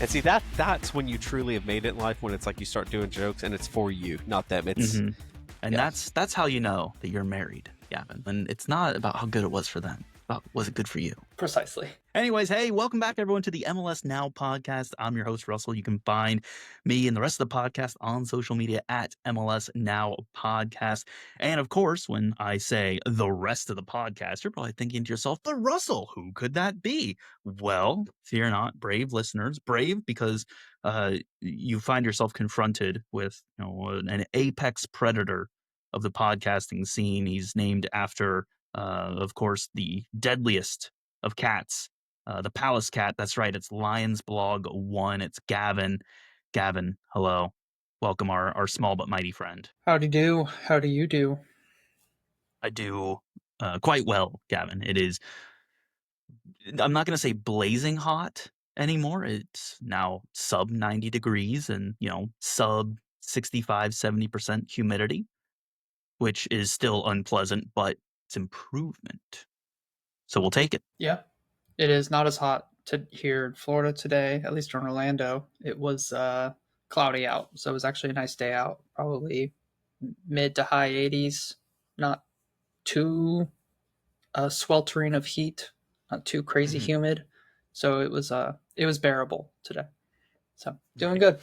And see, that's when you truly have made it in life, when it's like you start doing jokes and it's for you, not them. It's And that's how you know that you're married, Gavin. And it's not about how good it was for them. About was it good for you? Precisely. Anyways, hey, welcome back, everyone, to the MLS Now podcast. I'm your host, Russell. You can find me and the rest of the podcast on social media at MLS Now Podcast. And of course, when I say the rest of the podcast, you're probably thinking to yourself, but Russell, who could that be? Well, fear not, brave listeners. Brave because you find yourself confronted with an apex predator of the podcasting scene. He's named after, of course, the deadliest of cats. The Palace Cat, that's right. It's Lions Blog 1. It's Gavin. Gavin, hello. Welcome, our small but mighty friend. Howdy do. How do you do? I do quite well, Gavin. It is, I'm not going to say blazing hot anymore. It's now sub 90 degrees and, sub 65, 70% humidity, which is still unpleasant, but it's improvement. So we'll take it. Yeah. It is not as hot here in Florida today, at least in Orlando. It was cloudy out, so it was actually a nice day out. Probably mid to high 80s. Not too sweltering of heat, not too crazy humid. So it was bearable today. So doing good.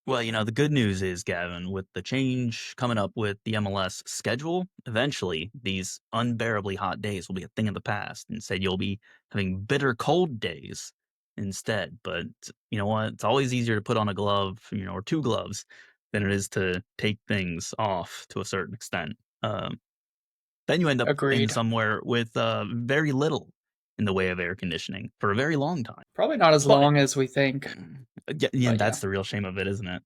Well, the good news is, Gavin, with the change coming up with the MLS schedule, eventually these unbearably hot days will be a thing of the past. Instead, you'll be having bitter cold days instead. But you know what? It's always easier to put on a glove, or two gloves, than it is to take things off to a certain extent. Then you end up in Agreed. somewhere with very little in the way of air conditioning for a very long time. Probably not as long as we think. Yeah, that's the real shame of it, isn't it?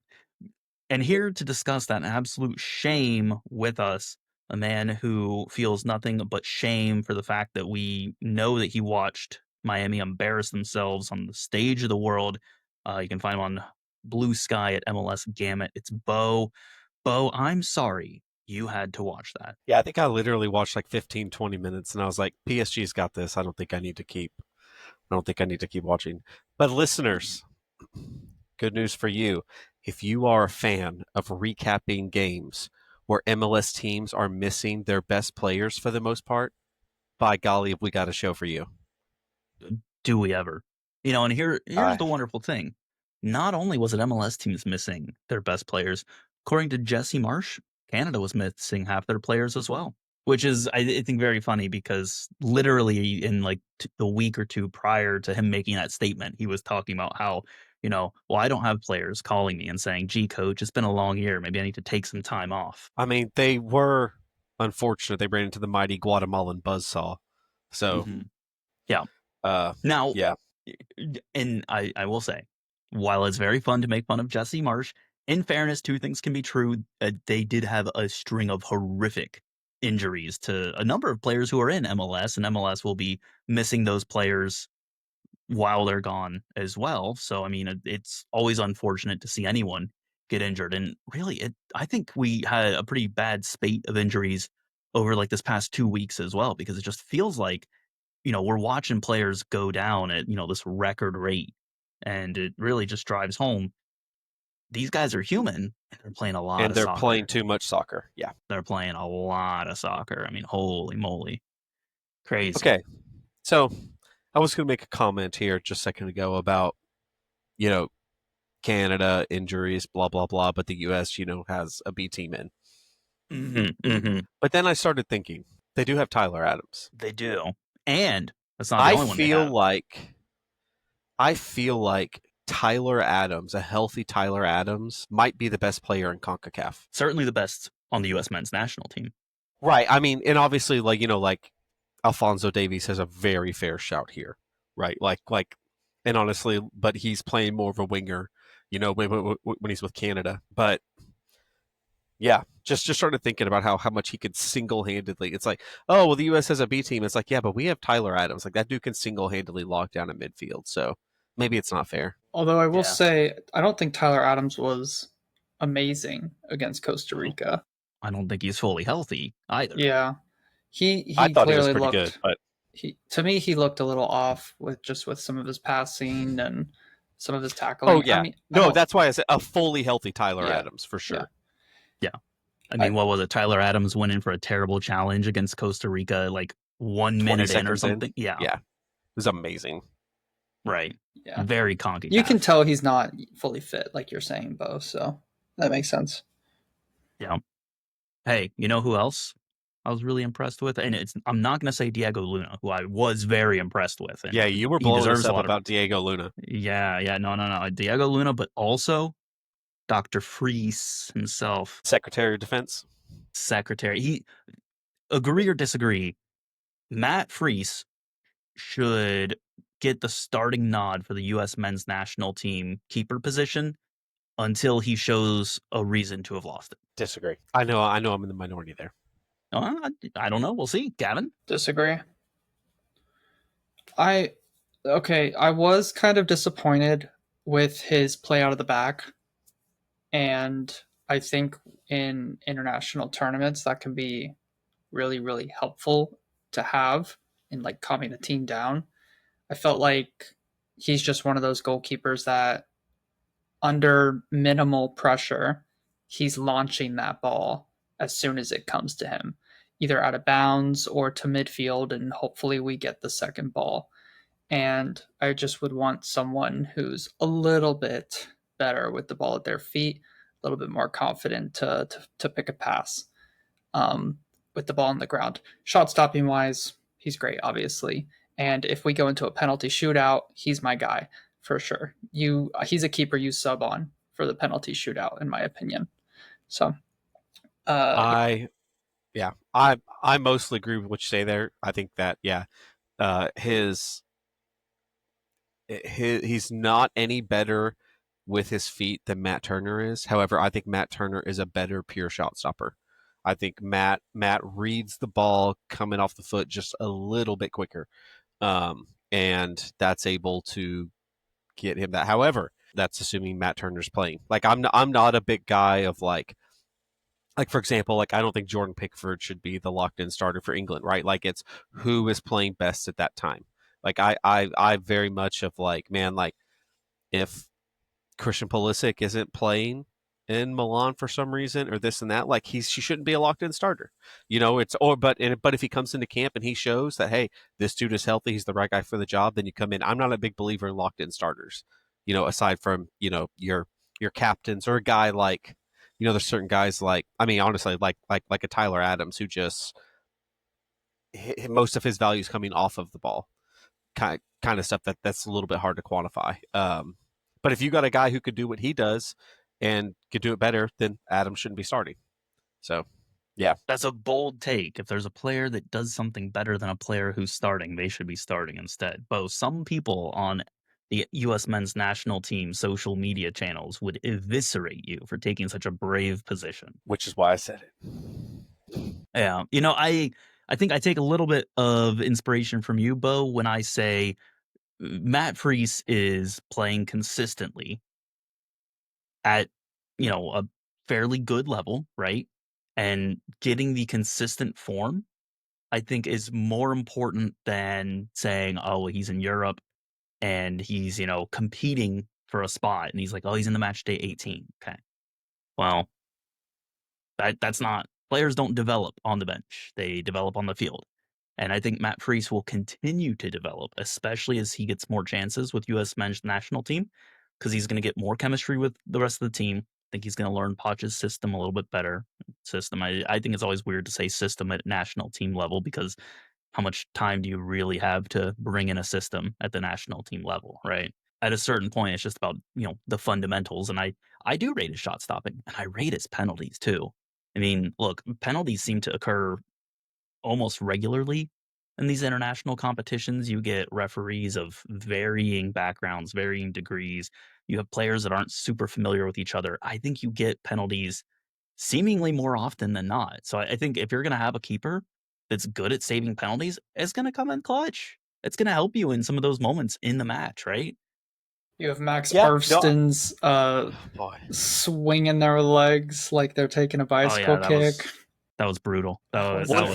And here to discuss that absolute shame with us, a man who feels nothing but shame for the fact that we know that he watched Miami embarrass themselves on the stage of the world. You can find him on Blue Sky at MLS Gamut. It's Beau. Beau, I'm sorry you had to watch that. Yeah, I think I literally watched like 15, 20 minutes and I was like, PSG's got this. I don't think I need to keep watching. But listeners, good news for you. If you are a fan of recapping games where MLS teams are missing their best players for the most part, by golly, have we got a show for you. Do we ever? And here's the wonderful thing. Not only was it MLS teams missing their best players, according to Jesse Marsh, Canada was missing half their players as well, which is, I think, very funny because literally in like the week or two prior to him making that statement, he was talking about how, well, I don't have players calling me and saying, gee, coach, it's been a long year. Maybe I need to take some time off. I mean, they were unfortunate. They ran into the mighty Guatemalan buzzsaw. So, yeah. Now, yeah. And I will say, while it's very fun to make fun of Jesse Marsh, in fairness, two things can be true. They did have a string of horrific injuries to a number of players who are in MLS, and MLS will be missing those players while they're gone as well. So, I mean, it's always unfortunate to see anyone get injured. And really, I think we had a pretty bad spate of injuries over like this past 2 weeks as well, because it just feels like, we're watching players go down at, this record rate. And it really just drives home. These guys are human, and they're playing a lot of soccer. And they're playing too much soccer. Yeah. They're playing a lot of soccer. I mean, holy moly. Crazy. Okay. So I was going to make a comment here just a second ago about, Canada injuries, blah, blah, blah. But the U.S., has a B team in. But then I started thinking, they do have Tyler Adams. They do. And that's not the only one they have. I feel like Tyler Adams, a healthy Tyler Adams, might be the best player in CONCACAF. Certainly the best on the U.S. men's national team. Right. I mean, and obviously, like Alphonso Davies has a very fair shout here, right? And honestly, but he's playing more of a winger, when he's with Canada. But yeah, just started thinking about how much he could single-handedly. It's like, oh, well, the U.S. has a B team. It's like, yeah, but we have Tyler Adams. Like, that dude can single-handedly lock down at midfield. So maybe it's not fair. Although I will say, I don't think Tyler Adams was amazing against Costa Rica. I don't think he's fully healthy either. Yeah. He I thought clearly he was pretty looked good, but to me he looked a little off with some of his passing, and some of his tackling. Oh yeah, I mean, no, that's why I said a fully healthy Tyler Yeah. Adams for sure. Yeah. I mean, what was it? Tyler Adams went in for a terrible challenge against Costa Rica, like 1 minute in or something. Yeah. It was amazing. Right. Yeah. Very conky. You can tell he's not fully fit, like you're saying, Beau. So that makes sense. Yeah. Hey, you know who else I was really impressed with? And I'm not going to say Diego Luna, who I was very impressed with. And Yeah, you were he blowing us deserves a up lot of about Diego Luna. Yeah. No. Diego Luna, but also Dr. Freese himself. Secretary of Defense. Secretary. He, agree or disagree, Matt Freese should get the starting nod for the U.S. men's national team keeper position until he shows a reason to have lost it. Disagree. I know I'm in the minority there. I don't know. We'll see. Gavin? Disagree. I was kind of disappointed with his play out of the back. And I think in international tournaments that can be really, really helpful to have in like calming the team down. I felt like he's just one of those goalkeepers that under minimal pressure, he's launching that ball as soon as it comes to him, either out of bounds or to midfield, and hopefully we get the second ball. And I just would want someone who's a little bit better with the ball at their feet, a little bit more confident to pick a pass with the ball on the ground. Shot stopping wise, he's great, obviously. And if we go into a penalty shootout, he's my guy for sure. He's a keeper you sub on for the penalty shootout, in my opinion. So, I mostly agree with what you say there. I think that he's not any better with his feet than Matt Turner is. However, I think Matt Turner is a better pure shot stopper. I think Matt reads the ball coming off the foot just a little bit quicker, and that's able to get him that. However, that's assuming Matt Turner's playing. Like I'm not a big guy of like for example, like I don't think Jordan Pickford should be the locked in starter for England, right? Like it's who is playing best at that time. Like I very much of like, man, like if Christian Pulisic isn't playing in Milan for some reason or this and that, like she shouldn't be a locked in starter. But if he comes into camp and he shows that, hey, this dude is healthy, he's the right guy for the job, then you come in. I'm not a big believer in locked in starters. Aside from, your captains or a guy like, there's certain guys like, I mean, honestly, like a Tyler Adams who just most of his value is coming off of the ball. Kind of stuff that's a little bit hard to quantify. But if you got a guy who could do what he does and could do it better, then Adams shouldn't be starting. So, yeah. That's a bold take. If there's a player that does something better than a player who's starting, they should be starting instead. Beau, some people on the U.S. men's national team social media channels would eviscerate you for taking such a brave position. Which is why I said it. Yeah. I think I take a little bit of inspiration from you, Beau, when I say Matt Freese is playing consistently at, a fairly good level, right? And getting the consistent form, I think, is more important than saying, oh, he's in Europe and he's, competing for a spot. And he's like, oh, he's in the match day 18. Okay. Well, that's not, players don't develop on the bench. They develop on the field. And I think Matt Freese will continue to develop, especially as he gets more chances with U.S. men's national team, because he's going to get more chemistry with the rest of the team. I think he's going to learn Poch's system a little bit better. I think it's always weird to say system at national team level, because how much time do you really have to bring in a system at the national team level, right? At a certain point, it's just about, the fundamentals. And I do rate his shot stopping, and I rate his penalties too. I mean, look, penalties seem to occur almost regularly in these international competitions. You get referees of varying backgrounds, varying degrees. You have players that aren't super familiar with each other. I think you get penalties seemingly more often than not. So I think if you're going to have a keeper that's good at saving penalties, it's going to come in clutch. It's going to help you in some of those moments in the match, right? You have Max Erfsten's swinging their legs like they're taking a bicycle kick. That was brutal. One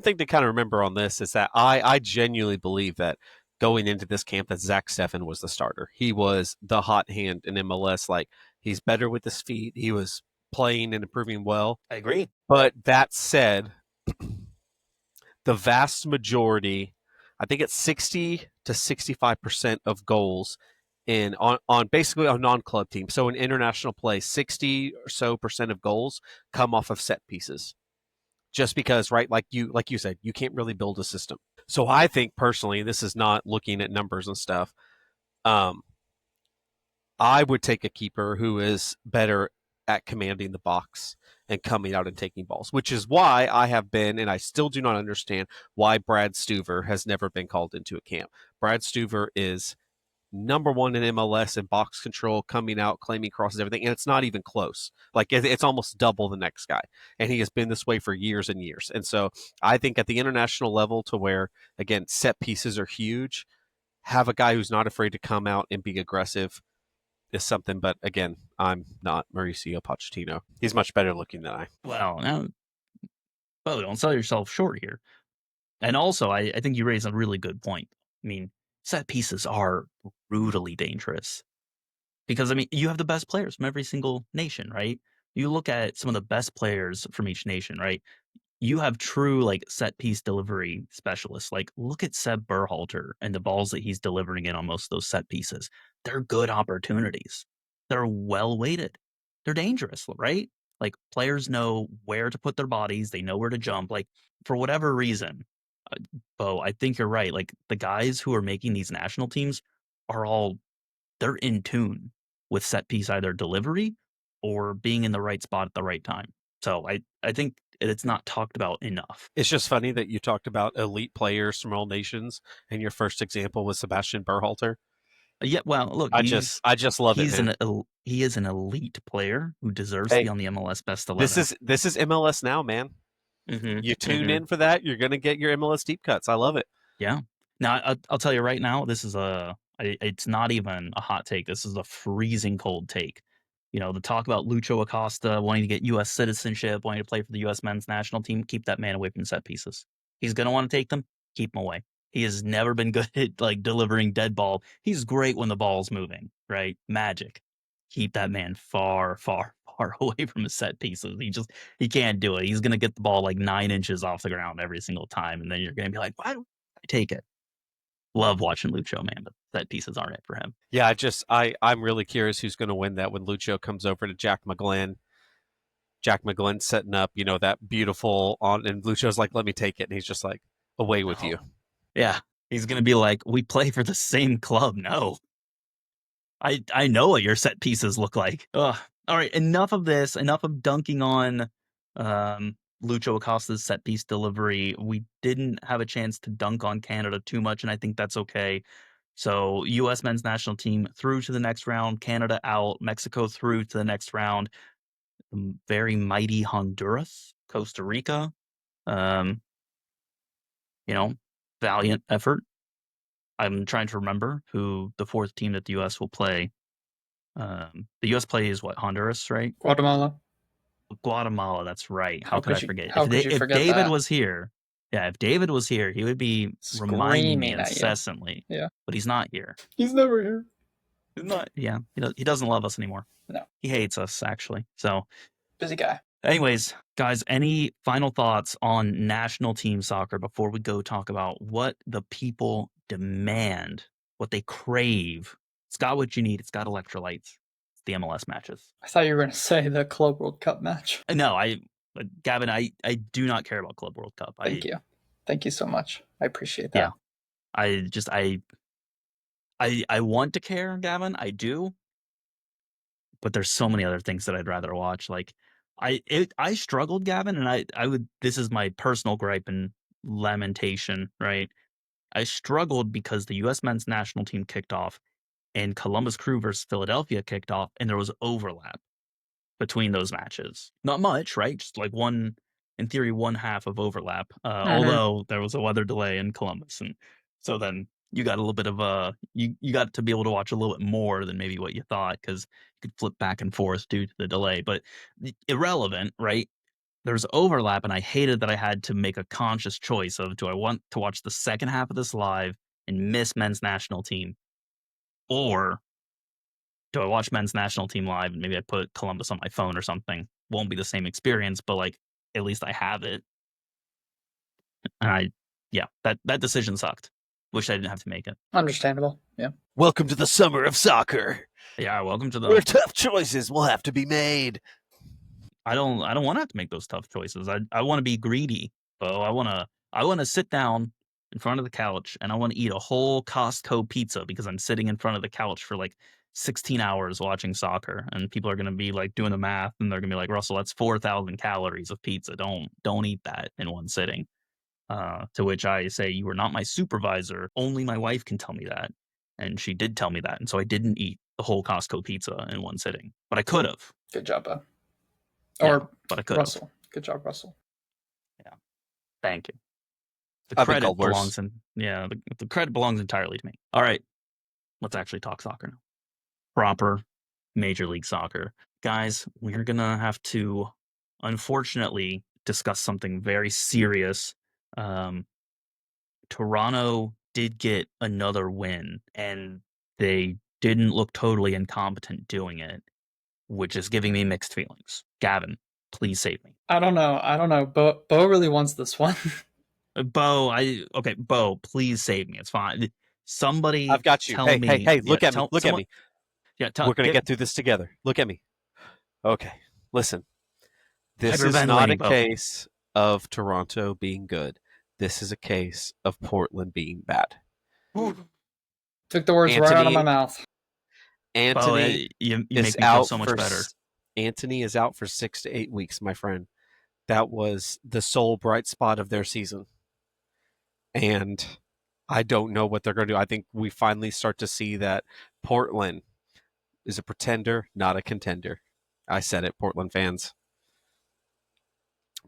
thing to kind of remember on this is that I genuinely believe that going into this camp that Zach Steffen was the starter. He was the hot hand in MLS. Like, he's better with his feet. He was playing and improving well. I agree. But that said, the vast majority, I think it's 60 to 65% of goals on basically on non-club teams. So in international play, 60 or so percent of goals come off of set pieces. Just because, right, like you said, you can't really build a system. So I think personally, this is not looking at numbers and stuff. I would take a keeper who is better at commanding the box and coming out and taking balls, which is why I have been, and I still do not understand why Brad Stuver has never been called into a camp. Brad Stuver is number one in MLS in box control, coming out, claiming crosses, everything, and it's not even close. Like, it's almost double the next guy, and he has been this way for years and years. And so I think at the international level, to where, again, set pieces are huge, have a guy who's not afraid to come out and be aggressive is something. But again, I'm not Mauricio Pochettino. He's much better looking than I. Well, now, Beau, don't sell yourself short here. And also, I think you raise a really good point. I mean, set pieces are brutally dangerous because, I mean, you have the best players from every single nation, right? You look at some of the best players from each nation, right? You have true like set piece delivery specialists. Like, look at Seb Berhalter and the balls that he's delivering in on most of those set pieces. They're good opportunities. They're well weighted. They're dangerous, right? Like, players know where to put their bodies. They know where to jump. Like, for whatever reason, Bo, I think you're right. Like, the guys who are making these national teams are all they're in tune with set piece either delivery or being in the right spot at the right time. So I think it's not talked about enough. It's just funny that you talked about elite players from all nations, and your first example was Sebastian Berhalter. Yeah, well, look, I just love it, man. He is an elite player who deserves to Hey, be on the MLS Best 11. this is MLS now, man. You tune in for that, you're gonna get your MLS deep cuts. I love it. Yeah. Now I'll tell you right now, this is it's not even a hot take. This is a freezing cold take. You know, the talk about Lucho Acosta wanting to get U.S. citizenship, wanting to play for the U.S. men's national team, keep that man away from set pieces. He's going to want to take them, keep him away. He has never been good at like delivering dead ball. He's great when the ball's moving, right? Magic. Keep that man far, far, far away from his set pieces. He can't do it. He's going to get the ball like 9 inches off the ground every single time, and then you're going to be like, why don't I take it? Love watching Lucho, man, but set pieces aren't it for him. Yeah, I'm really curious who's going to win that when Lucho comes over to Jack McGlynn. Jack McGlynn setting up, that beautiful on, and Lucho's like, "Let me take it," and he's just like, "Away with you." Yeah, he's gonna be like, "We play for the same club." No, I know what your set pieces look like. Ugh. All right, enough of this. Enough of dunking on Lucho Acosta's set piece delivery. We didn't have a chance to dunk on Canada too much, and I think that's okay. So, U.S. men's national team through to the next round. Canada out. Mexico through to the next round. Very mighty Honduras, Costa Rica. Um, valiant effort. I'm trying to remember who the fourth team that the U.S. will play. The U.S. plays what? Honduras, right? Guatemala. Guatemala. That's right. How could I forget? How could you If forget David that? was here, if David was here, he would be reminding me Screaming at you. incessantly. Yeah. But he's not here. He's never here. He's not. Yeah, he doesn't love us anymore. No. He hates us actually. So Busy guy. anyways, guys, any final thoughts on national team soccer before we go talk about what the people demand, what they crave? It's got what you need. It's got electrolytes. It's the MLS matches. I thought you were going to say the Club World Cup match. No, Gavin, I do not care about Club World Cup. Thank you. Thank you so much. I appreciate that. Yeah. I want to care, Gavin. I do. But there's so many other things that I'd rather watch. Like I struggled, Gavin, and I would this is my personal gripe and lamentation, right? I struggled because the US men's national team kicked off and Columbus Crew versus Philadelphia kicked off and there was overlap between those matches. Not much, right? Just like in theory, one half of overlap. Although there was a weather delay in Columbus. And so then you got a little bit of you got to be able to watch a little bit more than maybe what you thought because you could flip back and forth due to the delay. But irrelevant, right? There's overlap, and I hated that I had to make a conscious choice of do I want to watch the second half of this live and miss men's national team? Or do I watch men's national team live and maybe I put Columbus on my phone or something? Won't be the same experience, but like at least I have it. And that decision sucked. Wish I didn't have to make it. Understandable. Yeah. Welcome to the summer of soccer, Yeah, welcome to where the. tough choices will have to be made. I don't want to have to make those tough choices. I want to be greedy, Bo. I want to sit down in front of the couch and I want to eat a whole Costco pizza because I'm sitting in front of the couch for like 16 hours watching soccer, and people are going to be like doing the math and they're going to be like, Russell, that's 4,000 calories of pizza. Don't eat that in one sitting. To which I say, you are not my supervisor. Only my wife can tell me that. And she did tell me that. And so I didn't eat the whole Costco pizza in one sitting, but I could have. Good job, Beau. Yeah, Or but I could have. Russell. Good job, Russell. Yeah. Thank you. The I've been credit called worse. belongs the credit belongs entirely to me. All right. Let's actually talk soccer now. Proper Major League Soccer. Guys, we're gonna have to unfortunately discuss something very serious. Toronto did get another win, and they didn't look totally incompetent doing it, which is giving me mixed feelings. Gavin, please save me. I don't know. Beau really wants this one. Beau, please save me. It's fine. Somebody, I've got you. tell Hey, me. hey, look at me. Look at me. Yeah, We're going to get through this together. Look at me. Okay, listen. This is not a Hyperventilating, Beau. case of Toronto being good. This is a case of Portland being bad. Took the words right out of my mouth. Anthony you is make me feel out so much for better. Anthony is out for 6 to 8 weeks, my friend. That was the sole bright spot of their season. And I don't know what they're going to do. I think we finally start to see that Portland is a pretender, not a contender. I said it, Portland fans.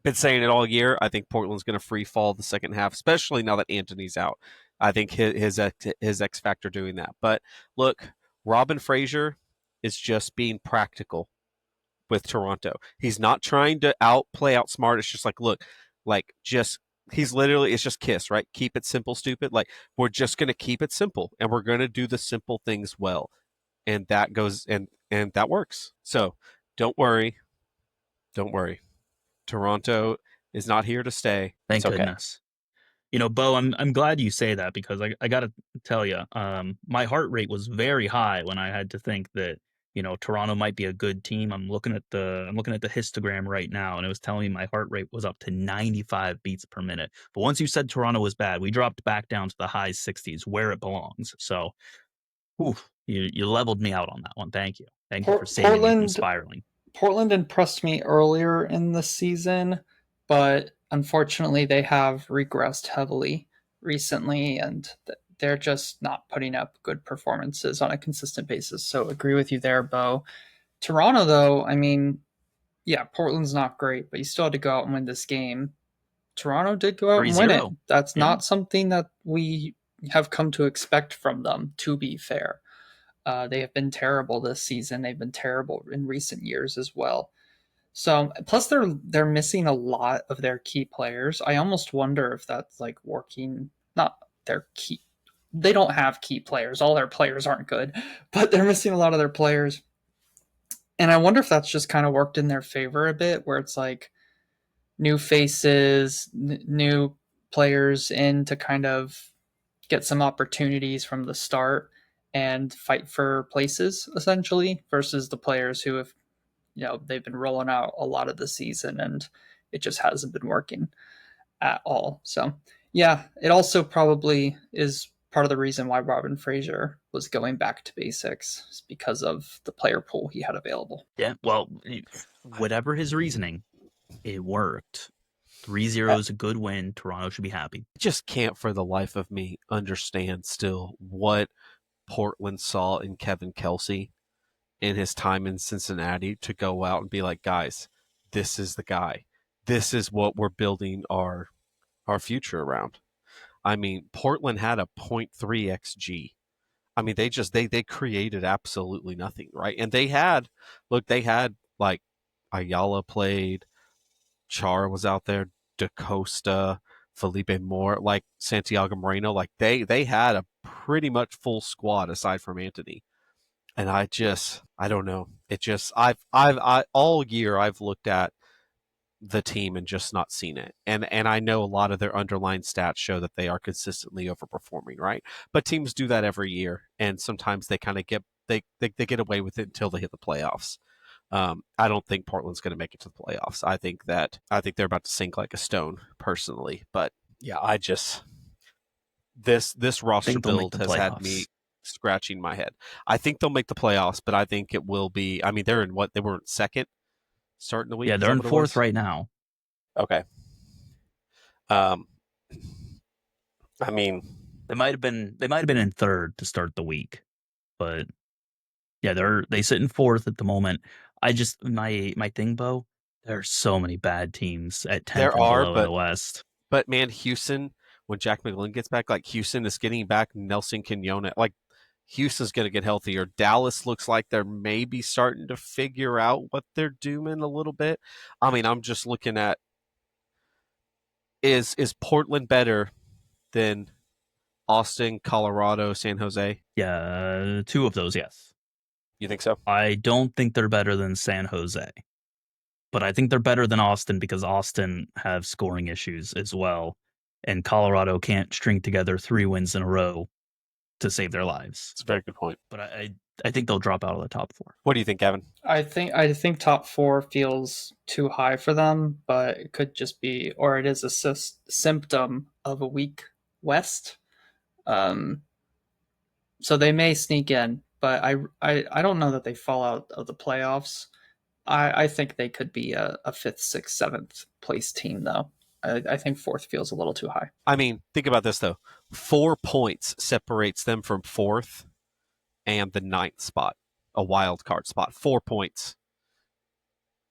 Been saying it all year. I think Portland's going to free fall the second half, especially now that Anthony's out. I think his X factor doing that. But look, Robin Fraser is just being practical with Toronto. He's not trying to outsmart. It's just like, look, he's literally, it's just KISS, right? Keep it simple, stupid. Like, we're just going to keep it simple and we're going to do the simple things well. And that goes, and that works. So don't worry. Don't worry. Toronto is not here to stay. Thank It's okay. goodness. You know, Beau, I'm glad you say that because I got to tell you, my heart rate was very high when I had to think that, you know, Toronto might be a good team. I'm looking at the histogram right now, and it was telling me my heart rate was up to 95 beats per minute. But once you said Toronto was bad, we dropped back down to the high 60s where it belongs. So, you leveled me out on that one. Thank you. Thank you for saving me from spiraling. Portland impressed me earlier in the season, but unfortunately they have regressed heavily recently, and they're just not putting up good performances on a consistent basis. So agree with you there, Beau. Toronto, though, I mean, yeah, Portland's not great, but you still had to go out and win this game. Toronto did go out and win it. That's not something that we have come to expect from them, to be fair. They have been terrible this season. They've been terrible in recent years as well. So plus they're missing a lot of their key players. I almost wonder if that's like working. Not their key. They don't have key players. All their players aren't good, but they're missing a lot of their players. And I wonder if that's just kind of worked in their favor a bit, where it's like new faces, new players in to kind of get some opportunities from the start and fight for places essentially versus the players who have, you know, they've been rolling out a lot of the season and it just hasn't been working at all. So yeah, it also probably is part of the reason why Robin Fraser was going back to basics, is because of the player pool he had available. Yeah, well, whatever his reasoning, it worked. 3-0 is a good win. Toronto should be happy. I just can't for the life of me understand still what Portland saw in Kevin Kelsey in his time in Cincinnati to go out and be like, guys, this is the guy. This is what we're building our future around. I mean, Portland had a 0.3 XG. I mean, they created absolutely nothing, right? And they had like Ayala played, Char was out there, DaCosta, Felipe Moore, like Santiago Moreno, like they had a pretty much full squad aside from Anthony. And I don't know. It just I all year I've looked at the team and just not seen it. And I know a lot of their underlying stats show that they are consistently overperforming, right? But teams do that every year, and sometimes they kind of they get away with it until they hit the playoffs. I don't think Portland's going to make it to the playoffs. I think they're about to sink like a stone, personally. But yeah, I just this I roster think they'll make build the has had me playoffs. scratching my head. I think they'll make the playoffs, but I think it will be. I mean, they're in what they were in second starting the week. Yeah, Is they're that in what it fourth was? right now. Okay. Um, I mean, They might have been in third to start the week, but yeah, they sit in fourth at the moment. I just my thing, Bo. There are so many bad teams at 10th there and are, below in the West. but man, Houston, when Jack McGlynn gets back, like Houston is getting back Nelson Quinones. Like Houston's going to get healthier. Dallas looks like they're maybe starting to figure out what they're doing a little bit. I mean, I'm just looking at is Portland better than Austin, Colorado, San Jose? Yeah, two of those, yes. You think so? I don't think they're better than San Jose, but I think they're better than Austin because Austin have scoring issues as well, and Colorado can't string together 3 wins in a row to save their lives. It's a very good point. But I think they'll drop out of the top four. What do you think, Gavin? I think top four feels too high for them, but it could just be, or it is a symptom of a weak West. Um, so they may sneak in, but I don't know that they fall out of the playoffs. I think they could be a fifth, sixth, seventh place team though. I think fourth feels a little too high. I mean, think about this though. 4 points separates them from fourth and the ninth spot, a wild card spot. 4 points.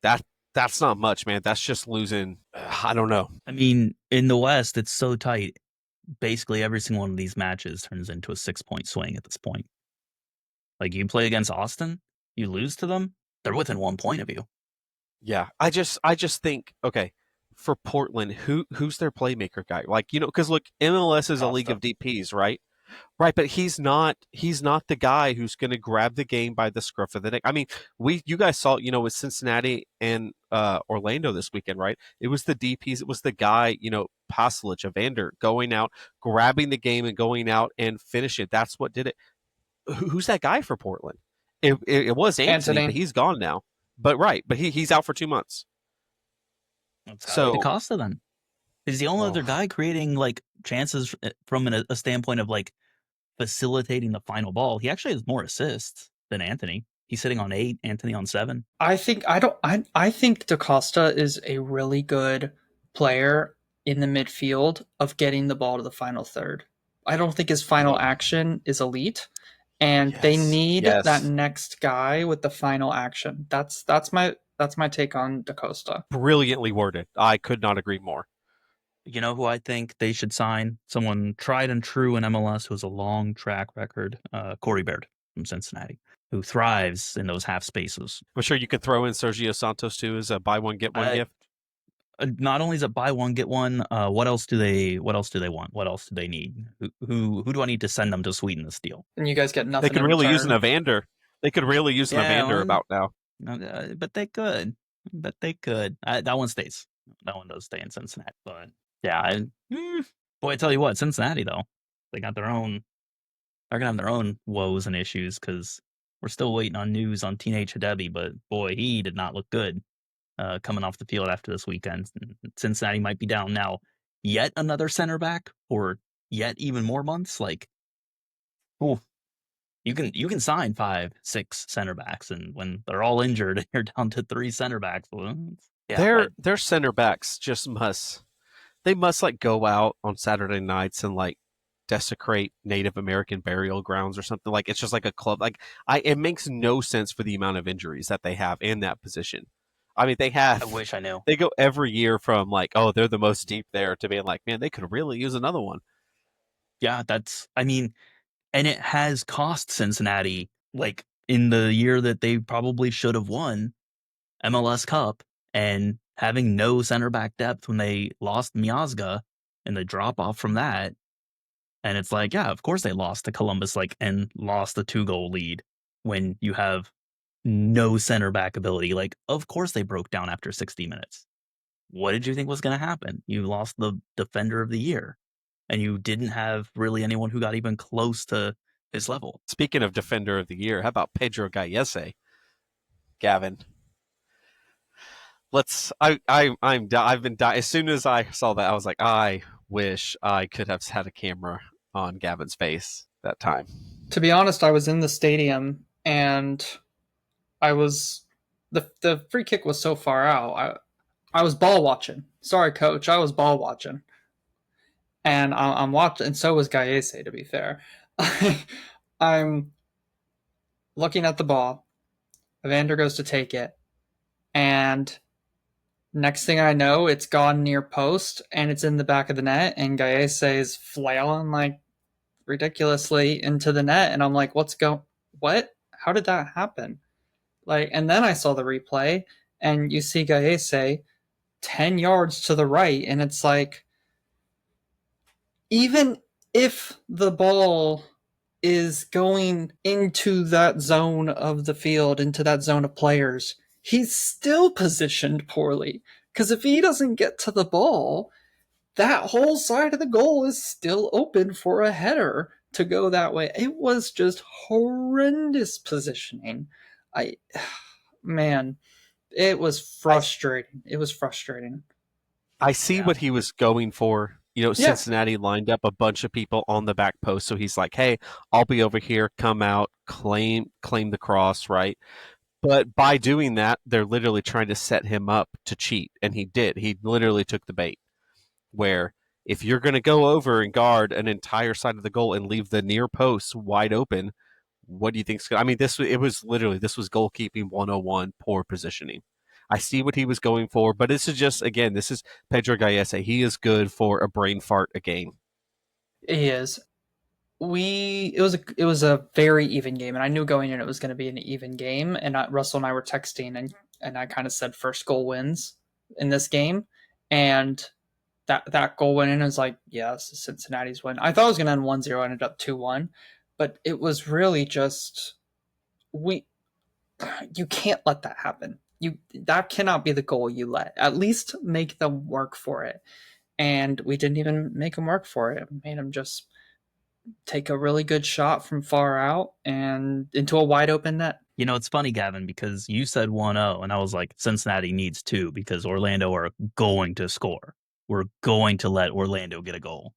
That's not much, man. That's just losing. I don't know. I mean, in the West, it's so tight. Basically, every single one of these matches turns into a 6-point swing at this point. Like you play against Austin, you lose to them, they're within 1 point of you. Yeah, I just think okay for Portland, who's their playmaker guy? Like because look, MLS is a league Costa. of DPS, right? Right, but he's not the guy who's going to grab the game by the scruff of the neck. I mean, you guys saw with Cincinnati and Orlando this weekend, right? It was the DPS, it was the guy Pasalic, Evander going out, grabbing the game and going out and finish it. That's what did it. Who's that guy for Portland? It was Anthony, but Anthony. he's gone now. But he's out for 2 months. That's gotta be So DaCosta then. He's the only oh, other guy creating like chances from a standpoint of like facilitating the final ball. He actually has more assists than Anthony. He's sitting on 8, Anthony on 7. I think DaCosta is a really good player in the midfield of getting the ball to the final third. I don't think his final action is elite, and they yes, need that yes, next guy with the final action. That's my take on DaCosta. brilliantly worded. I could not agree more. You know who I think they should sign? Someone tried and true in MLS who has a long track record. Corey Baird from Cincinnati, who thrives in those half spaces. I'm sure you could throw in Sergio Santos too as a buy one get one Uh, gift. Not only is it buy one get one, what else do they want? What else do they need? Who do I need to send them to sweeten this deal? And you guys get They nothing could in really use an return. Evander. They could really use an Yeah, Evander about now. but they could. But they could. That one stays. That one does stay in Cincinnati. But yeah, boy, I tell you what, Cincinnati though, they got their own. They're gonna have their own woes and issues because we're still waiting on news on Teenage Debbie. But boy, he did not look good coming off the field after this weekend. Cincinnati might be down now. Yet another center back, or yet even more months. Like, oh, you can sign 5, 6 center backs, and when they're all injured, you're down to 3 center backs. Well, yeah, Their center backs just must like go out on Saturday nights and like desecrate Native American burial grounds or something. Like it's just like a club. Like it makes no sense for the amount of injuries that they have in that position. I mean, I wish I knew. they go every year from like, oh, they're the most deep there to being like, man, they could really use another one. Yeah, I mean, and it has cost Cincinnati, like in the year that they probably should have won MLS Cup and having no center back depth when they lost Miazga, and the drop off from that. And it's like, yeah, of course they lost to Columbus, like, and lost the 2-goal lead when you have no center back ability. Like, of course they broke down after 60 minutes. What did you think was going to happen? You lost the defender of the year, and you didn't have really anyone who got even close to his level. Speaking of defender of the year, how about Pedro Gallese, Gavin? I've been dying. As soon as I saw that, I was like, I wish I could have had a camera on Gavin's face that time. To be honest, I was in the stadium and I was the free kick was so far out. I was ball watching. Sorry, coach, I was ball watching, and I'm watching, and so was Gallese. To be fair, I'm looking at the ball. Evander goes to take it, and next thing I know, it's gone near post, and it's in the back of the net, and Gallese is flailing like ridiculously into the net, and I'm like, what? How did that happen? Like, and then I saw the replay, and you see Gallese 10 yards to the right, and it's like, even if the ball is going into that zone of the field, into that zone of players, he's still positioned poorly. Because if he doesn't get to the ball, that whole side of the goal is still open for a header to go that way. It was just horrendous positioning. Man, it was frustrating. It was frustrating. I see what he was going for. Cincinnati lined up a bunch of people on the back post, so he's like, "Hey, I'll be over here. Come out, claim the cross, right?" But by doing that, they're literally trying to set him up to cheat, and he did. He literally took the bait. Where if you're going to go over and guard an entire side of the goal and leave the near post wide open, what do you think's going? I mean, this was goalkeeping 101, poor positioning. I see what he was going for, but this is Pedro Gallese. He is good for a brain fart a game. He is. It was a very even game, and I knew going in it was going to be an even game. And Russell and I were texting, and I kind of said first goal wins in this game, and that goal went in. And was like, yeah, this is Cincinnati's win. I thought it was going to end 1-0, ended up 2-1, but it was really just you can't let that happen. That cannot be the goal you let. At least make them work for it. And we didn't even make them work for it. Made them just take a really good shot from far out and into a wide open net. It's funny, Gavin, because you said 1-0, and I was like, Cincinnati needs 2 because Orlando are going to score. We're going to let Orlando get a goal.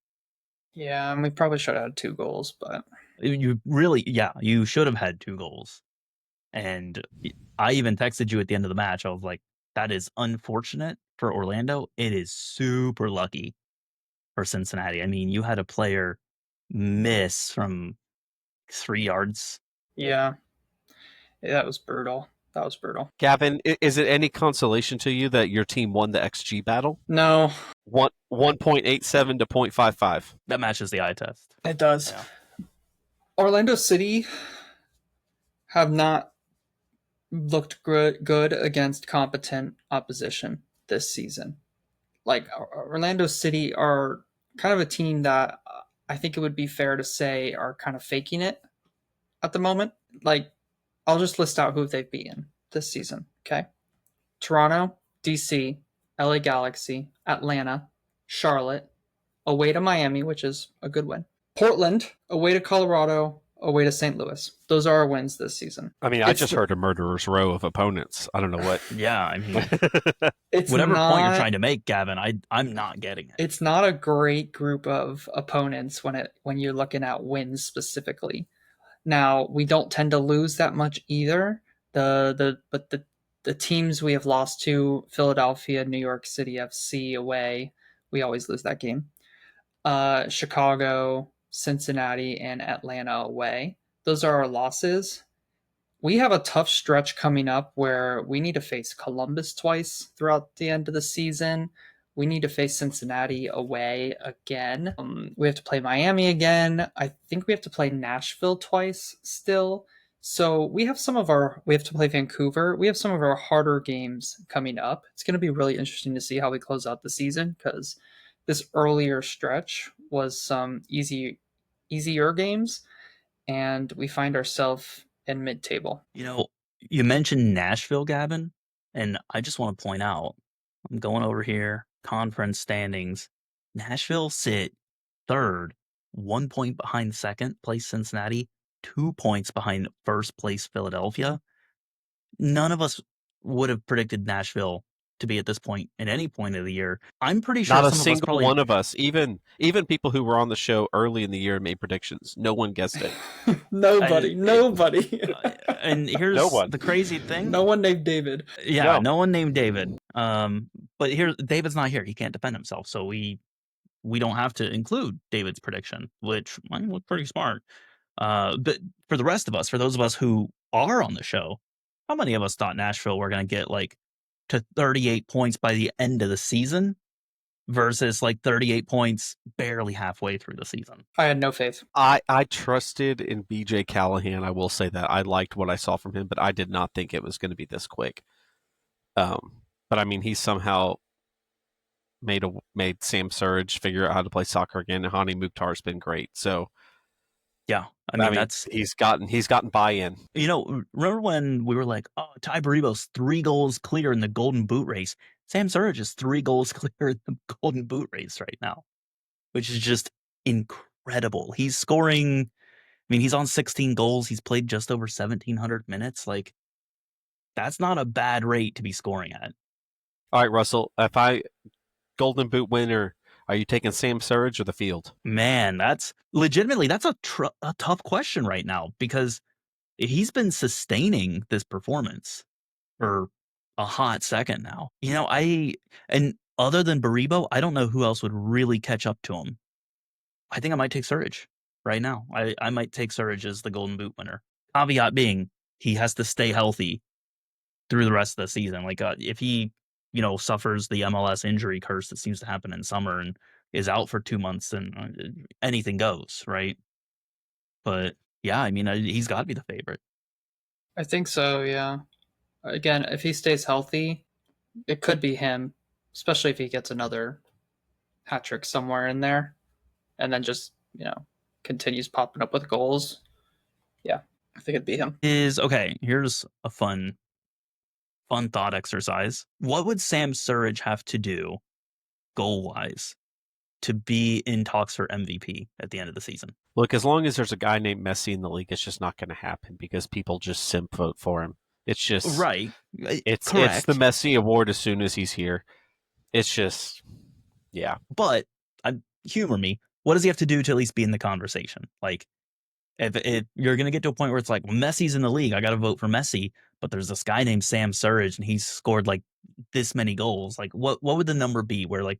Yeah, and we probably should have had 2 goals, but you should have had 2 goals. And I even texted you at the end of the match. I was like, that is unfortunate for Orlando. It is super lucky for Cincinnati. I mean, you had a player miss from 3 yards. Yeah, that was brutal. Gavin, is it any consolation to you that your team won the XG battle? No. 1.87 to 0.55. That matches the eye test. It does. Yeah. Orlando City have not looked good against competent opposition this season. Like, Orlando City are kind of a team that I think it would be fair to say are kind of faking it at the moment. Like, I'll just list out who they've beaten this season, okay? Toronto, DC, LA Galaxy, Atlanta, Charlotte, away to Miami, which is a good win. Portland, away to Colorado, away to St. Louis. Those are our wins this season. I mean, I just heard a murderer's row of opponents. I don't know what. Yeah, I mean, whatever point you're trying to make, Gavin, I'm not getting it. It's not a great group of opponents when you're looking at wins specifically. Now, we don't tend to lose that much either. But the teams we have lost to, Philadelphia, New York City FC away, we always lose that game. Chicago, Cincinnati, and Atlanta away. Those are our losses. We have a tough stretch coming up where we need to face Columbus twice throughout the end of the season. We need to face Cincinnati away again. We have to play Miami again. I think we have to play Nashville twice still. So we have to play Vancouver. We have some of our harder games coming up. It's going to be really interesting to see how we close out the season because this earlier stretch was some easier games, and we find ourselves in mid-table. You mentioned Nashville, Gavin, and I just want to point out, I'm going over here, conference standings. Nashville sit third, 1 point behind second place Cincinnati, 2 points behind first place Philadelphia. None of us would have predicted Nashville to be at this point at any point of the year. I'm pretty sure Not a some of us single probably one of us, even people who were on the show early in the year, made predictions. No one guessed it. Nobody. And No here's one. the crazy thing. No one named David. Yeah, No. no one named David. But here, David's not here. He can't defend himself, so we don't have to include David's prediction, which might look pretty smart. But for the rest of us, for those of us who are on the show, how many of us thought Nashville were going to get like to 38 points by the end of the season versus like 38 points barely halfway through the season? I had no faith. I trusted in BJ Callahan. I will say that I liked what I saw from him, but I did not think it was going to be this quick. But I mean, he somehow made Sam Surridge figure out how to play soccer again, and Hani Mukhtar's been great. So yeah, I mean that's he's gotten buy-in. Remember when we were like, oh, Ty Baribo's 3 goals clear in the Golden Boot race? Sam Surridge is 3 goals clear in the Golden Boot race right now, which is just incredible. He's scoring. I mean, he's on 16 goals. He's played just over 1,700 minutes. Like, that's not a bad rate to be scoring at. All right, Russell, if I Golden Boot winner, are you taking Sam Surridge or the field? Man, that's legitimately, that's a tough question right now because he's been sustaining this performance for a hot second now. And other than Baribo, I don't know who else would really catch up to him. I think I might take Surridge right now. I might take Surridge as the Golden Boot winner. Caveat being, he has to stay healthy through the rest of the season. Like, if he, suffers the MLS injury curse that seems to happen in summer and is out for 2 months, then anything goes, right? But yeah, I mean, he's got to be the favorite. I think so, yeah. Again, if he stays healthy, it could be him, especially if he gets another hat trick somewhere in there and then just, continues popping up with goals. Yeah, I think it'd be him. Here's a fun thought exercise. What would Sam Surridge have to do goal-wise to be in talks for MVP at the end of the season? Look, as long as there's a guy named Messi in the league, it's just not going to happen because people just simp vote for him. It's just right. It's the Messi award as soon as he's here. It's just, yeah. But humor me. What does he have to do to at least be in the conversation? Like, if you're going to get to a point where it's like, well, Messi's in the league, I got to vote for Messi, but there's this guy named Sam Surridge and he's scored like this many goals. Like, what would the number be where like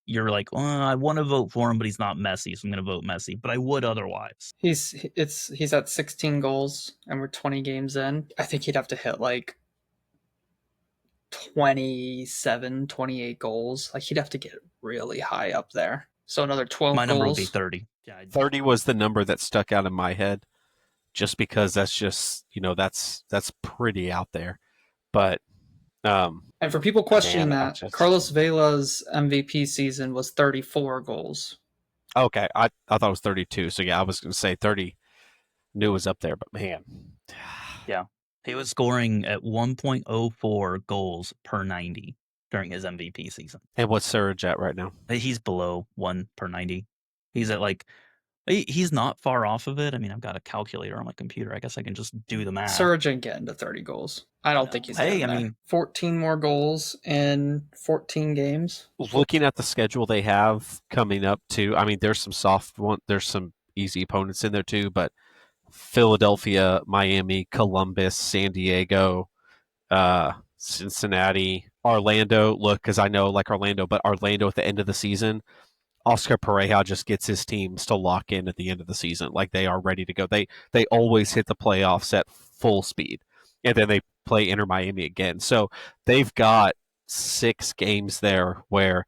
you're like, I want to vote for him, but he's not Messi, so I'm going to vote Messi, but I would otherwise. He's at 16 goals and we're 20 games in. I think he'd have to hit like 27, 28 goals. Like, he'd have to get really high up there. So another 12 My goals. number would be 30. Yeah, 30 was the number that stuck out in my head just because that's just, that's pretty out there. But and for people questioning Carlos Vela's MVP season was 34 goals. Okay, I thought it was 32. So yeah, I was going to say 30. Knew it was up there, but man. Yeah. He was scoring at 1.04 goals per 90 during his MVP season. And what's Surridge at right now? He's below 1 per 90. He's at like, he's not far off of it. I mean, I've got a calculator on my computer. I guess I can just do the math. Surridge ain't getting to 30 goals. I don't think he's getting there. 14 more goals in 14 games. Looking at the schedule they have coming up too, I mean, there's some soft one, there's some easy opponents in there too, but Philadelphia, Miami, Columbus, San Diego, Cincinnati, Orlando. Look, because I know like Orlando, but Orlando at the end of the season, Oscar Pareja just gets his teams to lock in at the end of the season. Like they are ready to go. They always hit the playoffs at full speed. And then they play Inter Miami again. So they've got 6 games there where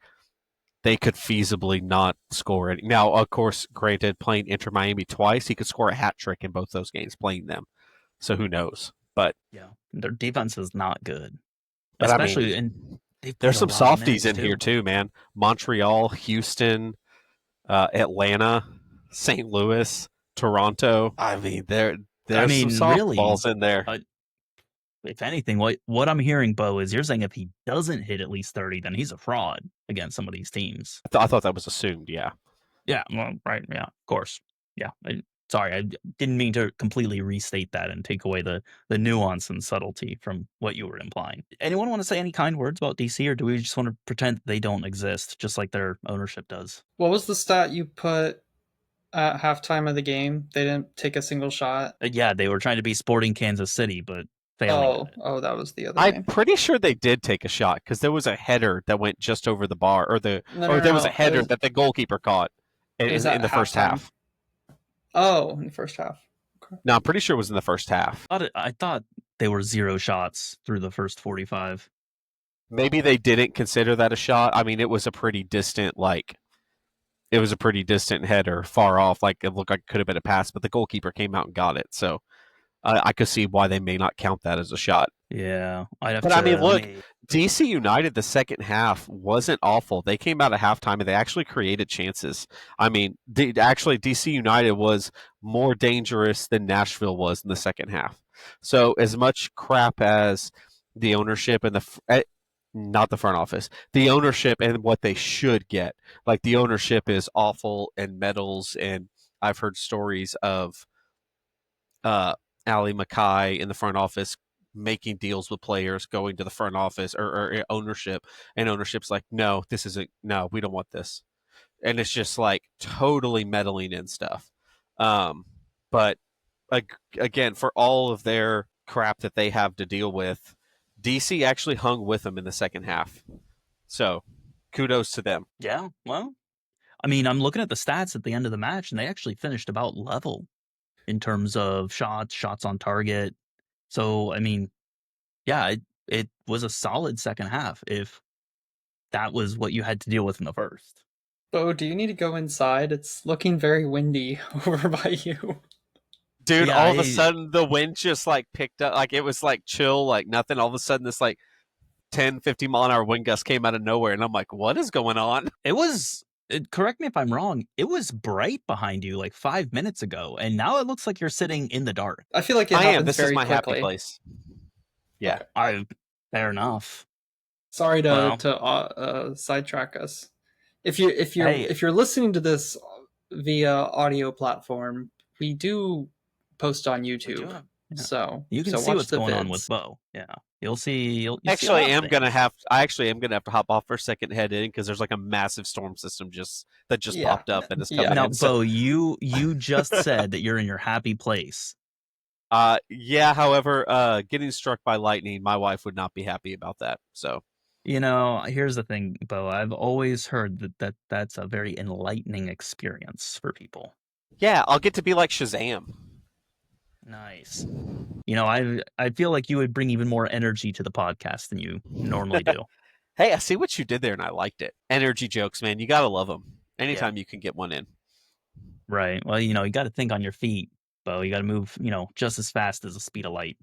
they could feasibly not score it. Now, of course, granted, playing Inter Miami twice, he could score a hat trick in both those games playing them. So who knows? But yeah, their defense is not good. But especially They've played There's a some lot of softies minutes in here too, man. Montreal, Houston, Atlanta, St. Louis, Toronto. I mean, there's some Really, softballs in there. if anything, what I'm hearing, Beau, is you're saying if he doesn't hit at least 30, then he's a fraud against some of these teams. I thought that was assumed. Yeah. Yeah, well, right. Yeah, of course. Yeah. Sorry, I didn't mean to completely restate that and take away the nuance and subtlety from what you were implying. Anyone want to say any kind words about DC, or do we just want to pretend they don't exist, just like their ownership does? What was the stat you put at halftime of the game? They didn't take a single shot. Yeah, they were trying to be Sporting Kansas City, but failing at it. Oh, that was the other I'm game. pretty sure they did take a shot because there was a header that went just over the bar, or there was a No. header that the goalkeeper caught It was in at the first halftime. half. Oh, in the first half. Okay. No, I'm pretty sure it was in the first half. I thought they were 0 shots through the first 45. Maybe they didn't consider that a shot. I mean, it was a pretty distant header, far off. Like it looked like it could have been a pass, but the goalkeeper came out and got it. So I could see why they may not count that as a shot. Yeah, I'd have But to. I mean, look, DC United the second half wasn't awful. They came out at halftime and they actually created chances. I mean, actually, DC United was more dangerous than Nashville was in the second half. So as much crap as the ownership and not the front office, the ownership and what they should get. Like the ownership is awful and medals, and I've heard stories of Ali Mackay in the front office making deals with players, going to the front office or ownership, and ownership's like, no, we don't want this, and it's just like totally meddling in stuff. But again, for all of their crap that they have to deal with, DC actually hung with them in the second half. So kudos to them. Yeah, well, I mean, I'm looking at the stats at the end of the match, and they actually finished about level in terms of shots on target. So, I mean, yeah, it was a solid second half if that was what you had to deal with in the first. Beau, do you need to go inside? It's looking very windy over by you. Dude, Yeah, all of a sudden the wind just like picked up, like it was like chill, like nothing. All of a sudden this like 10, 50 mile an hour wind gust came out of nowhere, and I'm like, what is going on? correct me if I'm wrong, it was bright behind you like 5 minutes ago, and now it looks like you're sitting in the dark. I feel like it I happens am. This very is my quickly. happy place. Yeah. Okay. Fair enough. Sorry Well. to sidetrack us. If you're listening to this via audio platform, we do post on YouTube. Yeah. So you can see what's going on with Beau. Yeah, you'll see. You'll actually, see I actually am gonna have to hop off for a second, head in because there's like a massive storm system that just popped up and is coming now, in. Beau, you just said that you're in your happy place. Yeah. However, getting struck by lightning, my wife would not be happy about that. So, here's the thing, Beau. I've always heard that's a very enlightening experience for people. yeah, I'll get to be like Shazam. Nice. I feel like you would bring even more energy to the podcast than you normally do. Hey, I see what you did there, and I liked it. Energy jokes, man. You gotta love them. Anytime you can get one in. Right. Well, you got to think on your feet, Beau. You got to move, just as fast as the speed of light.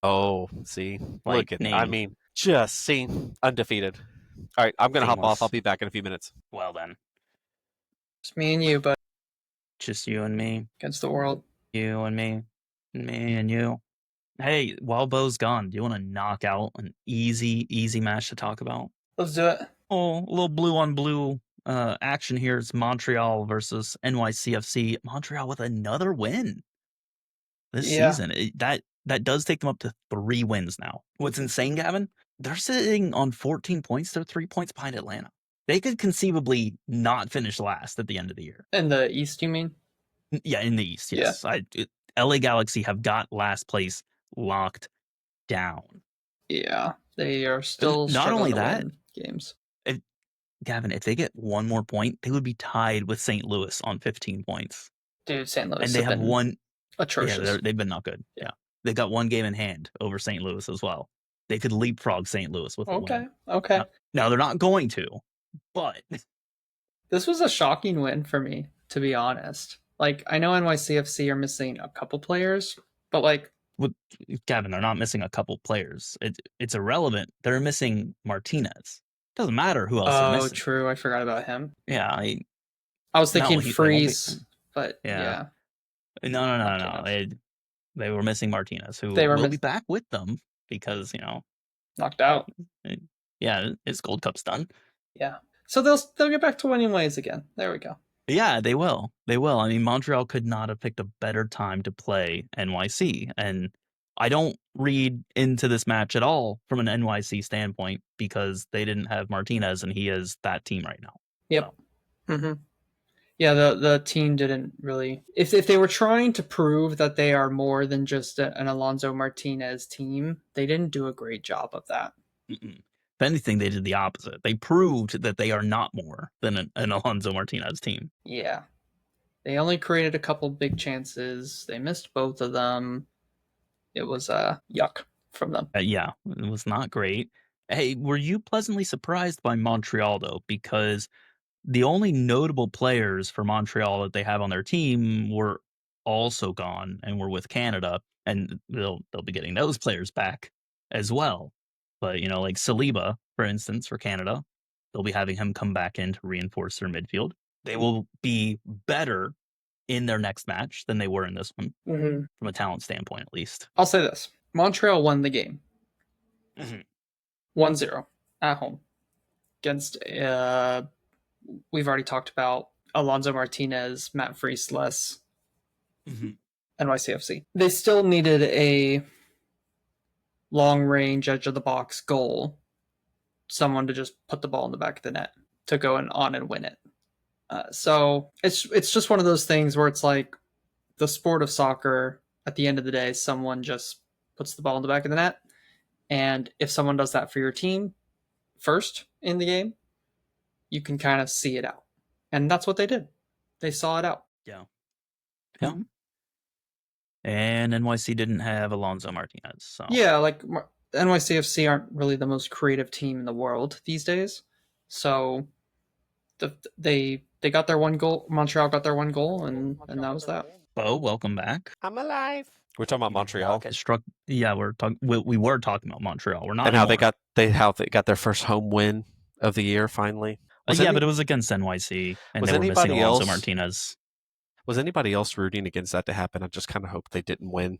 Oh, see, look at Lightning. I mean, just see, undefeated. All right, I'm gonna hop off. I'll be back in a few minutes. Well then, Just me and you, but just you and me, against the world. you and me and you. Hey, while Beau's gone, do you want to knock out an easy match to talk about? Let's do it. Oh, a little blue on blue action here. It's Montreal versus NYCFC. Montreal with another win this season. That does take them up to 3 wins now. What's insane, Gavin? They're sitting on 14 points. They're 3 points behind Atlanta. They could conceivably not finish last at the end of the year. In the East, you mean? Yeah, in the East, yes. LA Galaxy have got last place locked down. Yeah, they are still not only to that win games. Gavin, if they get one more point, they would be tied with St. Louis on 15 points. Dude, St. Louis, and they have one atrocious. Yeah, they've been not good. Yeah, they got one game in hand over St. Louis as well. They could leapfrog St. Louis with a win. Okay. Now they're not going to, but this was a shocking win for me, to be honest. Like, I know NYCFC are missing a couple players, but like Gavin, they're not missing a couple players. It's irrelevant. They're missing Martinez. Doesn't matter who else they're Oh, missing. true. I forgot about him. Yeah, I was thinking they won't be. Freeze, but Yeah, yeah, no. Martinez. They were missing Martinez, who They were will be back with them because knocked out. yeah, his Gold Cup's done. Yeah, so they'll get back to winning ways again. There we go. Yeah, they will. They will. I mean, Montreal could not have picked a better time to play NYC, and I don't read into this match at all from an NYC standpoint because they didn't have Martinez, and he is that team right now. Yep. So. Mm-hmm. Yeah, the team didn't really. If they were trying to prove that they are more than just an Alonso Martinez team, they didn't do a great job of that. Mm-mm. If anything, they did the opposite. They proved that they are not more than an Alonso Martinez team. Yeah. They only created a couple big chances. They missed both of them. It was yuck from them. Yeah, it was not great. Hey, were you pleasantly surprised by Montreal, though? Because the only notable players for Montreal that they have on their team were also gone and were with Canada, and they'll be getting those players back as well. But like Saliba, for instance, for Canada, they'll be having him come back in to reinforce their midfield. They will be better in their next match than they were in this one, from a talent standpoint, at least. I'll say this: Montreal won the game, 1-0 at home against. We've already talked about Alonso Martinez, Matt Friesles, NYCFC. They still needed a long-range, edge-of-the-box goal, someone to just put the ball in the back of the net to go on and win it. So it's just one of those things where it's like the sport of soccer. At the end of the day, someone just puts the ball in the back of the net, and if someone does that for your team first in the game, you can kind of see it out. And that's what they did. They saw it out. Yeah. And NYC didn't have Alonso Martinez. So yeah, like NYCFC aren't really the most creative team in the world these days. So they got their one goal. Montreal got their one goal, and that was that. Beau, welcome back. I'm alive. We're talking about Montreal. We're talking. We were talking about Montreal. We're not. And how they got their first home win of the year finally. But it was against NYC, and they were missing Alonso Martinez. Was anybody else rooting against that to happen? I just kind of hope they didn't win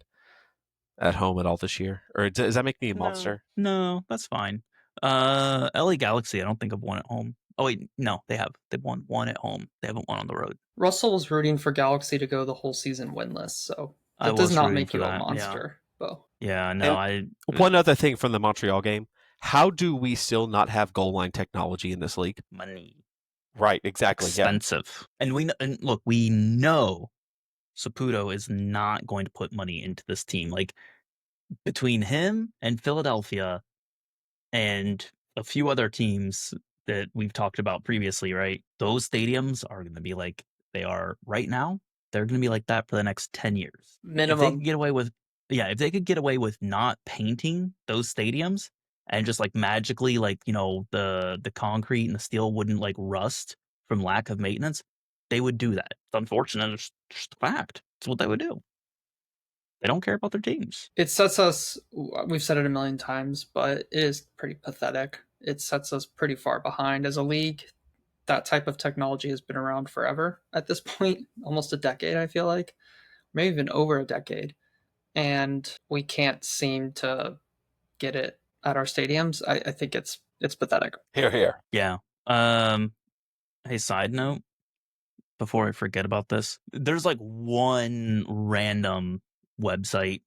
at home at all this year. Or does that make me a monster? No, that's fine. LA Galaxy, I don't think have won at home. Oh wait, no, they have. They've won one at home. They haven't won on the road. Russell was rooting for Galaxy to go the whole season winless, so that does not make you a monster. Beau. Yeah, no. One other thing from the Montreal game: how do we still not have goal line technology in this league? Money. Right, exactly. Expensive. Yeah. And look, we know Saputo is not going to put money into this team. Like, between him and Philadelphia and a few other teams that we've talked about previously, right? Those stadiums are going to be like they are right now. They're going to be like that for the next 10 years. Minimum. If they could get away with not painting those stadiums and just like magically, like, the concrete and the steel wouldn't like rust from lack of maintenance, they would do that. It's unfortunate. It's just a fact. It's what they would do. They don't care about their teams. It sets us, we've said it a million times, but it is pretty pathetic. It sets us pretty far behind as a league. That type of technology has been around forever at this point, almost a decade, I feel like, maybe even over a decade. And we can't seem to get it at our stadiums. I think it's pathetic. Here. Yeah. Hey, side note, before I forget about this, there's like one random website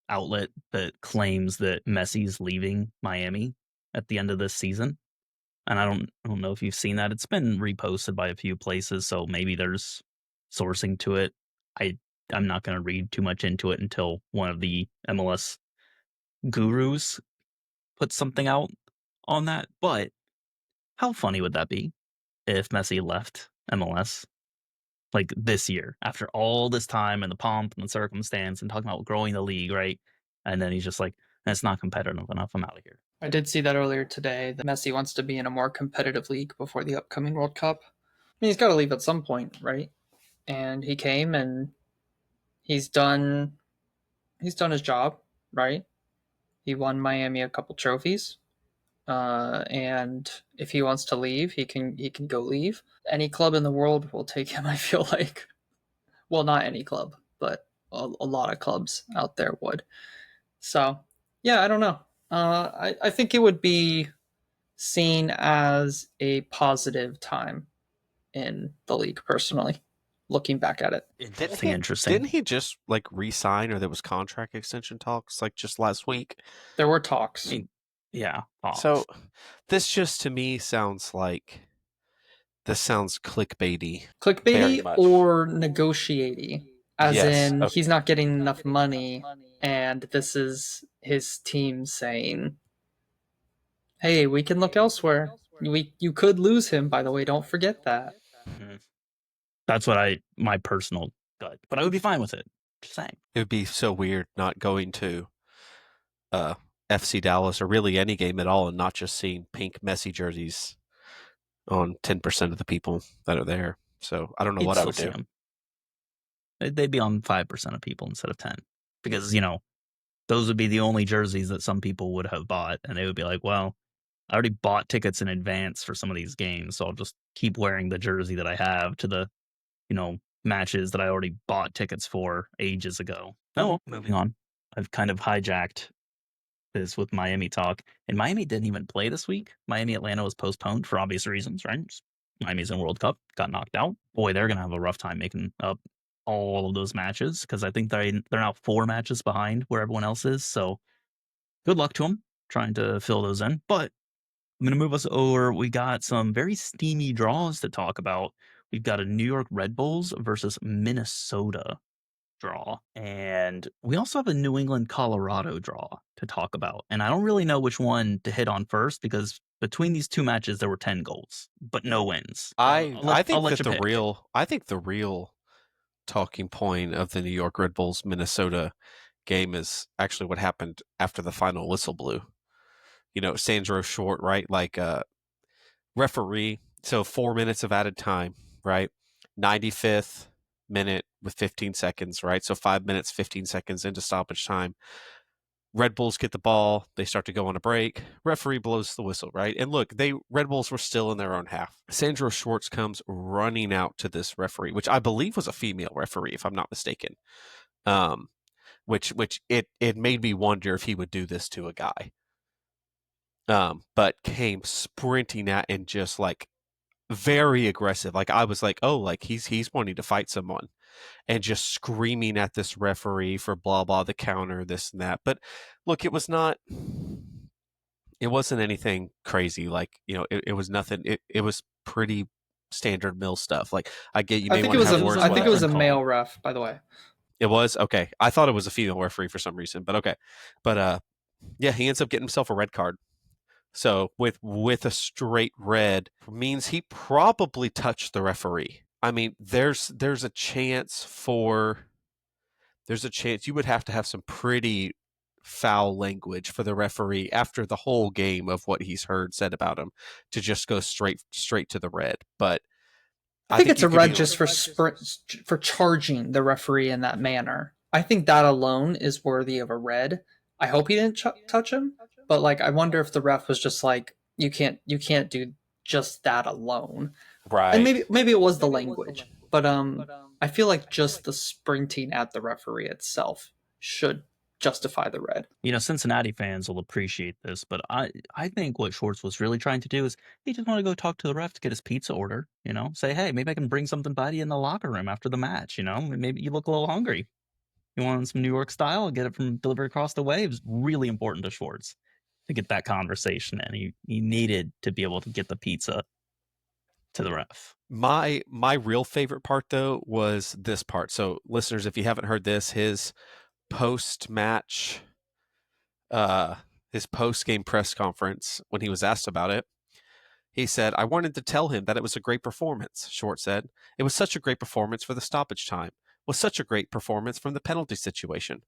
outlet that claims that Messi's leaving Miami at the end of this season. And I don't know if you've seen that. It's been reposted by a few places, so maybe there's sourcing to it. I'm not going to read too much into it until one of the MLS gurus puts something out on that. But how funny would that be if Messi left MLS like this year after all this time and the pomp and the circumstance and talking about growing the league, right? And then he's just like, that's not competitive enough. I'm out of here. I did see that earlier today that Messi wants to be in a more competitive league before the upcoming World Cup. I mean, he's got to leave at some point, right? And he came and he's done he's done his job, right? He won Miami a couple trophies. And if he wants to leave, he can go leave. Any club in the world will take him. I feel like, well, not any club, but a lot of clubs out there would. So, yeah, I don't know. I think it would be seen as a positive time in the league, personally, looking back at it. Interesting. Didn't he just like re-sign, or there was contract extension talks like just last week? There were talks. I mean, yeah. So this just to me sounds like this sounds clickbaity. Very Clickbaity much. or negotiating, as Yes, in okay. he's not getting enough money, and this is his team saying, "Hey, we can look elsewhere. You could lose him, by the way. Don't forget that." Mhm. That's what my personal gut, but I would be fine with it. Just saying. It would be so weird not going to FC Dallas or really any game at all and not just seeing pink Messi jerseys on 10% of the people that are there. So I don't know You'd what I still would see do. them. They'd be on 5% of people instead of 10, because those would be the only jerseys that some people would have bought, and they would be like, well, I already bought tickets in advance for some of these games, so I'll just keep wearing the jersey that I have to the matches that I already bought tickets for ages ago. Oh, moving on. I've kind of hijacked this with Miami talk, and Miami didn't even play this week. Miami Atlanta was postponed for obvious reasons, right? Miami's in World Cup, got knocked out. Boy, they're gonna have a rough time making up all of those matches, because I think they're now 4 matches behind where everyone else is. So good luck to them trying to fill those in. But I'm going to move us over. We got some very steamy draws to talk about. We've got a New York Red Bulls versus Minnesota draw. And we also have a New England Colorado draw to talk about. And I don't really know which one to hit on first, because between these two matches, there were 10 goals, but no wins. I think I'll let that you the pick. real talking point of the New York Red Bulls Minnesota game is actually what happened after the final whistle blew. Sandro Short, right? Like referee, so 4 minutes of added time, right? 95th minute with 15 seconds, right? So 5 minutes 15 seconds into stoppage time. Red Bulls get the ball, they start to go on a break. Referee blows the whistle, right? And look, Red Bulls were still in their own half. Sandro Schwartz comes running out to this referee, which I believe was a female referee, if I'm not mistaken. Which it made me wonder if he would do this to a guy. But came sprinting at and just like very aggressive. Like I was like, oh, like he's wanting to fight someone, and just screaming at this referee for blah blah the counter, this and that. But look, it wasn't anything crazy. Like it was nothing. It was pretty standard mill stuff. Like I get you I may think want it to was have a words. I think it was a Call. male ref, by the way. It was okay. I thought it was a female referee for some reason, but okay. But yeah, he ends up getting himself a red card. So with a straight red means he probably touched the referee. I mean, there's a chance you would have to have some pretty foul language for the referee after the whole game of what he's heard said about him to just go straight to the red. But I think it's you a could red be just for charging the referee in that manner. I think that alone is worthy of a red. I hope he didn't touch him, but like I wonder if the ref was just like you can't do just that alone. right. And maybe it was the language, but I feel like just the sprinting at the referee itself should justify the red. Cincinnati fans will appreciate this, but I think what Schwartz was really trying to do is he just want to go talk to the ref to get his pizza order. Say, hey, maybe I can bring something by to you in the locker room after the match. Maybe you look a little hungry. You want some New York style? Get it from delivery across the way. It was really important to Schwartz to get that conversation, and he needed to be able to get the pizza to the ref. My real favorite part though was this part. So listeners, if you haven't heard this, his post-match his post-game press conference, when he was asked about it, he said, I wanted to tell him that it was a great performance. Short said, it was such a great performance for the stoppage time, was such a great performance from the penalty situation.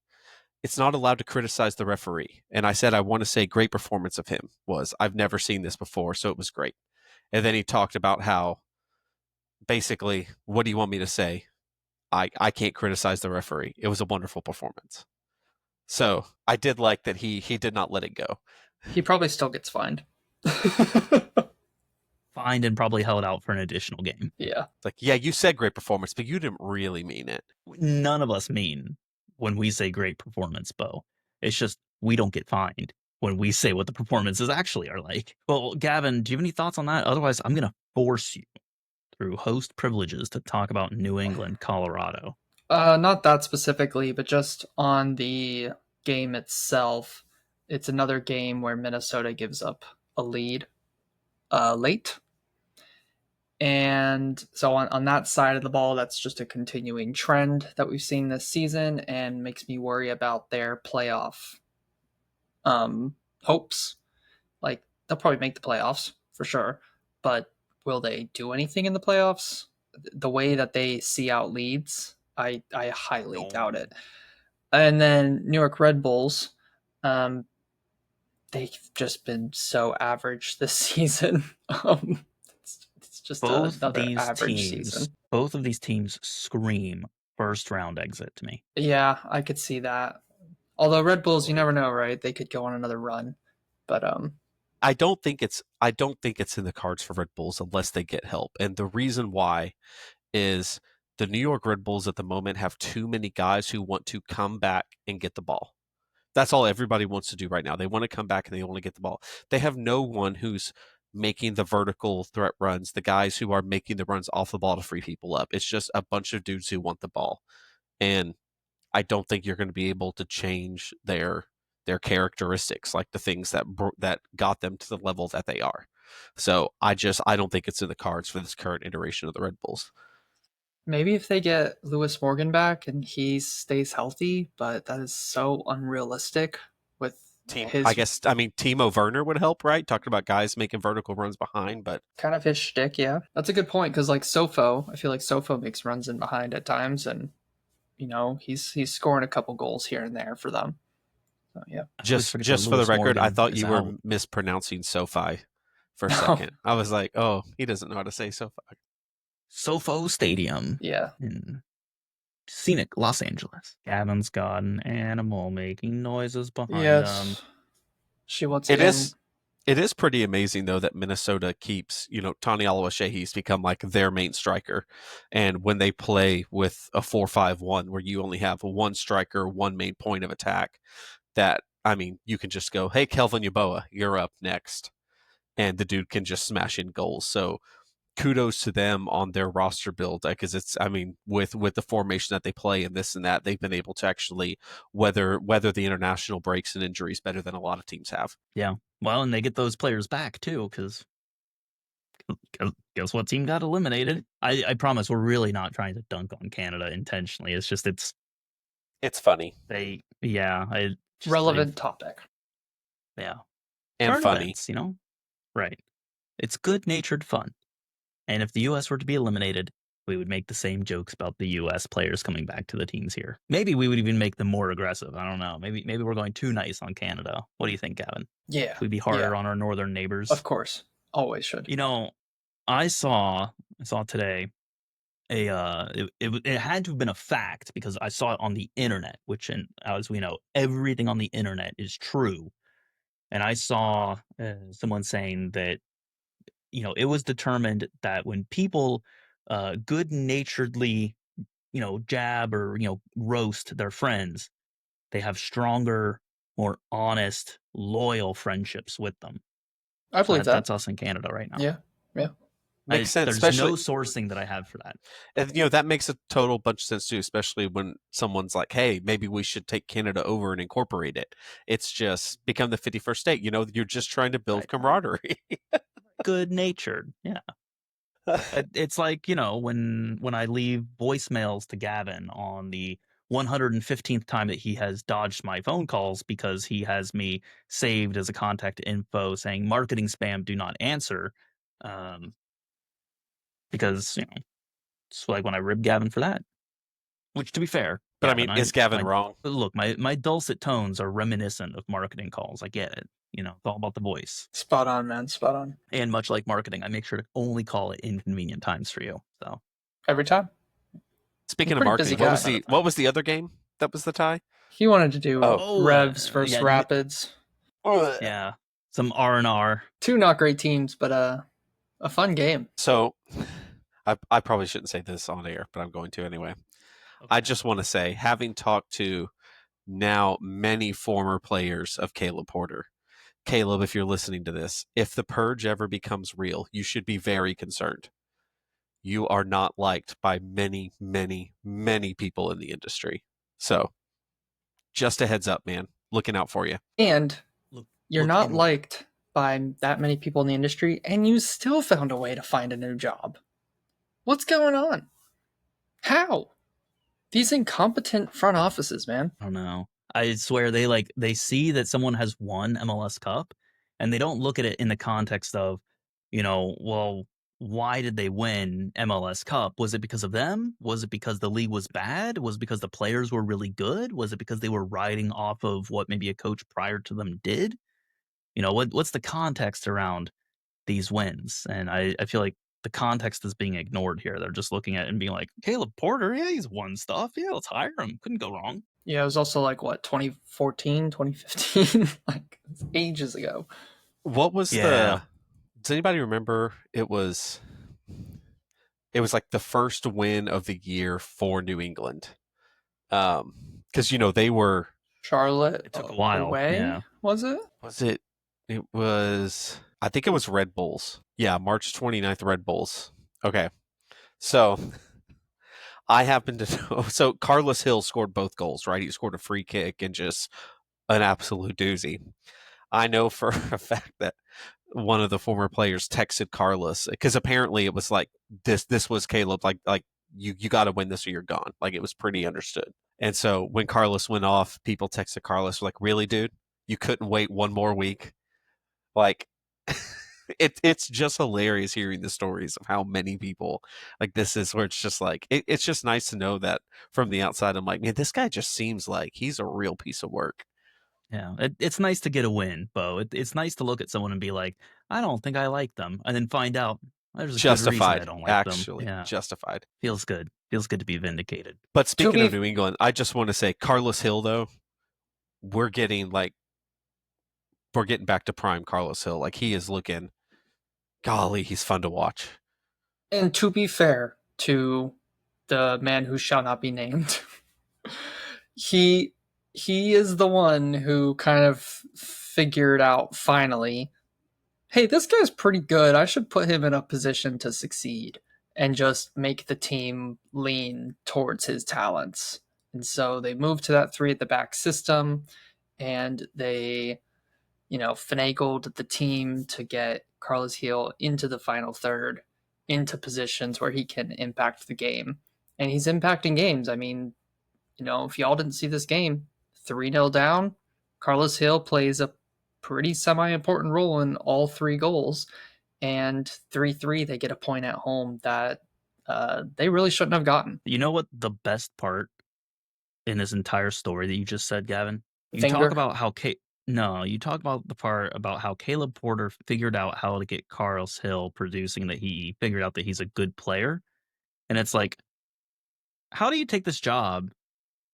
It's not allowed to criticize the referee. And I said, I want to say great performance of him was, I've never seen this before, so it was great. And then he talked about how basically, what do you want me to say? I can't criticize the referee. It was a wonderful performance. So I did like that he did not let it go. He probably still gets fined. Fined and probably held out for an additional game. Yeah. It's like, yeah, you said great performance, but you didn't really mean it. None of us mean when we say great performance, Beau. It's just we don't get fined when we say what the performances actually are like. Well, Gavin, do you have any thoughts on that? Otherwise, I'm going to force you through host privileges to talk about New England, Colorado. Not that specifically, but just on the game itself. It's another game where Minnesota gives up a lead late. And so on that side of the ball, that's just a continuing trend that we've seen this season and makes me worry about their playoff hopes. Like, they'll probably make the playoffs for sure, but will they do anything in the playoffs? The way that they see out leads, I highly doubt it. And then New York Red Bulls, they've just been so average this season. It's just another average season. Both of these teams scream first round exit to me. Yeah, I could see that. Although Red Bulls, you never know, right? They could go on another run. But I don't think it's in the cards for Red Bulls unless they get help. And the reason why is the New York Red Bulls at the moment have too many guys who want to come back and get the ball. That's all everybody wants to do right now. They want to come back and they want to get the ball. They have no one who's making the vertical threat runs, the guys who are making the runs off the ball to free people up. It's just a bunch of dudes who want the ball. And I don't think you're going to be able to change their characteristics, like the things that got them to the level that they are. So I don't think it's in the cards for this current iteration of the Red Bulls. maybe if they get Lewis Morgan back and he stays healthy, but that is so unrealistic with his. I guess Timo Werner would help, right? Talking about guys making vertical runs behind, but kind of his shtick, yeah. That's a good point because like Sofo, I feel like Sofo makes runs in behind at times, and he's scoring a couple goals here and there for them. So yeah. Just for the record, I thought you were mispronouncing SoFi for a second. I was like, oh, he doesn't know how to say SoFi. SoFo Stadium. Yeah. In scenic Los Angeles. Gavin's got an animal making noises behind him. She wants it is. It is pretty amazing, though, that Minnesota keeps, Tony Oluwaseyi's become like their main striker. And when they play with a 4-5-1, where you only have one striker, one main point of attack, you can just go, hey, Kelvin Yeboah, you're up next. And the dude can just smash in goals. So kudos to them on their roster build, because it's, with the formation that they play and this and that, they've been able to actually weather the international breaks and injuries better than a lot of teams have. Yeah. Well, and they get those players back too, because guess what team got eliminated? I promise we're really not trying to dunk on Canada intentionally. It's just it's funny. Relevant topic. Yeah. And current funny. Events, right. It's good-natured fun. And if the U.S. were to be eliminated, we would make the same jokes about the U.S. players coming back to the teams here. Maybe we would even make them more aggressive. I don't know. Maybe we're going too nice on Canada. What do you think, Gavin? Yeah. Should we be harder on our northern neighbors? Of course. Always should. I saw today it had to have been a fact because I saw it on the internet, which, as we know, everything on the internet is true. And I saw someone saying that it was determined that when people good-naturedly, jab or, roast their friends, they have stronger, more honest, loyal friendships with them. I believe that. That's us in Canada right now. Yeah. Makes sense. There's no sourcing that I have for that. And, that makes a total bunch of sense too, especially when someone's like, hey, maybe we should take Canada over and incorporate it. It's just become the 51st state. You're just trying to build camaraderie. Good-natured. Yeah. It's like, when I leave voicemails to Gavin on the 115th time that he has dodged my phone calls because he has me saved as a contact info saying marketing spam, do not answer. Because, it's like when I rib Gavin for that. Which, to be fair. But Gavin, is Gavin wrong? Look, my dulcet tones are reminiscent of marketing calls. I get it. It's all about the voice. Spot on, man. Spot on. And much like marketing, I make sure to only call at inconvenient times for you. So every time. Speaking of marketing, what was the other game that was the tie? He wanted to do Oh. Revs versus yeah, Rapids. yeah, some R&R. Two not great teams, but a fun game. So I probably shouldn't say this on air, but I'm going to anyway. Okay. I just want to say, having talked to now many former players of Caleb Porter, Caleb, if you're listening to this, if the purge ever becomes real, you should be very concerned. You are not liked by many, many, many people in the industry. So, just a heads up, man. Looking out for you. And you're Look not inward. liked by that many people in the industry, and you still found a way to find a new job. What's going on? How? These incompetent front offices, man. I don't know. I swear they see that someone has won MLS Cup and they don't look at it in the context of, well, why did they win MLS Cup? Was it because of them? Was it because the league was bad? Was it because the players were really good? Was it because they were riding off of what maybe a coach prior to them did? What's the context around these wins? And I feel like the context is being ignored here. They're just looking at it and being like, Caleb Porter, yeah, he's won stuff. Yeah, let's hire him. Couldn't go wrong. Yeah, it was also like, what, 2014, 2015? Like, ages ago. What was the. Does anybody remember? It was like the first win of the year for New England. Because, they were. Charlotte It took a while. away, Yeah. was it? Was it? It was. I think it was Red Bulls. Yeah, March 29th, Red Bulls. Okay. So I happen to know. So Carlos Hill scored both goals, right? He scored a free kick and just an absolute doozy. I know for a fact that one of the former players texted Carlos because apparently it was like this was Caleb, like you got to win this or you're gone. Like it was pretty understood. And so when Carlos went off, people texted Carlos like, "Really, dude? You couldn't wait one more week?" Like it's just hilarious hearing the stories of how many people like this is where it's just like it's just nice to know that from the outside. I'm like, man, this guy just seems like he's a real piece of work. Yeah, it's nice to get a win, Beau. It's nice to look at someone and be like, I don't think I like them, and then find out there's a good reason I Justified, don't like them. actually. Yeah, Justified. feels good. Feels good to be vindicated. But speaking of New England, I just want to say Carlos Hill, though, we're getting back to prime Carlos Hill. Like he is looking, golly, he's fun to watch. And to be fair to the man who shall not be named, he is the one who kind of figured out finally, hey, this guy's pretty good. I should put him in a position to succeed and just make the team lean towards his talents. And so they moved to that three at the back system, and they, finagled the team to get Carlos Hill into the final third, into positions where he can impact the game. And he's impacting games. I mean, if y'all didn't see this game, 3-0 down, Carlos Hill plays a pretty semi-important role in all three goals. And 3-3, they get a point at home that they really shouldn't have gotten. You know what the best part in this entire story that you just said, Gavin? You Finger. talk about how you talk about the part about how Caleb Porter figured out how to get Carlos Hill producing, that he figured out that he's a good player. And it's like, how do you take this job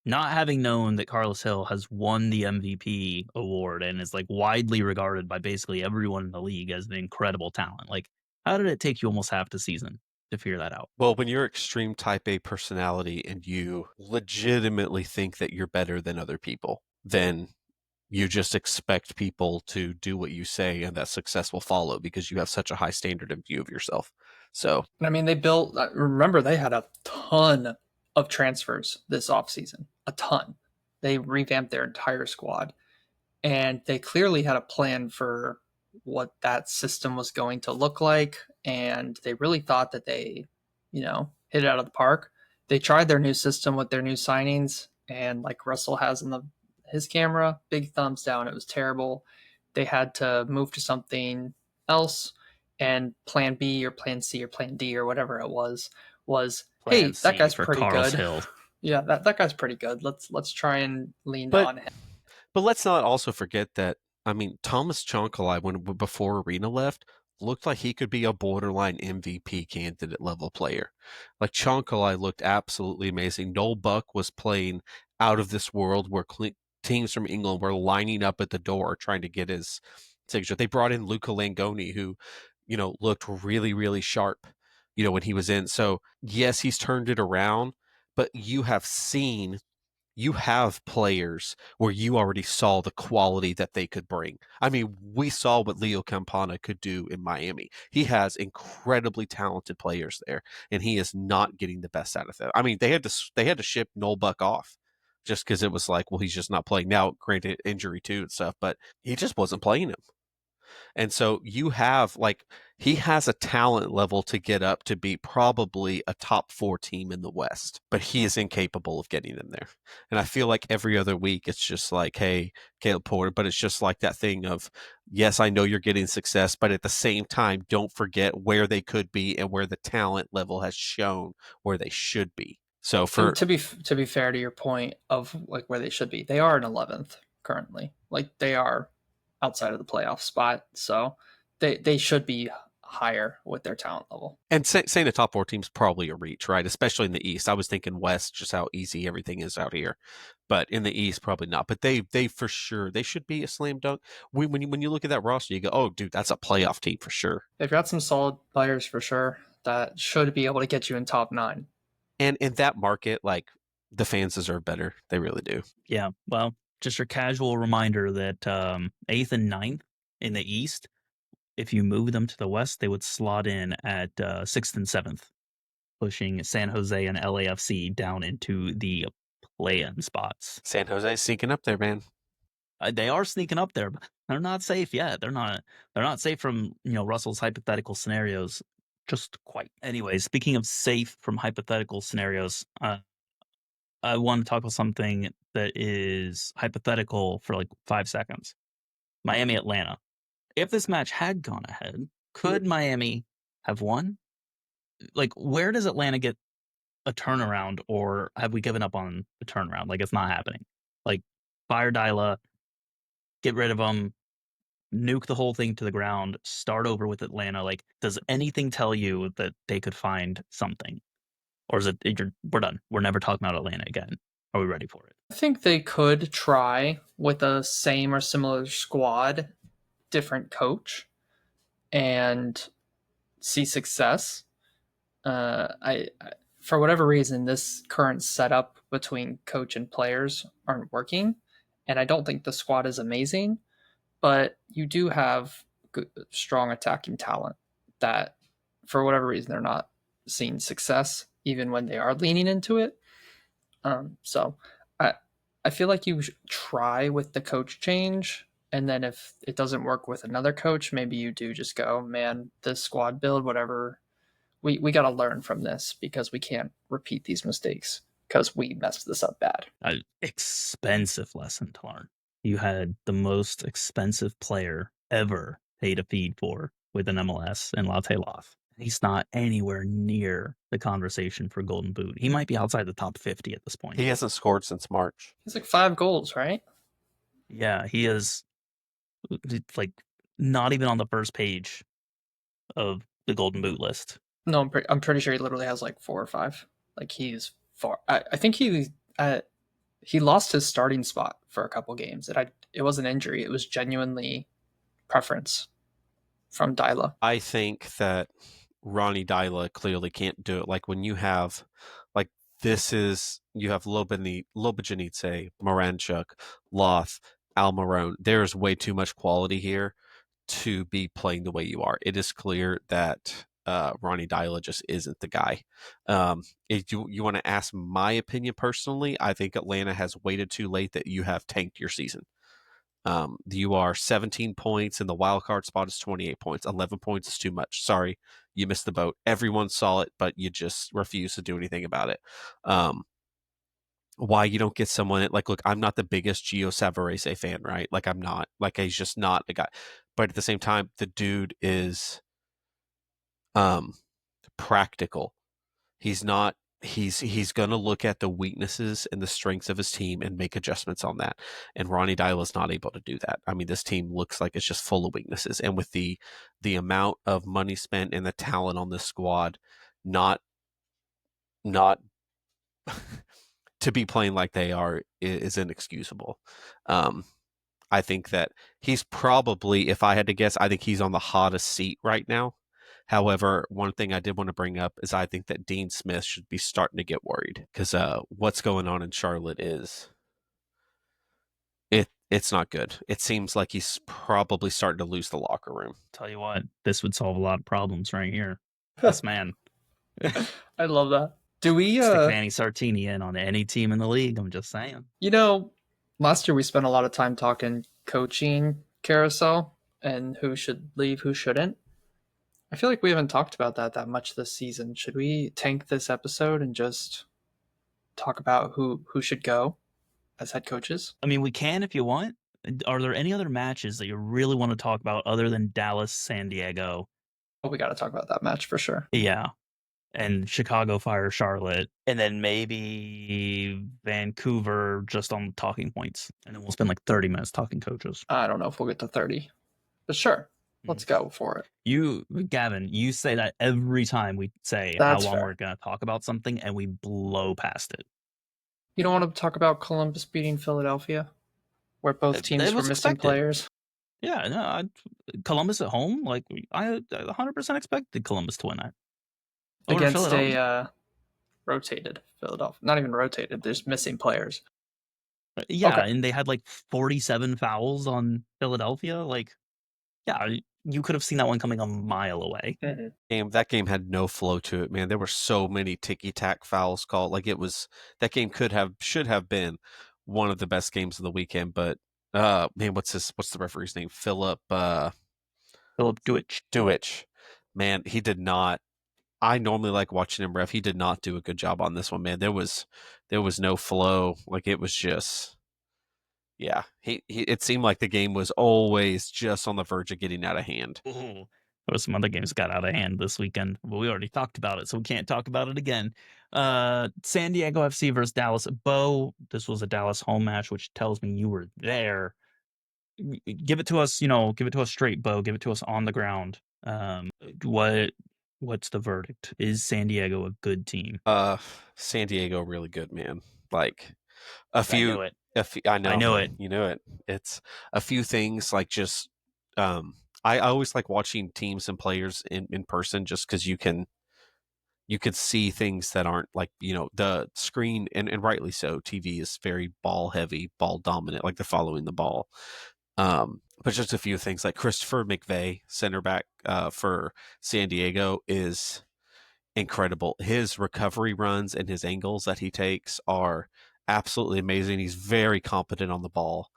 not having known that Carlos Hill has won the MVP award and is like widely regarded by basically everyone in the league as an incredible talent? Like, how did it take you almost half the season to figure that out? Well, when you're extreme type A personality and you legitimately think that you're better than other people, then you just expect people to do what you say and that success will follow because you have such a high standard and view of yourself. So, I mean, remember, they had a ton of transfers this offseason, a ton. They revamped their entire squad, and they clearly had a plan for what that system was going to look like, and they really thought that they, hit it out of the park. They tried their new system with their new signings, and like Russell has in his camera, big thumbs down. It was terrible. They had to move to something else, and plan B or plan C or plan D or whatever it was Plan C that guy's for pretty Carlos good. Hill. Yeah, that guy's pretty good. Let's try and lean on him. But let's not also forget that, I mean, Thomas Chonkalai, before Arena left, looked like he could be a borderline MVP candidate level player. Like Chonkalai looked absolutely amazing. Noel Buck was playing out of this world where teams from England were lining up at the door trying to get his signature. They brought in Luca Langoni, who, looked really, really sharp, when he was in. So, yes, he's turned it around, but you have players where you already saw the quality that they could bring. I mean, we saw what Leo Campana could do in Miami. He has incredibly talented players there, and he is not getting the best out of them. I mean, they had to ship Noel Buck off just because it was like, well, he's just not playing now. Granted, injury too and stuff, but he just wasn't playing him. And so you have like he has a talent level to get up to be probably a top 4 team in the West, but he is incapable of getting in there. And I feel like every other week it's just like, hey, Caleb Porter, but it's just like that thing of, yes, I know you're getting success, but at the same time, don't forget where they could be and where the talent level has shown where they should be. So and to be fair to your point of like where they should be, they are in 11th currently. Like they are outside of the playoff spot, so they should be higher with their talent level. And saying the top 4 teams probably a reach, right? Especially in the East. I was thinking West, just how easy everything is out here, but in the East, probably not. But they for sure they should be a slam dunk. When you look at that roster, you go, oh, dude, that's a playoff team for sure. They've got some solid players for sure that should be able to get you in top 9. And in that market, like the fans deserve better. They really do. Yeah. Well, just your casual reminder that 8th and 9th in the East, if you move them to the West, they would slot in at 6th and 7th, pushing San Jose and LAFC down into the play-in spots. San Jose's sneaking up there, man. They are sneaking up there, but they're not safe yet. They're not safe from Russell's hypothetical scenarios just quite. Anyway, speaking of safe from hypothetical scenarios, I want to talk about something that is hypothetical for like 5 seconds. Miami Atlanta. If this match had gone ahead, could Miami have won? Like, where does Atlanta get a turnaround, or have we given up on the turnaround? Like, it's not happening. Like, fire Dyla, get rid of them, nuke the whole thing to the ground, start over with Atlanta. Like, does anything tell you that they could find something? Or is it, we're done? We're never talking about Atlanta again. Are we ready for it? I think they could try with a same or similar squad, different coach, and see success. I for whatever reason, this current setup between coach and players aren't working, and I don't think the squad is amazing, but you do have good, strong attacking talent that, for whatever reason, they're not seeing success even when they are leaning into it. So I I feel like you should try with the coach change, and then if it doesn't work with another coach, maybe you do just go, man, this squad build, whatever. We got to learn from this because we can't repeat these mistakes because we messed this up bad. An expensive lesson to learn. You had the most expensive player ever paid a feed for with an MLS in Latte Loth. He's not anywhere near the conversation for Golden Boot. He might be outside the top 50 at this point. He hasn't scored since March. He's like 5 goals, right? Yeah, he is like not even on the first page of the Golden Boot list. No, I'm pretty sure he literally has like 4 or 5. Like he's far. I think he lost his starting spot for a couple games. It wasn't injury. It was genuinely preference from Dyla. I think that Ronnie Dyla clearly can't do it. Like when you have, like you have Lobajanice, Moranchuk, Loth, Almiron. There is way too much quality here to be playing the way you are. It is clear that Ronnie Dyla just isn't the guy. If you want to ask my opinion personally, I think Atlanta has waited too late that you have tanked your season. You are 17 points, and the wild card spot is 28 points. 11 points is too much. Sorry, you missed the boat. Everyone saw it, but you just refuse to do anything about it. Why you don't get someone like, look, I'm not the biggest Gio Savarese fan, right? Like I'm not. Like he's just not a guy. But at the same time, the dude is practical. He's not he's going to look at the weaknesses and the strengths of his team and make adjustments on that. And Ronnie Dyla is not able to do that. I mean, this team looks like it's just full of weaknesses. And with the amount of money spent and the talent on this squad, not to to be playing like they are is inexcusable. I think that he's probably, if I had to guess, I think he's on the hottest seat right now. However, one thing I did want to bring up is I think that Dean Smith should be starting to get worried because what's going on in Charlotte is it's not good. It seems like he's probably starting to lose the locker room. Tell you what, this would solve a lot of problems right here. This man. I love that. Do we Stick Vanny Sartini in on any team in the league. I'm just saying. Last year we spent a lot of time talking coaching carousel and who should leave, who shouldn't. I feel like we haven't talked about that much this season. Should we tank this episode and just talk about who should go as head coaches? I mean, we can if you want. Are there any other matches that you really want to talk about other than Dallas, San Diego? Oh, we got to talk about that match for sure. Yeah. And Chicago Fire, Charlotte. And then maybe Vancouver just on talking points. And then we'll spend like 30 minutes talking coaches. I don't know if we'll get to 30, but sure. Let's go for it. Gavin, you say that every time we say how long we're going to talk about something, and we blow past it. You don't want to talk about Columbus beating Philadelphia, where both teams were missing players? Yeah, no, Columbus at home, like I 100% expected Columbus to win that. Against a rotated Philadelphia. Not even rotated, there's missing players. Yeah, okay. And they had like 47 fouls on Philadelphia. Like, yeah, you could have seen that one coming a mile away. Mm-hmm. That game had no flow to it, man. There were so many ticky-tack fouls called. Like that game should have been one of the best games of the weekend. But man, what's the referee's name? Philip Duich. Man, he did not. I normally like watching him ref. He did not do a good job on this one, man. There was no flow. Like it was just. Yeah, it seemed like the game was always just on the verge of getting out of hand. Ooh. There were some other games that got out of hand this weekend, but we already talked about it, so we can't talk about it again. San Diego FC versus Dallas. Beau, this was a Dallas home match, which tells me you were there. Give it to us, give it to us straight, Beau. Give it to us on the ground. What's the verdict? Is San Diego a good team? San Diego really good, man. Like a few. I know it. I know. I know it. You know it. It's a few things like just. I always like watching teams and players in person just because you can see things that aren't like the screen and rightly so. TV is very ball heavy, ball dominant, like they're following the ball. But just a few things like Christopher McVeigh, center back for San Diego, is incredible. His recovery runs and his angles that he takes are absolutely amazing. He's very competent on the ball.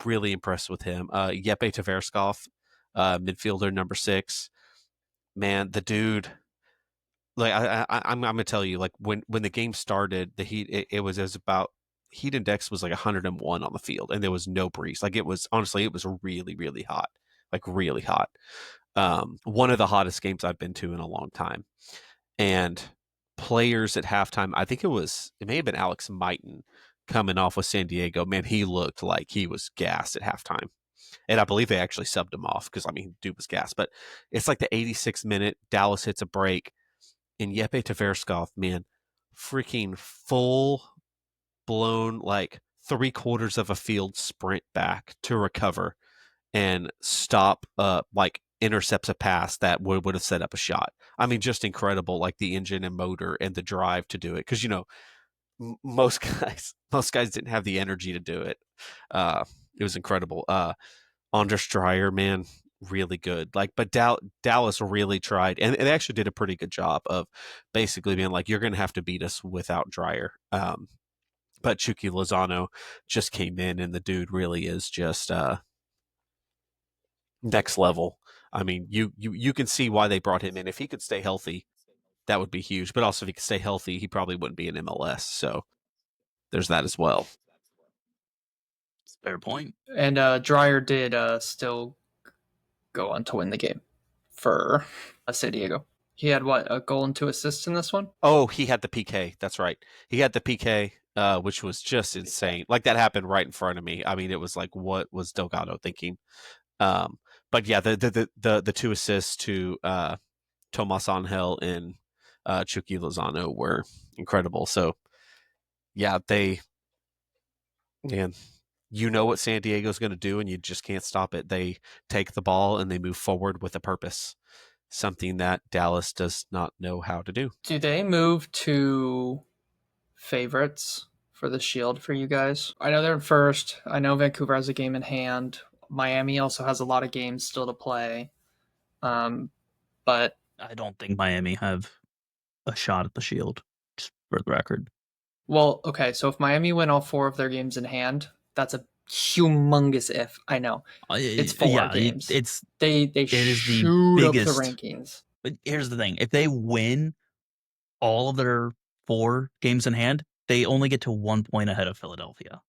Really impressed with him. Yepe Tverskov, midfielder number 6. Man, the dude. Like I'm gonna tell you, like when the game started, the heat it was about heat index was like 101 on the field, and there was no breeze. Like it was really really hot, like really hot. One of the hottest games I've been to in a long time. And players at halftime, I think it may have been Alex Mighton coming off with San Diego. Man, he looked like he was gassed at halftime. And I believe they actually subbed him off because, dude was gassed. But it's like the 86th minute, Dallas hits a break, and Yepe Tverskov, man, freaking full-blown, like 3/4 of a field sprint back to recover and stop, like intercepts a pass that would have set up a shot. Just incredible, like the engine and motor and the drive to do it. Because most guys didn't have the energy to do it. It was incredible. Anders Dreyer, man, really good. Like, but Dallas really tried, and they actually did a pretty good job of basically being like, you're going to have to beat us without Dreyer. But Chucky Lozano just came in, and the dude really is just next level. You can see why they brought him in. If he could stay healthy, that would be huge. But also, if he could stay healthy, he probably wouldn't be in MLS. So there's that as well. Fair point. And Dreyer did still go on to win the game for San Diego. He had a goal and 2 assists in this one? Oh, he had the PK. That's right. He had the PK, which was just insane. Like that happened right in front of me. It was like, what was Delgado thinking? But yeah, the 2 assists to Tomas Angel and Chucky Lozano were incredible. So yeah, man, you know what San Diego's going to do, and you just can't stop it. They take the ball and they move forward with a purpose, something that Dallas does not know how to do. Do they move to favorites for the Shield for you guys? I know they're in first. I know Vancouver has a game in hand. Miami also has a lot of games still to play. But I don't think Miami have a shot at the Shield, just for the record. well, okay, so if Miami win all 4 of their games in hand, that's a humongous if. I know. It's 4 games. They it is the shoot up the biggest. rankings. But here's the thing: if they win all of their 4 games in hand, they only get to 1 point ahead of Philadelphia.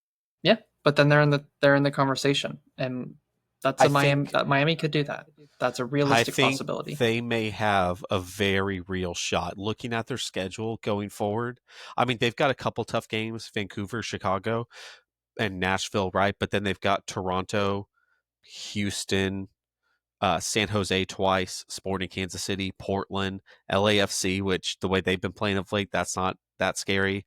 Yeah, but then they're in the conversation, and that's Miami could do that. That's a realistic possibility. They may have a very real shot. Looking at their schedule going forward, I mean, they've got a couple tough games: Vancouver, Chicago, and Nashville, right? But then they've got Toronto, Houston, San Jose twice, Sporting Kansas City, Portland, LAFC, which the way they've been playing of late, that's not that scary.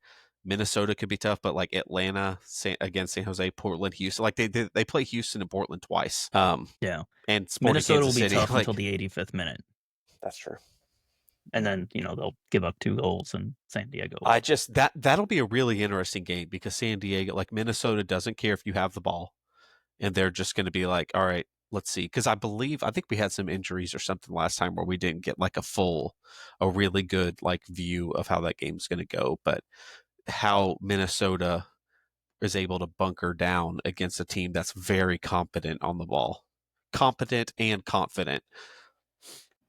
Minnesota could be tough, but like Atlanta, against San Jose, Portland, Houston, like they play Houston and Portland twice. Yeah, and Sporting Minnesota Kansas will be City, tough like, until the 85th minute, that's true. and then they'll give up 2 goals, and San Diego. I just that'll be a really interesting game because San Diego, like Minnesota, doesn't care if you have the ball, and they're just going to be like, all right, let's see. Because I think we had some injuries or something last time where we didn't get like a really good like view of how that game's going to go. But how Minnesota is able to bunker down against a team that's very competent on the ball, competent and confident.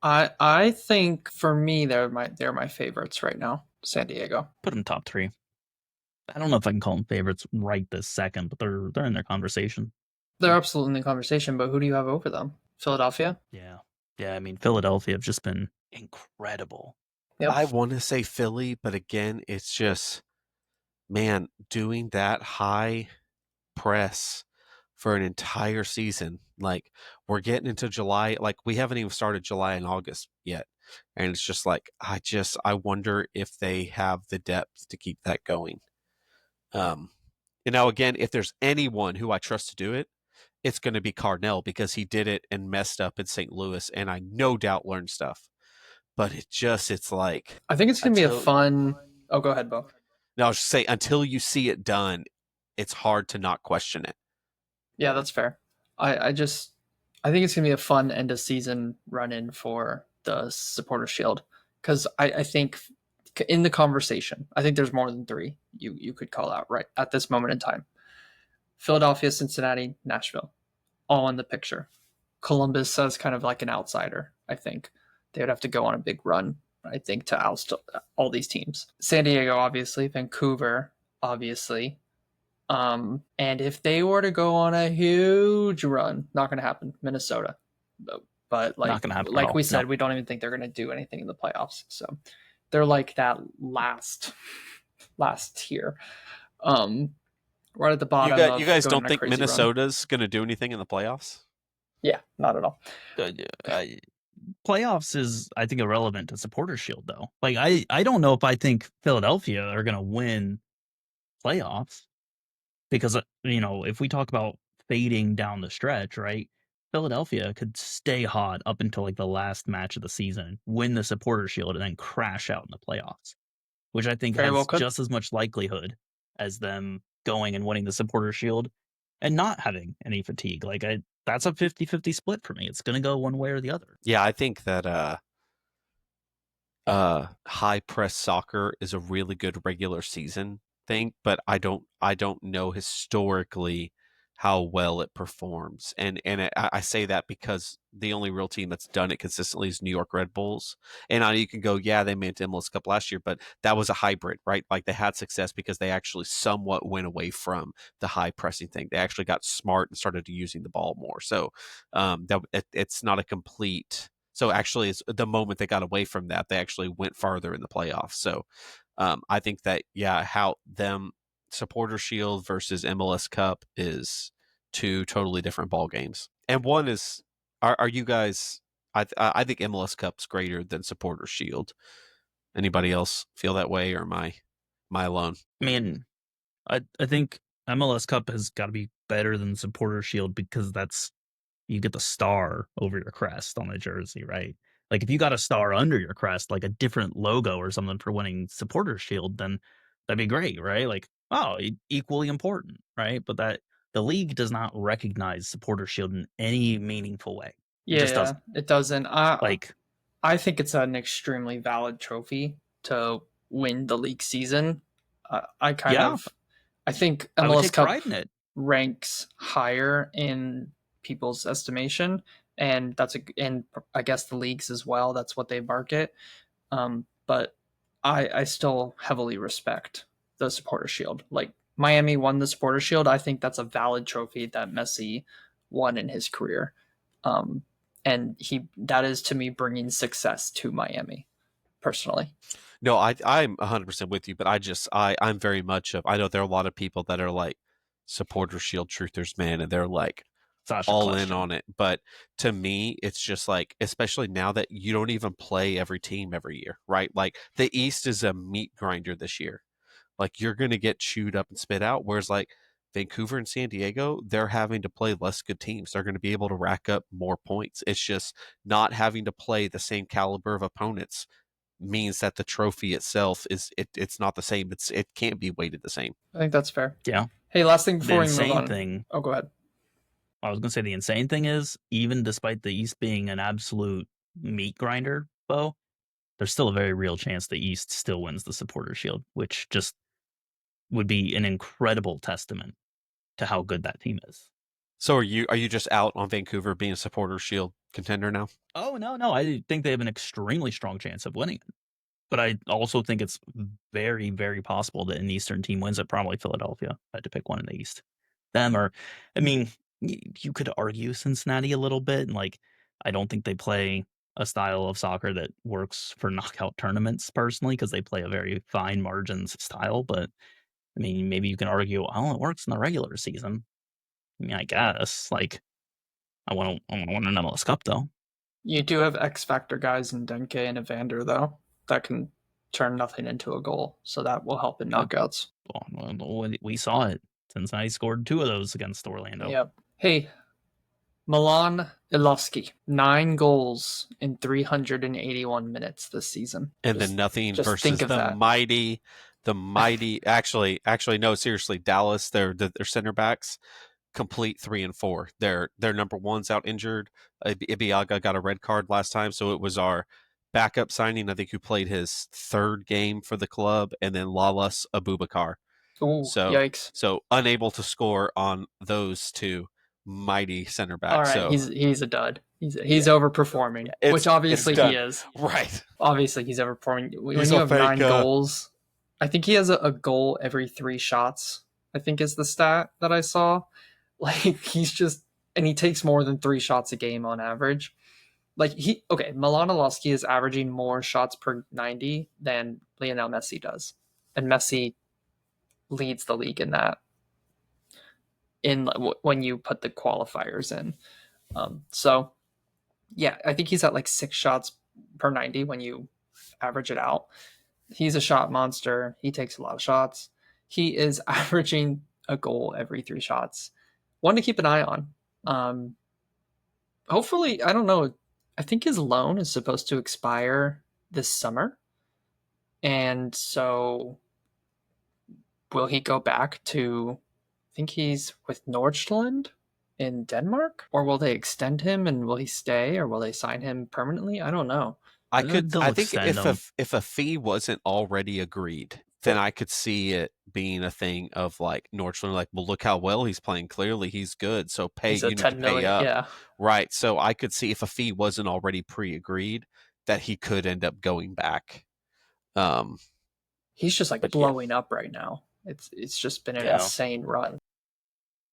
I think for me they're my favorites right now. San Diego. Put them top 3. I don't know if I can call them favorites right this second, but they're in their conversation. They're absolutely in the conversation, but who do you have over them? Philadelphia? Yeah. I mean, Philadelphia have just been incredible. Yep. I want to say Philly, but again, it's just, man, doing that high press for an entire season. Like, we're getting into July, like we haven't even started July and August yet. And it's just like, I wonder if they have the depth to keep that going. Again, if there's anyone who I trust to do it, it's going to be Cardinal because he did it and messed up in St. Louis, and I no doubt learned stuff. But it's like, I think it's going to be a fun. Oh, go ahead, Beau. No, I was just say until you see it done, it's hard to not question it. Yeah, that's fair. I think it's going to be a fun end of season run in for the Supporter Shield because I think in the conversation, I think there's more than 3 you could call out right at this moment in time. Philadelphia, Cincinnati, Nashville, all in the picture. Columbus as kind of like an outsider, I think. They would have to go on a big run, I think, to oust all these teams. San Diego, obviously. Vancouver, obviously. And if they were to go on a huge run, not going to happen. Minnesota. But like we said, we don't even think they're going to do anything in the playoffs. So they're like that last tier. Right at the bottom. You guys don't think Minnesota's going to do anything in the playoffs? Yeah, not at all. Playoffs is, I think, irrelevant to Supporter Shield, though. Like, I don't know if I think Philadelphia are going to win playoffs because, if we talk about fading down the stretch, right? Philadelphia could stay hot up until like the last match of the season, win the Supporter Shield, and then crash out in the playoffs, which I think has just as much likelihood as them going and winning the Supporter Shield and not having any fatigue. Like, that's a 50-50 split for me. It's going to go one way or the other. Yeah, I think that high press soccer is a really good regular season thing, but I don't know historically how well it performs. And I say that because the only real team that's done it consistently is New York Red Bulls. And you can go, yeah, they made it to MLS Cup last year, but that was a hybrid, right? Like they had success because they actually somewhat went away from the high pressing thing. They actually got smart and started using the ball more. So it's not a complete. So actually, it's the moment they got away from that, they actually went farther in the playoffs. So I think that, how them Supporter Shield versus MLS Cup is 2 totally different ball games. And one is, are you guys? I think MLS Cup's greater than Supporter Shield. Anybody else feel that way, or am I alone? I mean, I think MLS Cup has got to be better than Supporter Shield because you get the star over your crest on the jersey, right? Like if you got a star under your crest, like a different logo or something for winning Supporter Shield, then that'd be great, right? Like, oh, equally important, right? But that the league does not recognize Supporter Shield in any meaningful way. It just Yeah, doesn't. it doesn't. Like, I think it's an extremely valid trophy to win the league season. yeah, I think I would MLS take Cup pride in it. ranks higher in people's estimation, and and I guess the leagues as well. That's what they market. But I still heavily respect the Supporter Shield. Like Miami won the Supporter Shield. I think that's a valid trophy that Messi won in his career. Um, and that is to me bringing success to Miami personally. No, I'm 100% with you, but I'm very much of I know there are a lot of people that are like supporter shield truthers, man, and they're like Such a all in question. on it. But to me, it's just like, especially now that you don't even play every team every year, right? Like the East is a meat grinder this year. Like you're going to get chewed up and spit out. Whereas like Vancouver and San Diego, they're having to play less good teams. They're going to be able to rack up more points. It's just not having to play the same caliber of opponents means that the trophy itself it's not the same. It can't be weighted the same. I think that's fair. Yeah. Hey, last thing The before we move insane on. thing, Oh, go ahead. I was going to say the insane thing is, even despite the East being an absolute meat grinder, Bo, there's still a very real chance the East still wins the Supporter Shield, which just would be an incredible testament to how good that team is. So are you just out on Vancouver being a supporter shield contender now? Oh, no, no. I think they have an extremely strong chance of winning it. But I also think it's very, very possible that an Eastern team wins it. Probably Philadelphia. I had to pick one in the East. Them or, I mean, you could argue Cincinnati a little bit. And like, I don't think they play a style of soccer that works for knockout tournaments personally because they play a very fine margins style. But I mean, maybe you can argue, oh, it works in the regular season. I mean, I guess. Like, I want to win an MLS Cup though. You do have X Factor guys in Denke and Evander, though, that can turn nothing into a goal. So that will help in Yeah, knockouts. well, we saw it. Cincinnati scored 2 of those against Orlando. Yep. Hey, Milan Ilovsky, 9 goals in 381 minutes this season. And then nothing Just think versus of that. the mighty. Actually, no, seriously, Dallas. Their center backs complete 3 and 4. Their number one's out injured. Ibiaga got a red card last time, so it was our backup signing. I think who played his third game for the club, and then Lalas Abubakar. Ooh, So yikes. so unable to score on those two mighty center All backs. right, So he's a dud. He's overperforming, which it's obviously he done. is. Right. Obviously he's overperforming. When He's you a have fake 9 goals, I think he has a goal every 3 shots. I think is the stat that I saw. Like he's just, and he takes more than 3 shots a game on average. Like Milanovsky is averaging more shots per 90 than Lionel Messi does, and Messi leads the league in that. When you put the qualifiers in, so yeah, I think he's at like 6 shots per 90 when you average it out. He's a shot monster. He takes a lot of shots. He is averaging a goal every 3 shots. One to keep an eye on. Hopefully, I don't know. I think his loan is supposed to expire this summer. And so will he go back to, I think he's with Nordstrand in Denmark? Or will they extend him and will he stay or will they sign him permanently? I don't know. They'll I think extend them. if a fee wasn't already agreed, then I could see it being a thing of like Nordstrom, like, well, look how well he's playing. Clearly, he's good. So He's you a need to 10 pay million. up, Yeah. right? So I could see if a fee wasn't already pre-agreed, that he could end up going back. He's just like But yeah, blowing up right now. It's just been an Yeah. insane run.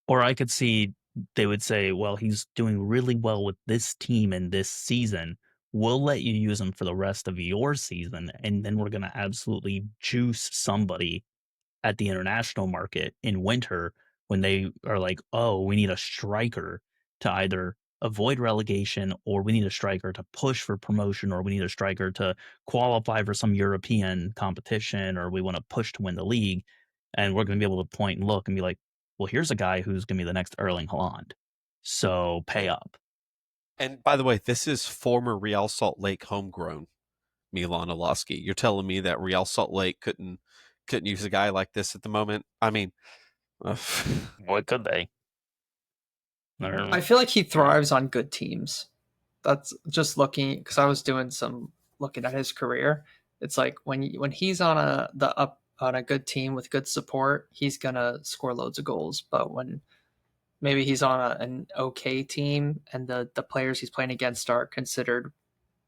Or I could see they would say, well, he's doing really well with this team in this season. We'll let you use him for the rest of your season. And then we're going to absolutely juice somebody at the international market in winter when they are like, oh, we need a striker to either avoid relegation or we need a striker to push for promotion or we need a striker to qualify for some European competition or we want to push to win the league. and we're going to be able to point and look and be like, well, here's a guy who's going to be the next Erling Haaland. So pay up. And by the way, this is former Real Salt Lake homegrown Milan Olaski. You're telling me that Real Salt Lake couldn't use a guy like this at the moment? I mean, what could they? I feel like he thrives on good teams. That's just looking, because I was doing some looking at his career. It's like when he's on a good team with good support, he's gonna score loads of goals. But when maybe he's on an okay team and the players he's playing against are considered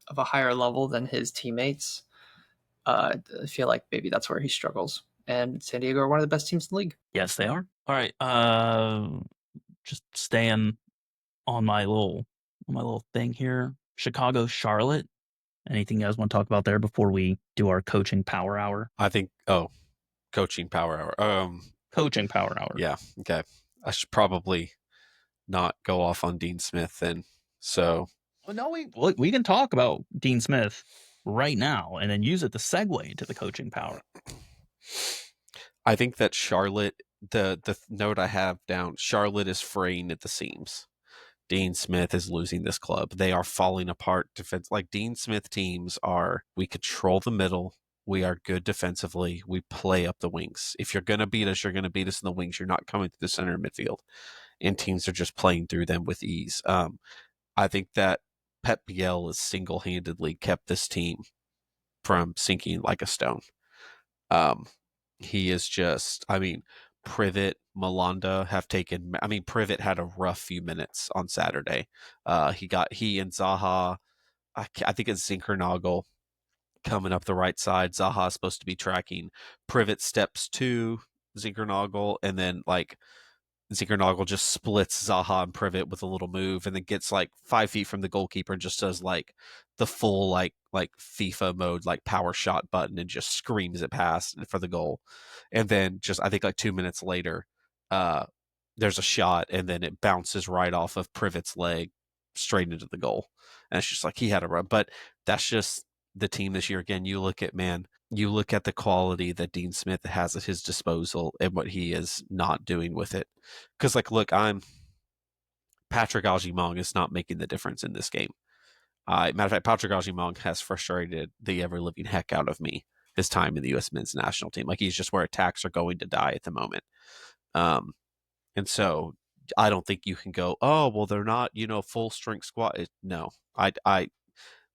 of a higher level than his teammates, I feel like maybe that's where he struggles. And San Diego are one of the best teams in the league. Yes, they are. All right. Just staying on my little thing here. Chicago, Charlotte. Anything you guys want to talk about there before we do our coaching power hour? I think coaching power hour. Coaching power hour. Yeah. Okay. I should probably not go off on Dean Smith then. So. Well, no, we can talk about Dean Smith right now and then use it to segue into the coaching power. I think that Charlotte, the note I have down, Charlotte is fraying at the seams. Dean Smith is losing this club. They are falling apart. Like Dean Smith teams are, we control the middle. We are good defensively. We play up the wings. If you're going to beat us, you're going to beat us in the wings. You're not coming to the center midfield. And teams are just playing through them with ease. I think that Pep Biel has single-handedly kept this team from sinking like a stone. He is just, I mean, Privet, Malanda have taken. I mean, Privet had a rough few minutes on Saturday. He and Zaha. I think it's Zinkernagel coming up the right side. Zaha is supposed to be tracking. Privet steps to Zinkernagel, and then like Zinkernagel just splits Zaha and Privet with a little move, and then gets like 5 feet from the goalkeeper and just does like the full like FIFA mode like power shot button and just screams it past for the goal. And then just I think like 2 minutes later, there's a shot and then it bounces right off of Privet's leg straight into the goal. And it's just like he had a run, but that's just the team this year. Again, you look at the quality that Dean Smith has at his disposal and what he is not doing with it. Because, like, look, Patrick Agyemang is not making the difference in this game. Matter of fact, Patrick Agyemang has frustrated the ever-living heck out of me his time in the U.S. men's national team. Like, he's just where attacks are going to die at the moment. And so I don't think you can go, oh, well, they're not, full strength squad. No, I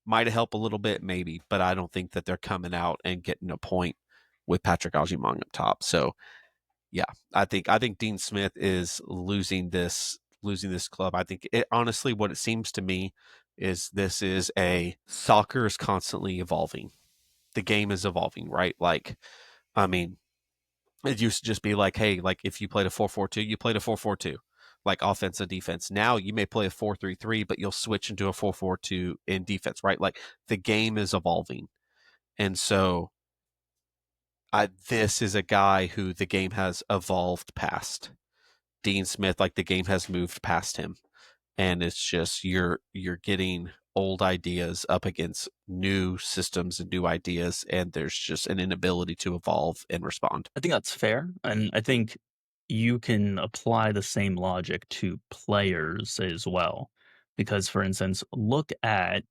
might have helped a little bit, maybe, but I don't think that they're coming out and getting a point with Patrick Agyemang up top. So, yeah, I think Dean Smith is losing this club. I think honestly, what it seems to me is soccer is constantly evolving. The game is evolving, right? Like, I mean, it used to just be like, hey, like if you played a 4-4-2, you played a 4-4-2. Like offense and defense. Now you may play a 4-3-3, but you'll switch into a 4-4-2 in defense, right? Like the game is evolving. And so this is a guy who the game has evolved past. Dean Smith, like the game has moved past him. And it's just you're getting old ideas up against new systems and new ideas, and there's just an inability to evolve and respond. I think that's fair. And I think you can apply the same logic to players as well. Because, for instance, look at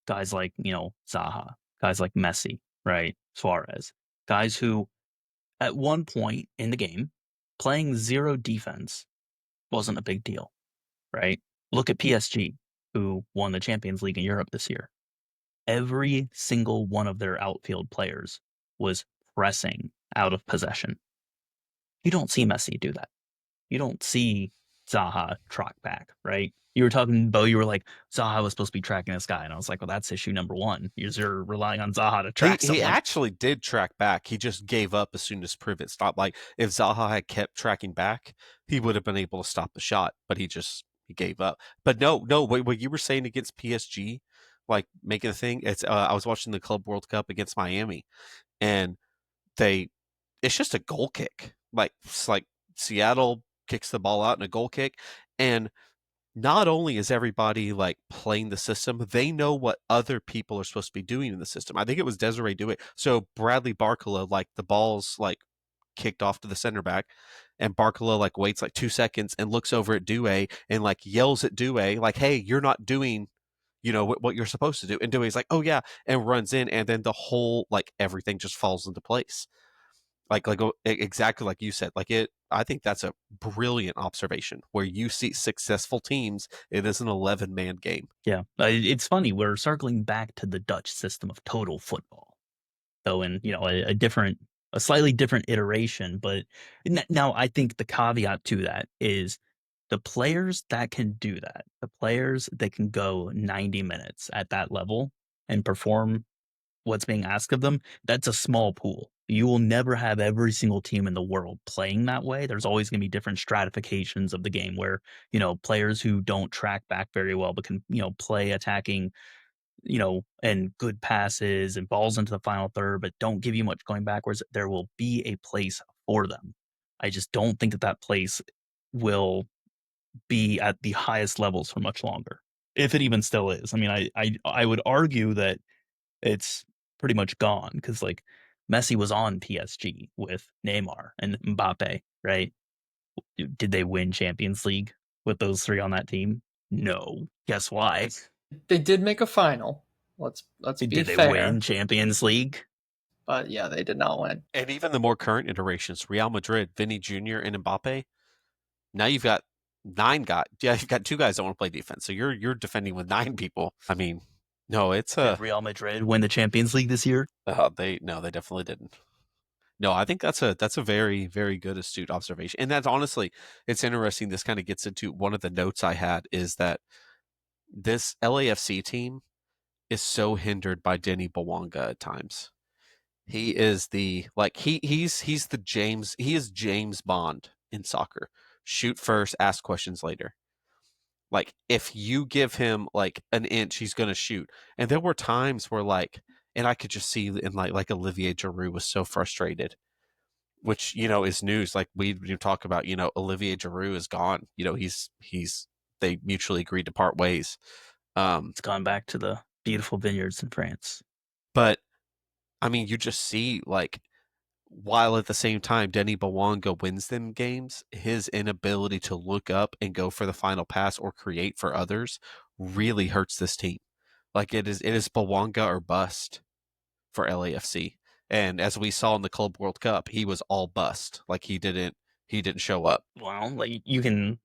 guys like, Zaha, guys like Messi, right? Suarez, guys who at one point in the game, playing zero defense wasn't a big deal, right? Look at PSG, who won the Champions League in Europe this year. Every single one of their outfield players was pressing out of possession. You don't see Messi do that. You don't see Zaha track back, right? You were talking, Beau, you were like, Zaha was supposed to be tracking this guy. And I was like, well, that's issue number one. You're relying on Zaha to track someone. He actually did track back. He just gave up as soon as Privet stopped. Like, if Zaha had kept tracking back, he would have been able to stop the shot, but he gave up. But no, what you were saying against PSG, like making a thing, it's I was watching the Club World Cup against Miami, and it's just a goal kick. Like, it's like Seattle kicks the ball out in a goal kick, and not only is everybody like playing the system, they know what other people are supposed to be doing in the system. I think it was Desiree Douay. So Bradley Barcola, like the ball's like kicked off to the center back, and Barcola like waits like 2 seconds and looks over at Douay and like yells at Douay like, "Hey, you're not doing." What you're supposed to do. And Dewey's like, oh, yeah, and runs in. And then the whole, like, everything just falls into place. Exactly like you said. I think that's a brilliant observation where you see successful teams. It is an 11-man game. Yeah. It's funny. We're circling back to the Dutch system of total football, though in, a slightly different iteration. But now I think the caveat to that is the players that can do that, the players that can go 90 minutes at that level and perform what's being asked of them, that's a small pool. You will never have every single team in the world playing that way. There's always going to be different stratifications of the game where, players who don't track back very well but can, play attacking, and good passes and balls into the final third, but don't give you much going backwards. There will be a place for them. I just don't think that place will be at the highest levels for much longer, if it even still is. I mean, I would argue that it's pretty much gone because like Messi was on PSG with Neymar and Mbappe, right? Did they win Champions League with those three on that team? No. Guess why? They did make a final. Let's be Did they fair. win Champions League? But yeah, they did not win. And even the more current iterations, Real Madrid, Vinny Jr. and Mbappe. Now you've got you've got two guys that want to play defense. So you're defending with 9 people. I mean, no, it's Did Real Madrid win the Champions League this year? they definitely didn't. No, I think that's a very, very good astute observation. And that's honestly, it's interesting. This kind of gets into one of the notes I had is that this LAFC team is so hindered by Denny Bawanga at times. He is he's the he is James Bond in soccer. Shoot first, ask questions later. Like if you give him like an inch, he's gonna shoot. And there were times where and I could just see in like Olivier Giroud was so frustrated, which is news. Like we talk about, Olivier Giroud is gone. He's they mutually agreed to part ways. It's gone back to the beautiful vineyards in France. But I mean, you just see while at the same time Denny Bawanga wins them games, his inability to look up and go for the final pass or create for others really hurts this team. Like it is Bawanga or bust for LAFC. And as we saw in the Club World Cup, he was all bust. Like he didn't show up. Well, like you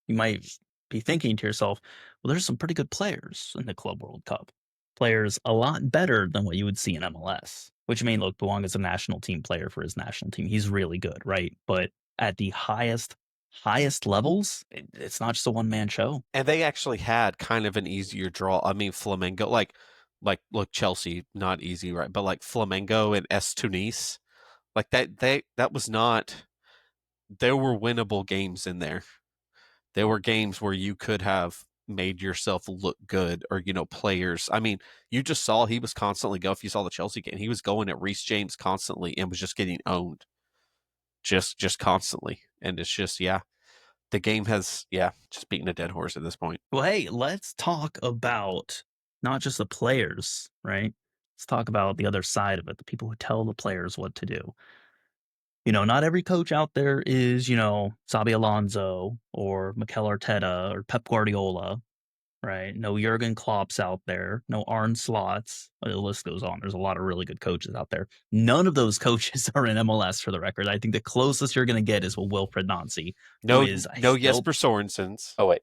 might be thinking to yourself, well, there's some pretty good players in the Club World Cup. Players a lot better than what you would see in MLS. Which I mean, look, Bouanga is a national team player for his national team. He's really good, right? But at the highest levels, it's not just a one-man show. And they actually had kind of an easier draw. I mean, Flamengo, look, Chelsea, not easy, right? But like Flamengo and S Tunis, like that was not. There were winnable games in there. There were games where you could have made yourself look good, or players. I mean, you just saw he was constantly go. If you saw the Chelsea game, he was going at Reece James constantly and was just getting owned, just constantly. And it's just the game has just beaten a dead horse at this point. Well, hey, let's talk about not just the players, right? Let's talk about the other side of it, the people who tell the players what to do. Not every coach out there is, Xabi Alonso or Mikel Arteta or Pep Guardiola, right? No Jurgen Klopp's out there. No Arne Slot's. The list goes on. There's a lot of really good coaches out there. None of those coaches are in MLS for the record. I think the closest you're going to get is Wilfred Nancy. No Jesper Sorensen's. Oh, wait.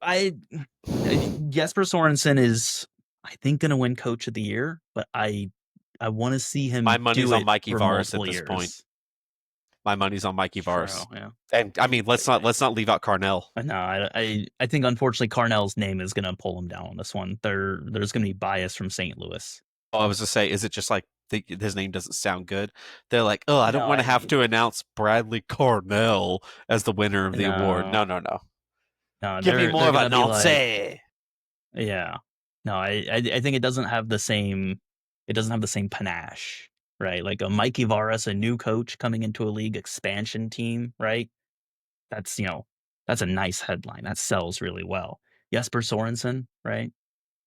Jesper Sorensen is, I think, going to win Coach of the Year, but I want to see him. My money's do on it Mikey for Varas at multiple this years. point. My money's on Mikey Varas. True, yeah. And I mean, let's not leave out Carnell. No, I think unfortunately Carnell's name is going to pull him down on this one. There's going to be bias from St. Louis. Oh, I was to say, is it just like his name doesn't sound good? They're like, oh, I don't want to have to announce Bradley Carnell as the winner of the award. No. Give me more of a Nancy. Yeah. No, I think it doesn't have the same panache. Right, like a Mikey Varas, a new coach coming into a league expansion team, right? That's that's a nice headline. That sells really well. Jesper Sorensen, right,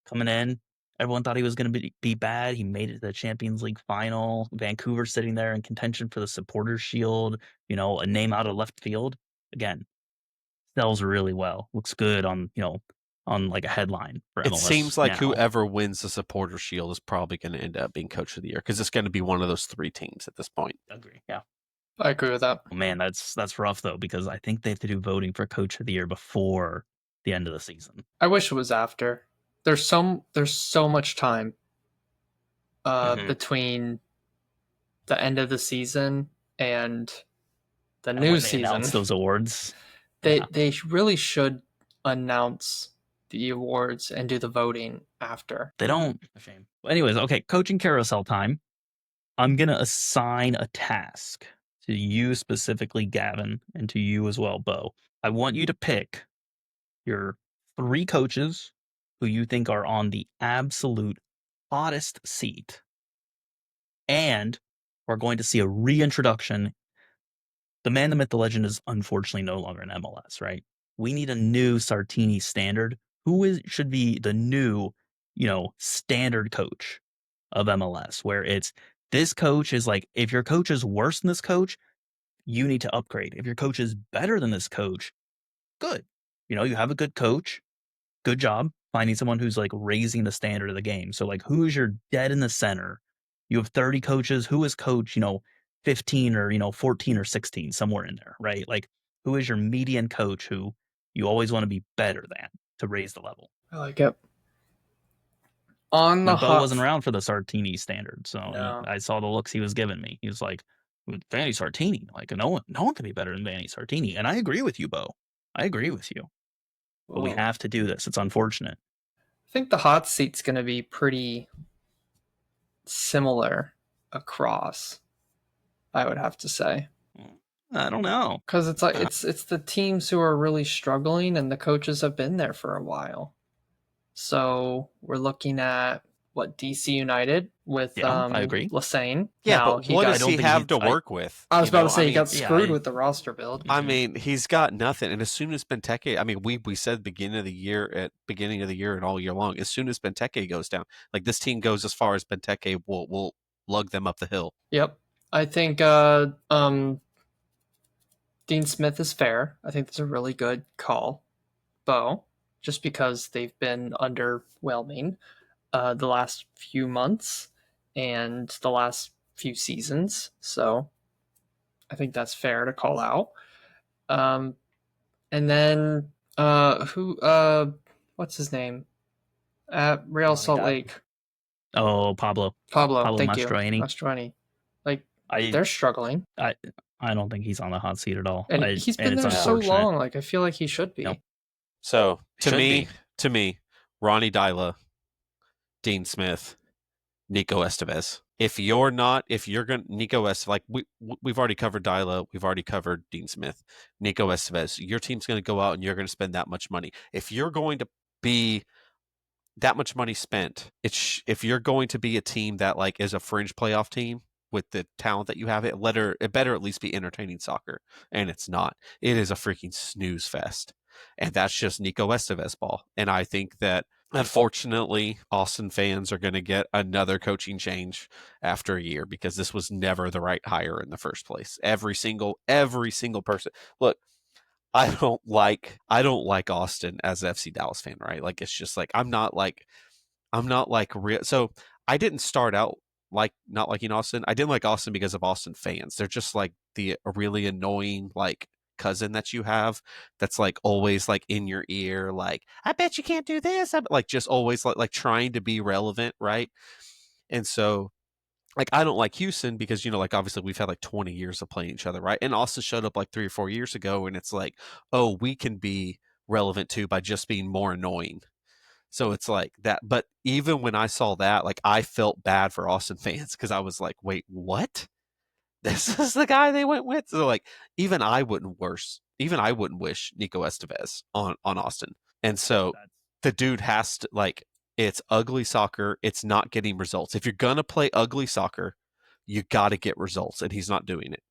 coming in Everyone thought he was going to be bad. He made it to the Champions League final. Vancouver sitting there in contention for the Supporters Shield. A name out of left field. Again, sells really well. Looks good on on like a headline for It MLS seems like now. whoever wins the Supporter Shield is probably going to end up being Coach of the Year because it's going to be one of those 3 teams at this point. Agree. Yeah. I agree with that. Oh, man, that's rough though because I think they have to do voting for Coach of the Year before the end of the season. I wish it was after. There's so much time between the end of the season and the new when they season. announce those awards. They really should announce the awards and do the voting after. They don't. A shame. Anyways, okay, coaching carousel time. I'm gonna assign a task to you specifically, Gavin, and to you as well, Beau. I want you to pick your 3 coaches who you think are on the absolute hottest seat. And we're going to see a reintroduction. The man, the myth, the legend is unfortunately no longer in MLS, right? We need a new Sartini Standard. Should be the new, standard coach of MLS, where it's this coach is like, if your coach is worse than this coach, you need to upgrade. If your coach is better than this coach, good. You have a good coach. Good job finding someone who's like raising the standard of the game. So like who is your dead in the center? You have 30 coaches. Who is coach, 15 or 14 or 16, somewhere in there, right? Like who is your median coach who you always want to be better than to raise the level? I like it. On the Beau wasn't around for the Sartini Standard, so No. I saw the looks he was giving me. He was like, Vanny Sartini, like no one can be better than Vanny Sartini. And I agree with you, Beau. I agree with you. But we have to do this. It's unfortunate. I think the hot seat's going to be pretty similar across, I would have to say. I don't know. Because it's like it's the teams who are really struggling and the coaches have been there for a while. So we're looking at DC United with I agree. Lassane. Yeah, now, but what does he have to work with? I was about to say he got screwed with the roster build. I mean, he's got nothing. And as soon as Benteke, I mean, we said beginning of the year and all year long, as soon as Benteke goes down, like this team goes as far as Benteke will lug them up the hill. Yep. I think Dean Smith is fair. I think that's a really good call. Beau, just because they've been underwhelming the last few months and the last few seasons. So I think that's fair to call out. And then what's his name? At Real Salt Lake. Oh, Pablo. Thank Mastroeni. you. Mastroeni. Like they're struggling. I don't think he's on the hot seat at all. And he's been there so long. Like I feel like he should be. Nope. So to me, Ronnie Dyla, Dean Smith, Nico Estevez. If you're going Nico Estevez, like we've already covered Dyla, we've already covered Dean Smith, Nico Estevez. Your team's going to go out and you're going to spend that much money. If you're going to be that much money spent, if you're going to be a team that like is a fringe playoff team with the talent that you have, it better at least be entertaining soccer, and it's not. It is a freaking snooze fest, and that's just Nico Estevez ball. And I think that unfortunately, Austin fans are going to get another coaching change after a year because this was never the right hire in the first place. Every single person. Look, I don't like Austin as an FC Dallas fan, right? Like it's just like I'm not like real. So I didn't start out like not liking Austin. I didn't like Austin because of Austin fans. They're just like a really annoying like cousin that you have that's like always like in your ear, like I bet you can't do this. I'm like just always like trying to be relevant, right? And so like I don't like Houston because like obviously we've had like 20 years of playing each other, right? And Austin showed up like 3 or 4 years ago, and it's like, oh, we can be relevant too by just being more annoying. So it's like that. But even when I saw that, like I felt bad for Austin fans because I was like, wait, what? This is the guy they went with. So like even I wouldn't wish Nico Estevez on Austin. And so the dude has to like, it's ugly soccer. It's not getting results. If you're going to play ugly soccer, you got to get results, and he's not doing it.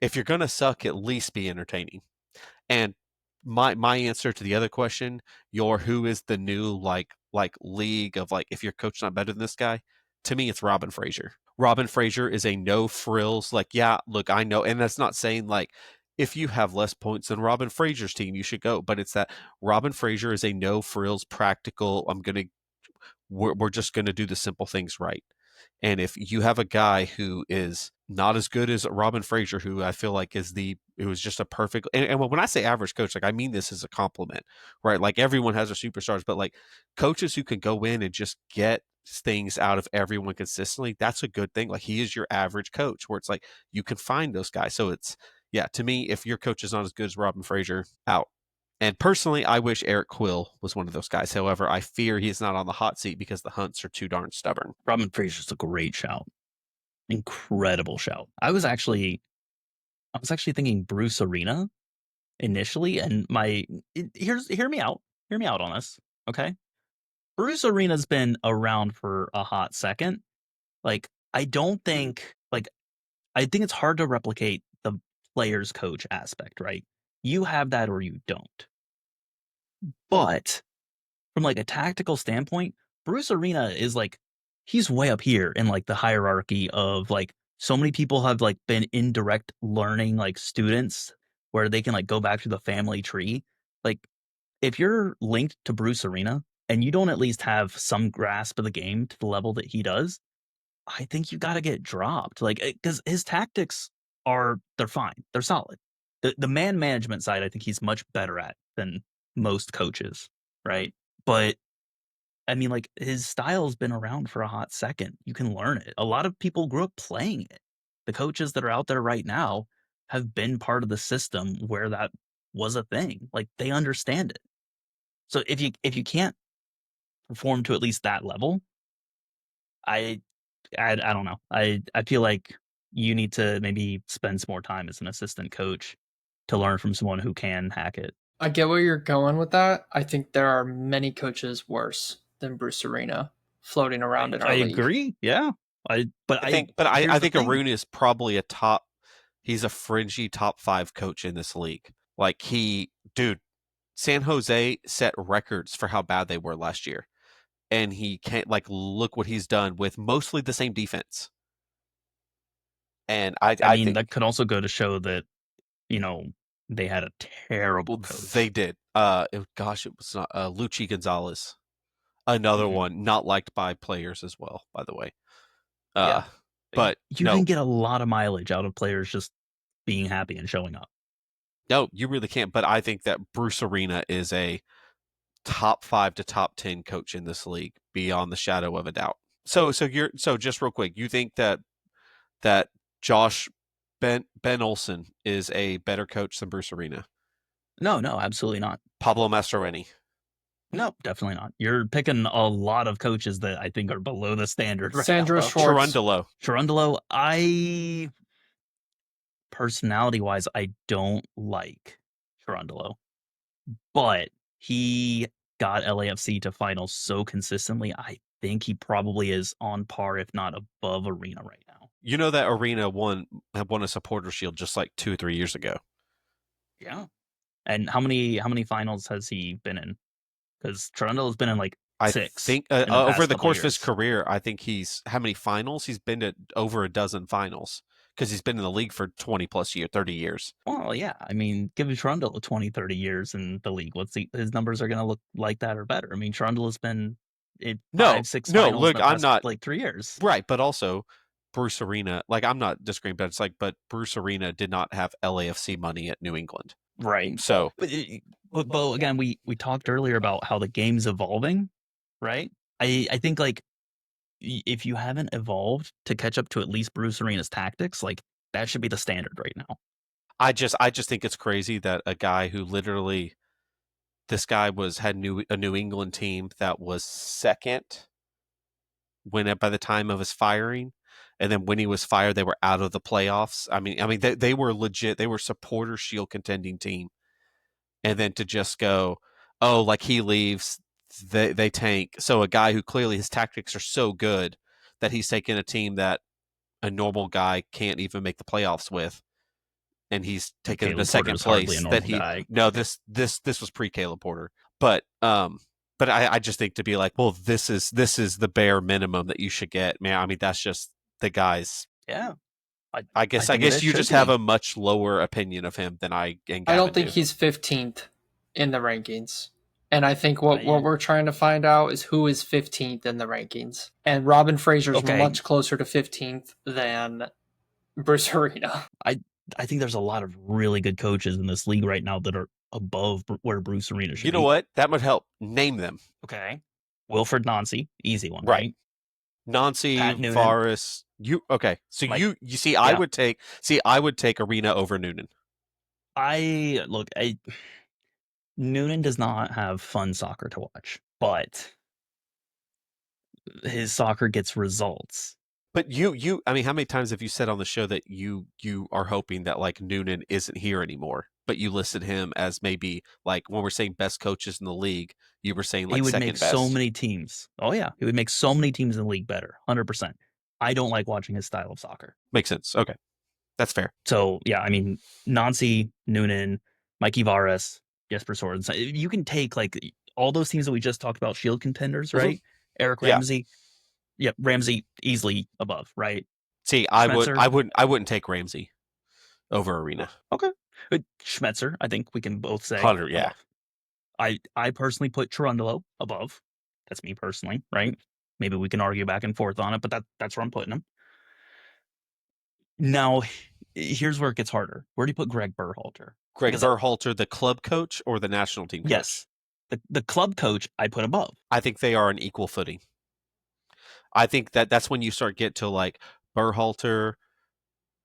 If you're going to suck, at least be entertaining. And my answer to the other question, your who is the new league of like if your coach not better than this guy, to me it's Robin Fraser. Robin Fraser is a no frills, like, yeah, look, I know, and that's not saying like if you have less points than Robin Fraser's team, you should go. But it's that Robin Fraser is a no frills, practical. We're just gonna do the simple things right. And if you have a guy who is not as good as Robin Fraser, who I feel like it was just a perfect, and when I say average coach, like I mean this as a compliment, right? Like everyone has their superstars, but like coaches who can go in and just get things out of everyone consistently, that's a good thing. Like he is your average coach where it's like you can find those guys. So it's, yeah, to me, if your coach is not as good as Robin Fraser, out. And personally, I wish Eric Quill was one of those guys. However, I fear he's not on the hot seat because the Hunts are too darn stubborn. Robin Fraser's a great shout. Incredible shout. I was actually thinking Bruce Arena initially, and hear me out. Hear me out on this, okay? Bruce Arena's been around for a hot second. Like, I don't think like I think it's hard to replicate the player's coach aspect, right? You have that or you don't. But from like a tactical standpoint, Bruce Arena is like he's way up here in like the hierarchy of like so many people have like been indirect learning like students where they can like go back to the family tree. Like if you're linked to Bruce Arena and you don't at least have some grasp of the game to the level that he does, I think you got to get dropped. Like because his tactics they're fine, they're solid. The man management side, I think he's much better at than most coaches, right? But I mean, like his style's been around for a hot second. You can learn it. A lot of people grew up playing it. The coaches that are out there right now have been part of the system where that was a thing. Like they understand it. So if you can't perform to at least that level, I I don't know. I feel like you need to maybe spend some more time as an assistant coach to learn from someone who can hack it. I get where you're going with that. I think there are many coaches worse than Bruce Arena floating around in I our league. agree. Yeah. I Here's the think thing. Arun is probably he's a fringy top 5 coach in this league. Like dude, San Jose set records for how bad they were last year. And he can't, like, look what he's done with mostly the same defense. And I I mean, think that could also go to show that, you know, they had a terrible coach. they did. Gosh, it was not Lucci Gonzalez, another Mhm. one not liked by players as well, by the way. Yeah. But You can get a lot of mileage out of players just being happy and showing up. no, you really can't. But I think that Bruce Arena is a top 5 to top 10 coach in this league beyond the shadow of a doubt. So just real quick, you think that Josh Ben Olsen is a better coach than Bruce Arena? No, absolutely not. Pablo Mastroeni? No, definitely not. You're picking a lot of coaches that I think are below the standard right Sandro now. Schwartz. Cherundolo, personality-wise, I don't like Cherundolo, but he got LAFC to finals so consistently. I think he probably is on par, if not above Arena right now. You know that Arena had won a supporter shield just like 2 or 3 years ago. Yeah. And how many finals has he been in? Because Cherundolo's been in like I 6 think in the over past the couple course of his years. career, I think how many finals? He's been to over a dozen finals because he's been in the league for 20 plus 30 years. Well, yeah. I mean, give Cherundolo 20, 30 years in the league. Let's see. His numbers are going to look like that or better. I mean, Cherundolo's been in No, 5, 6 no, finals in look, the I'm past not like 3 years. right, but also Bruce Arena, like I'm not disagreeing, but it's like, but Bruce Arena did not have LAFC money at New England. Right. So, But Beau, again, we talked earlier about how the game's evolving, right? I think like if you haven't evolved to catch up to at least Bruce Arena's tactics, like that should be the standard right now. I just think it's crazy that a guy who literally this guy had a New England team that was second by the time of his firing, and then when he was fired, they were out of the playoffs. I mean, they were legit. They were supporter shield contending team, and then to just go, oh, like he leaves, they tank. So a guy who clearly his tactics are so good that he's taking a team that a normal guy can't even make the playoffs with, and he's taken Caleb to Porter second is hardly a place. normal guy. No, this was pre Caleb Porter, but I just think to be like, well, this is the bare minimum that you should get, man. I mean, that's just the guy's. Yeah, I I guess think it you should just have be. a much lower opinion of him than I and I Gavin don't think do. he's 15th in the rankings. And I think what I- we're trying to find out is who is 15th in the rankings. And Robin Fraser's Okay. much closer to 15th than Bruce Arena. I think there's a lot of really good coaches in this league right now that are above where Bruce Arena should You be. know what? That would help. Name them. Okay. Wilfred Nancy, easy one, Right. right? Nancy, Pat Noonan. Forrest. Okay. So Mike, you see, I would take Arena over Noonan. Noonan does not have fun soccer to watch, but his soccer gets results. But I mean, how many times have you said on the show that you are hoping that like Noonan isn't here anymore? But you listed him as maybe like when we're saying best coaches in the league, you were saying like He would second make best. so many teams. Oh yeah, he would make so many teams in the league better. 100%. I don't like watching his style of soccer. Makes sense. Okay, that's fair. So yeah, I mean, Nancy, Noonan, Mikey Varas, Jesper Sorensen. You can take like all those teams that we just talked about, shield contenders, right? Eric Yeah. Ramsey. Yep, Ramsey easily above, right? See, I Schmetzer. wouldn't take Ramsey over Arena. Okay. Schmetzer, I think we can both say 100, yeah. above. I personally put Chirundolo above. That's me personally, right? Maybe we can argue back and forth on it, but that's where I'm putting him. Now, here's where it gets harder. Where do you put Greg Berhalter? Greg Berhalter, the club coach or the national team coach? Yes. The club coach I put above. I think they are on equal footing. I think that's when you start get to like Berhalter.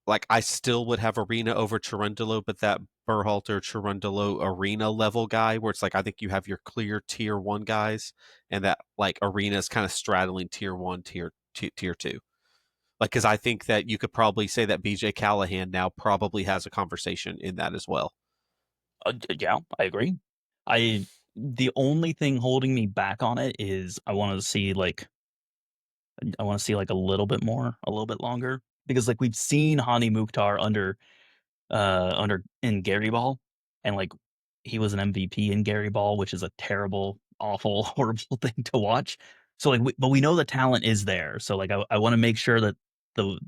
Like I still would have Arena over Chirundolo, but that Berhalter Chirundolo Arena level guy where it's like I think you have your clear tier 1 guys and that like Arena is kind of straddling tier 1, tier 2. Like cuz I think that you could probably say that BJ Callahan now probably has a conversation in that as well. Yeah, I agree. The only thing holding me back on it is I want to see like a little bit more, a little bit longer, because like we've seen Hani Mukhtar under in Gary Ball, and like he was an MVP in Gary Ball, which is a terrible, awful, horrible thing to watch. So like, but we know the talent is there. So like, I want to make sure that the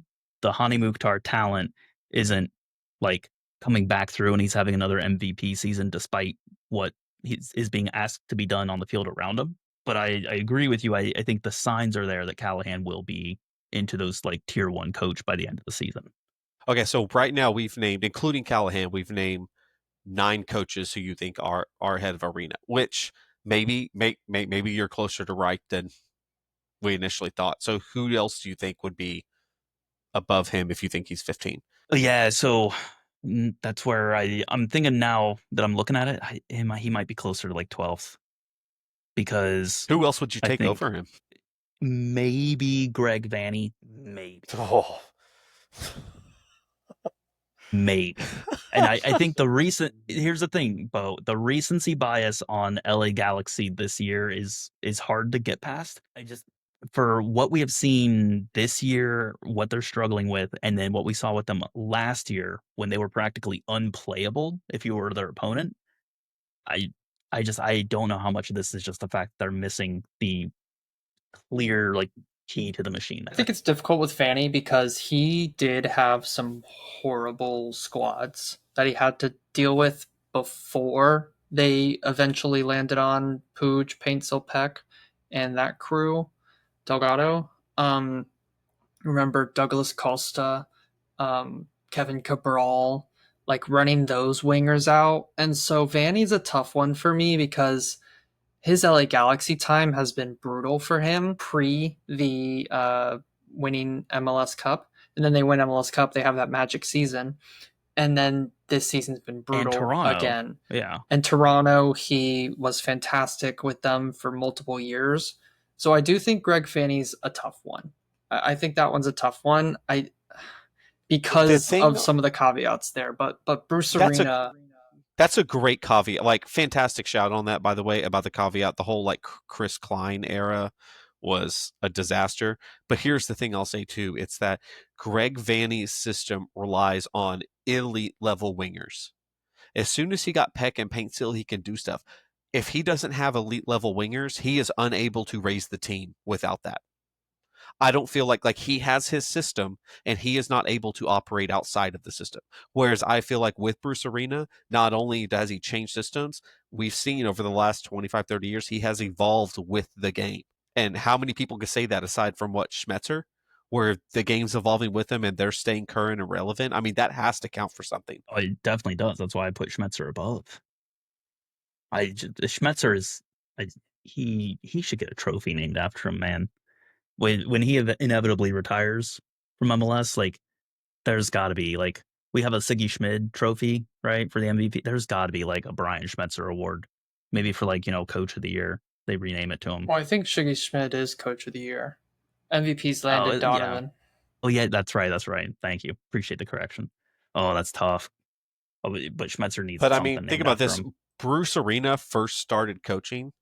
Hani Mukhtar talent isn't like coming back through and he's having another MVP season despite what is being asked to be done on the field around him. But I agree with you. I think the signs are there that Callahan will be into those like tier 1 coach by the end of the season. Okay, so right now we've named, including Callahan, we've named 9 coaches who you think are ahead of Arena, which maybe you're closer to right than we initially thought. So who else do you think would be above him if you think he's 15? Yeah, so that's where I'm thinking now that I'm looking at it, he might be closer to like 12th. Because who else would you take over him? Maybe Greg Vanney. Maybe. Oh. Maybe. And I think here's the thing, Beau, the recency bias on LA Galaxy this year is hard to get past. For what we have seen this year, what they're struggling with, and then what we saw with them last year when they were practically unplayable if you were their opponent, I don't know how much of this is just the fact they're missing the clear like key to the machine. I think it's difficult with Fanny because he did have some horrible squads that he had to deal with before they eventually landed on Pooch, Paintsel Peck, and that crew, Delgado. Remember Douglas Costa, Kevin Cabral, like running those wingers out. And so Vanny's a tough one for me because his LA Galaxy time has been brutal for him pre the winning MLS Cup. And then they win MLS Cup, they have that magic season. And then this season's been brutal again. Yeah. And Toronto, he was fantastic with them for multiple years. So I do think Greg Fanny's a tough one. I think that one's a tough one. Because of some of the caveats there. But Bruce Arena. That's a great caveat. Like, fantastic shout on that, by the way, about the caveat. The whole like Chris Klein era was a disaster. But here's the thing I'll say too: it's that Greg Vanney's system relies on elite level wingers. As soon as he got Peck and Paintsil, he can do stuff. If he doesn't have elite level wingers, he is unable to raise the team without that. I don't feel like he has his system and he is not able to operate outside of the system. Whereas I feel like with Bruce Arena, not only does he change systems, we've seen over the last 25, 30 years, he has evolved with the game. And how many people can say that aside from what Schmetzer, where the game's evolving with them and they're staying current and relevant? I mean, that has to count for something. Oh, it definitely does. That's why I put Schmetzer above. Schmetzer is he should get a trophy named after him, man. When he inevitably retires from MLS, like there's got to be like we have a Siggy Schmid trophy, right, for the MVP. There's got to be like a Brian Schmetzer award, maybe for like Coach of the Year. They rename it to him. Well, I think Shiggy Schmid is Coach of the Year. MVP's Landon Donovan. Yeah. Oh yeah, that's right. Thank you. Appreciate the correction. Oh, that's tough. Oh, but Schmetzer needs. But I something mean, think named about after this: him. Bruce Arena first started coaching.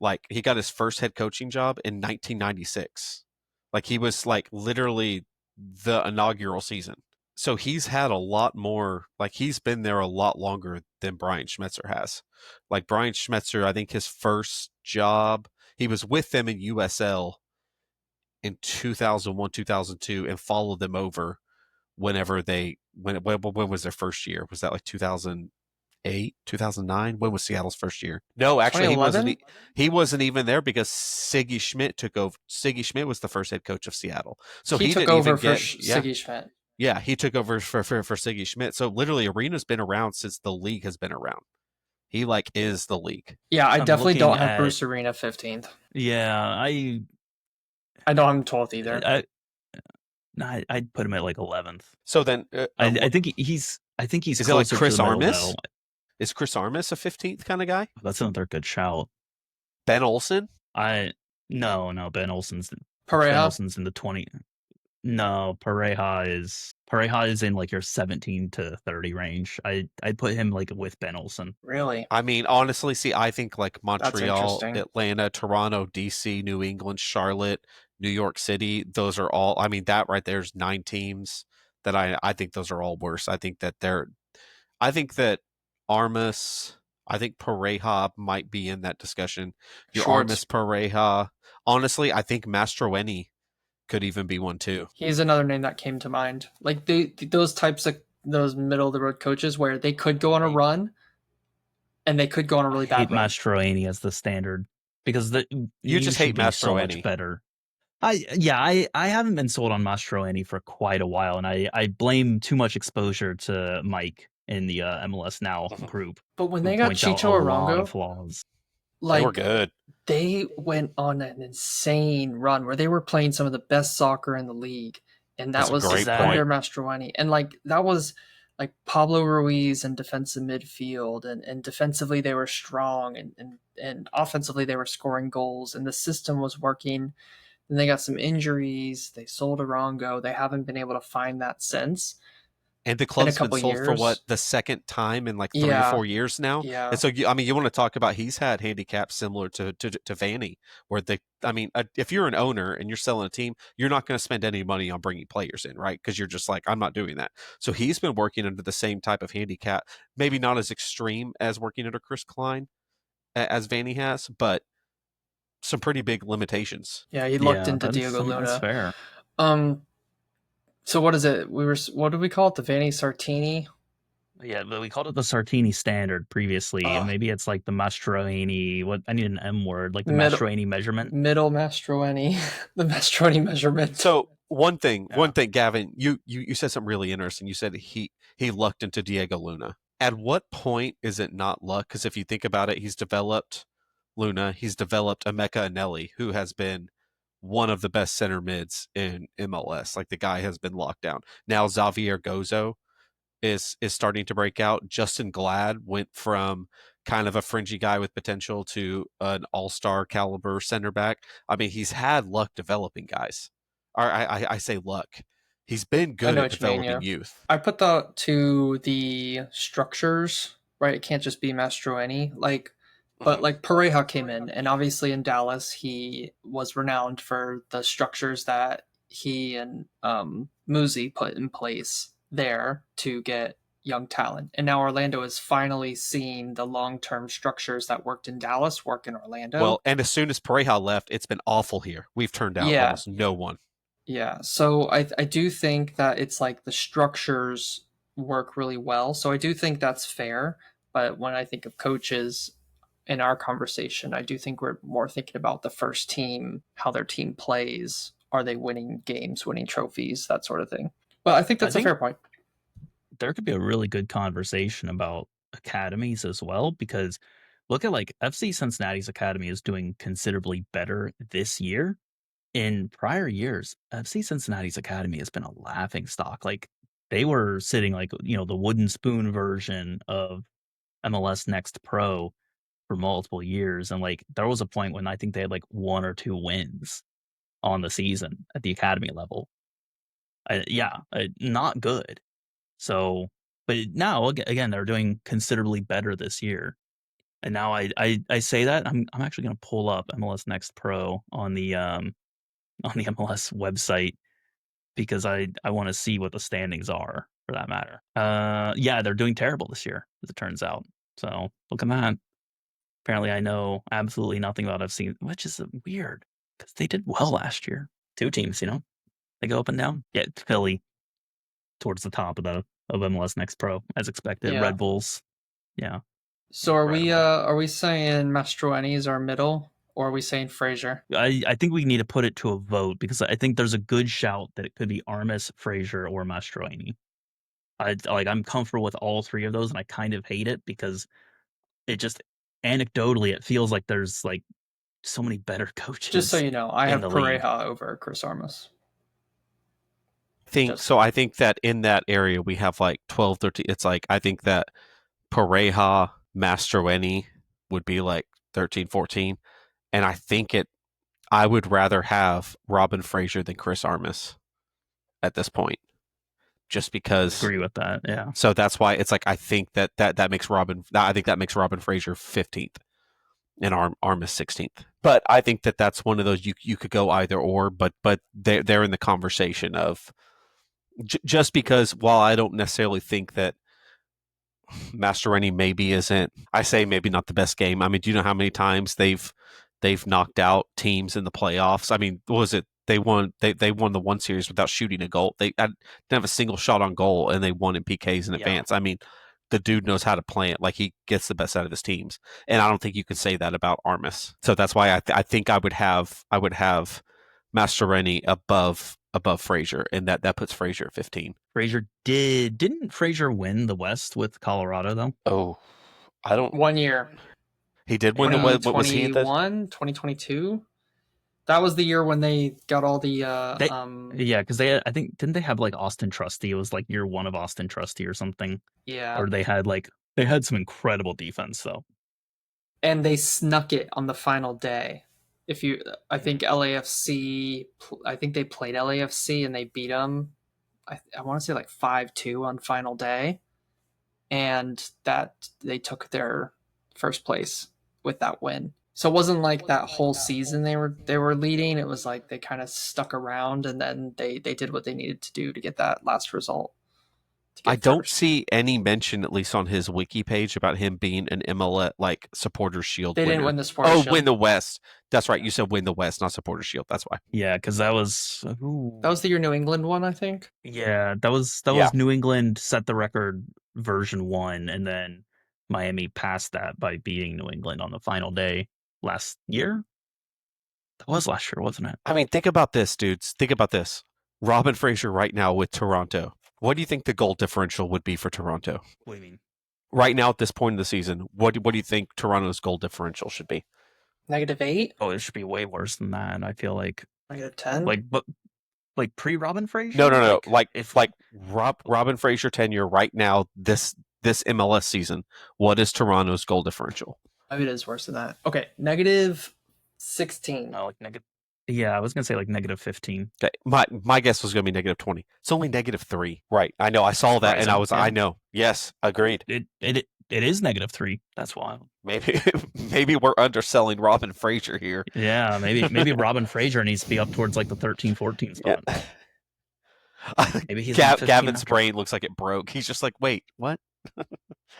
Like he got his first head coaching job in 1996. Like he was like literally the inaugural season. So he's had a lot more, like he's been there a lot longer than Brian Schmetzer has. Like Brian Schmetzer, I think his first job, he was with them in USL in 2001, 2002 and followed them over whenever when was their first year? Was that like 2008, 2009? When was Seattle's first year? No, actually he wasn't even there because Siggy Schmidt took over. Siggy Schmidt was the first head coach of Seattle. So he took didn't over even for get Siggy Schmidt. Yeah, he took over for Siggy Schmidt. So literally Arena's been around since the league has been around. He like is the league. Yeah, I I'm definitely don't looking have at- Bruce Arena 15th. Yeah, I don't have him 12th either. I'd put him at like 11th. So then I think he's is it closer like Chris to the middle, Armas? though. Is Chris Armas a 15th kind of guy? That's another good shout. Ben Olsen? No, Ben Olsen's Pareja? in the 20. No, Pareja is in like your 17 to 30 range. I'd put him like with Ben Olsen. Really? I mean, honestly, see, I think like Montreal, interesting. Atlanta, Toronto, DC, New England, Charlotte, New York City, those are all, I mean, that right there's 9 teams that I think those are all worse. I think that Armas, I think Pareja might be in that discussion. Your Armas, Pareja. Honestly, I think Mastroeni could even be one too. He's another name that came to mind. Like those types of those middle of the road coaches where they could go on a run and they could go on a really bad run. Mastroeni as the standard because you just hate Mastroeni. So much better. I haven't been sold on Mastroeni for quite a while, and I blame too much exposure to Mike in the MLS Now group. But when they got Chicho Arango, flaws. like they were good. They went on an insane run where they were playing some of the best soccer in the league, and that was under Mastroeni. And like that was like Pablo Ruiz and defensive midfield, and defensively they were strong, and offensively they were scoring goals, and the system was working. Then they got some injuries. They sold Arango. They haven't been able to find that since. And the club's been sold for what, the second time in like 3 or 4 years now? Yeah. And so, I mean, you want to talk about he's had handicaps similar to Vanney, where if you're an owner and you're selling a team, you're not going to spend any money on bringing players in, right? Because you're just like, I'm not doing that. So he's been working under the same type of handicap, maybe not as extreme as working under Chris Klein as Vanney has, but some pretty big limitations. Yeah, he looked into Diego Luna. That's fair. So what is it? What did we call it? The Vanney Sartini? Yeah, we called it the Sartini Standard previously. Maybe it's like the Mastroeni. I need an M word, like the Mastroeni measurement. Middle Mastroeni, the Mastroeni measurement. So one thing, Gavin, you said something really interesting. You said he lucked into Diego Luna. At what point is it not luck? Because if you think about it, he's developed Luna, he's developed Emeka Anelli, who has been one of the best center mids in MLS. Like the guy has been locked down. Now Xavier Gozo is starting to break out. Justin Glad went from kind of a fringy guy with potential to an all-star caliber center back. I mean, he's had luck developing guys. Or I say luck. He's been good at developing youth. I put that to the structures, right? It can't just be Mastroeni. Like But like Pareja came in, and obviously in Dallas, he was renowned for the structures that he and Muzi put in place there to get young talent. And now Orlando is finally seeing the long-term structures that worked in Dallas work in Orlando. Well, and as soon as Pareja left, it's been awful here. We've turned out almost no one. Yeah, so I do think that it's like the structures work really well. So I do think that's fair. But when I think of coaches in our conversation, I do think we're more thinking about the first team, how their team plays. Are they winning games, winning trophies, that sort of thing? But I think that's a fair point. There could be a really good conversation about academies as well, because look at like FC Cincinnati's academy is doing considerably better this year. In prior years, FC Cincinnati's academy has been a laughing stock. Like they were sitting like, the wooden spoon version of MLS Next Pro for multiple years. And like there was a point when I think they had like 1 or 2 wins on the season at the academy level. Not good. So, but now again, they're doing considerably better this year. And now I say that I'm actually going to pull up MLS Next Pro on the MLS website because I want to see what the standings are for that matter. Yeah, they're doing terrible this year, as it turns out. So look at that. Apparently, I know absolutely nothing about FC, which is weird because they did well last year. 2 teams, they go up and down. Yeah, Philly towards the top of MLS Next Pro as expected. Yeah. Red Bulls, yeah. So are we saying Mastroeni is our middle, or are we saying Fraser? I think we need to put it to a vote because I think there's a good shout that it could be Armas, Fraser, or Mastroeni. I'm comfortable with all 3 of those, and I kind of hate it because it just anecdotally it feels like there's like so many better coaches. Just so you know, I have Pareja over Chris Armas. I think that in that area we have like 12, 13. It's like I think that Pareja, Mastroeni would be like 13, 14. And I would rather have Robin Fraser than Chris Armas at this point. Just because I agree with that, yeah. So that's why it's like I think that makes Robin Fraser 15th and Armas 16th. But I think that that's one of those you could go either or, but they're in the conversation of just because while I don't necessarily think that Mastroeni maybe not the best game. I mean, do you know how many times they've knocked out teams in the playoffs? I mean, what was it? They won the one series without shooting a goal. They didn't have a single shot on goal, and they won in PKs in advance. I mean, the dude knows how to play it. Like he gets the best out of his teams, and I don't think you can say that about Armas. So that's why I think I would have Mastroeni above Fraser, and that puts Fraser at 15. Fraser didn't Fraser win the West with Colorado though? Oh, I don't. 1 year. He did win the West. What was he? 2022. That was the year when they got all the yeah, because didn't they have like Austin Trusty? It was like year 1 of Austin Trusty or something. Yeah. Or they had some incredible defense though. And they snuck it on the final day. I think LAFC. I think they played LAFC and they beat them. I want to say like 5-2 on final day, and that they took their first place with that win. So it wasn't like that whole season they were leading. It was like they kind of stuck around, and then they did what they needed to do to get that last result. I don't see any mention, at least on his wiki page, about him being an MLS like Supporters Shield winner. They didn't win the Supporters Shield. Oh, win the West. That's right. You said win the West, not Supporters Shield. That's why. Yeah, because that was the year New England won, I think. Yeah, that was New England set the record version 1, and then Miami passed that by beating New England on the final day last year. That was last year, wasn't it? I mean, think about this, dudes. Think about this. Robin Fraser right now with Toronto. What do you think the goal differential would be for Toronto? What do you mean? Right now at this point in the season, what do you think Toronto's goal differential should be? -8? Oh, it should be way worse than that. I feel like -10. Like pre-Robin Fraser? No. Robin Fraser tenure right now, this MLS season, what is Toronto's goal differential? Maybe it is worse than that. Okay, -16. No, yeah, I was gonna say like -15. Okay. My guess was gonna be -20. It's only -3. Right. I know. I saw that, and I was. Yeah. I know. Yes, agreed. It is -3. That's wild. Maybe we're underselling Robin Fraser here. Yeah, maybe Robin Fraser needs to be up towards like the 13, 14 Yeah. spot. Maybe he's not 15 Gavin's after. brain looks like it broke. He's just like, wait, what?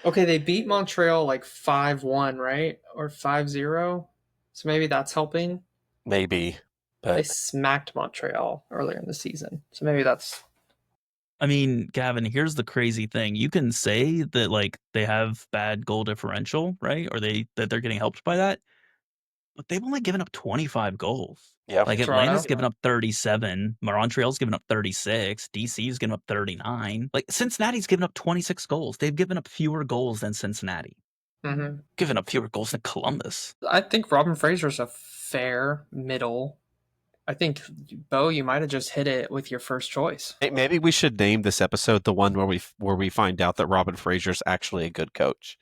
Okay, they beat Montreal like 5-1, right? Or 5-0. So maybe that's helping. Maybe, They but smacked Montreal earlier in the season. So maybe that's I mean, Gavin, here's the crazy thing. You can say that like they have bad goal differential, right? Or that they're getting helped by that, but they've only given up 25 goals. yeah. Like Atlanta's Toronto. given up 37, Montreal's given up 36, DC's given up 39. Like Cincinnati's given up 26 goals. They've given up fewer goals than Cincinnati. Mm-hmm. Given up fewer goals than Columbus. I think Robin Fraser's a fair middle. I think, Beau, you might have just hit it with your first choice. Maybe we should name this episode the one where we find out that Robin Fraser's actually a good coach.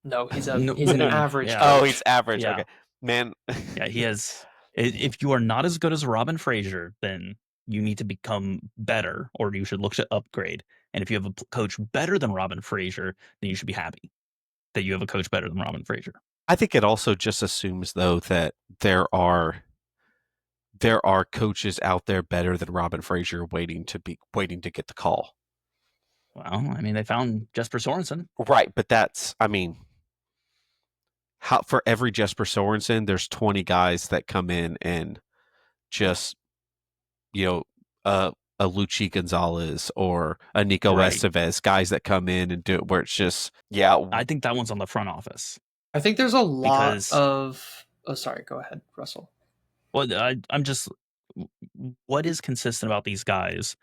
No, he's No, an average. yeah. coach. Oh, he's average. Yeah. Okay, man. Yeah, he has. If you are not as good as Robin Fraser, then you need to become better, or you should look to upgrade. And if you have a coach better than Robin Fraser, then you should be happy that you have a coach better than Robin Fraser. I think it also just assumes though that there are coaches out there better than Robin Fraser waiting to get the call. Well, I mean, they found Jesper Sorensen. Right, but that's, I mean, how for every Jesper Sorensen, there's 20 guys that come in and just, a Luchi Gonzalez or a Nico Right. Estevez, guys that come in and do it where it's just, yeah. I think that one's on the front office. I think there's a lot Because- of. Oh, sorry. Go ahead, Russell. Well, I'm just, what is consistent about these guys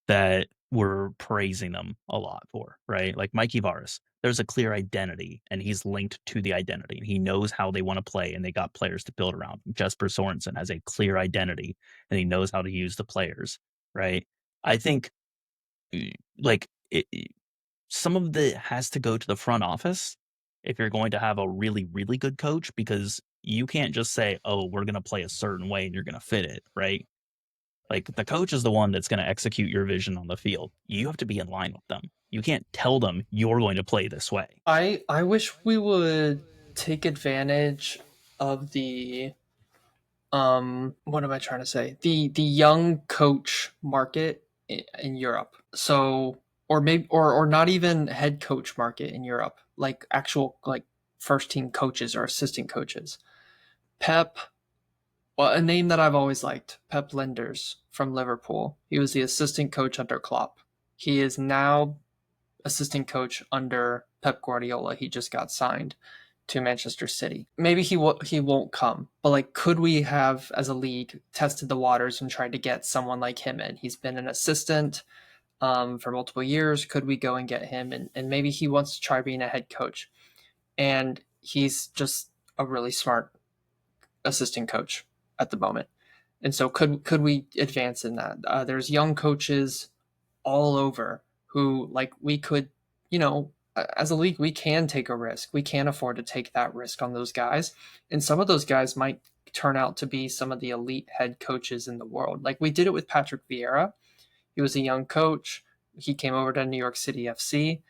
that we're praising them a lot for, right? Like Mikey Varas, there's a clear identity and he's linked to the identity and he knows how they want to play and they got players to build around him. Jesper Sorensen has a clear identity and he knows how to use the players, right? I think like some of the has to go to the front office if you're going to have a really, really good coach, because you can't just say, oh, we're going to play a certain way and you're going to fit it, right? Like the coach is the one that's going to execute your vision on the field. You have to be in line with them. You can't tell them you're going to play this way. I wish we would take advantage of the what am I trying to say? The young coach market in Europe. So or maybe or not even head coach market in Europe, like actual like first team coaches or assistant coaches. Pep, well, a name that I've always liked, Pep Linders from Liverpool. He was the assistant coach under Klopp. He is now assistant coach under Pep Guardiola. He just got signed to Manchester City. Maybe he won't come, but like, could we have, as a league, tested the waters and tried to get someone like him in? He's been an assistant for multiple years. Could we go and get him? And maybe he wants to try being a head coach. And he's just a really smart assistant coach at the moment. And so could we advance in that? There's young coaches all over who, like, we could, as a league, we can take a risk. We can afford to take that risk on those guys. And some of those guys might turn out to be some of the elite head coaches in the world. Like we did it with Patrick Vieira. He was a young coach. He came over to New York City FC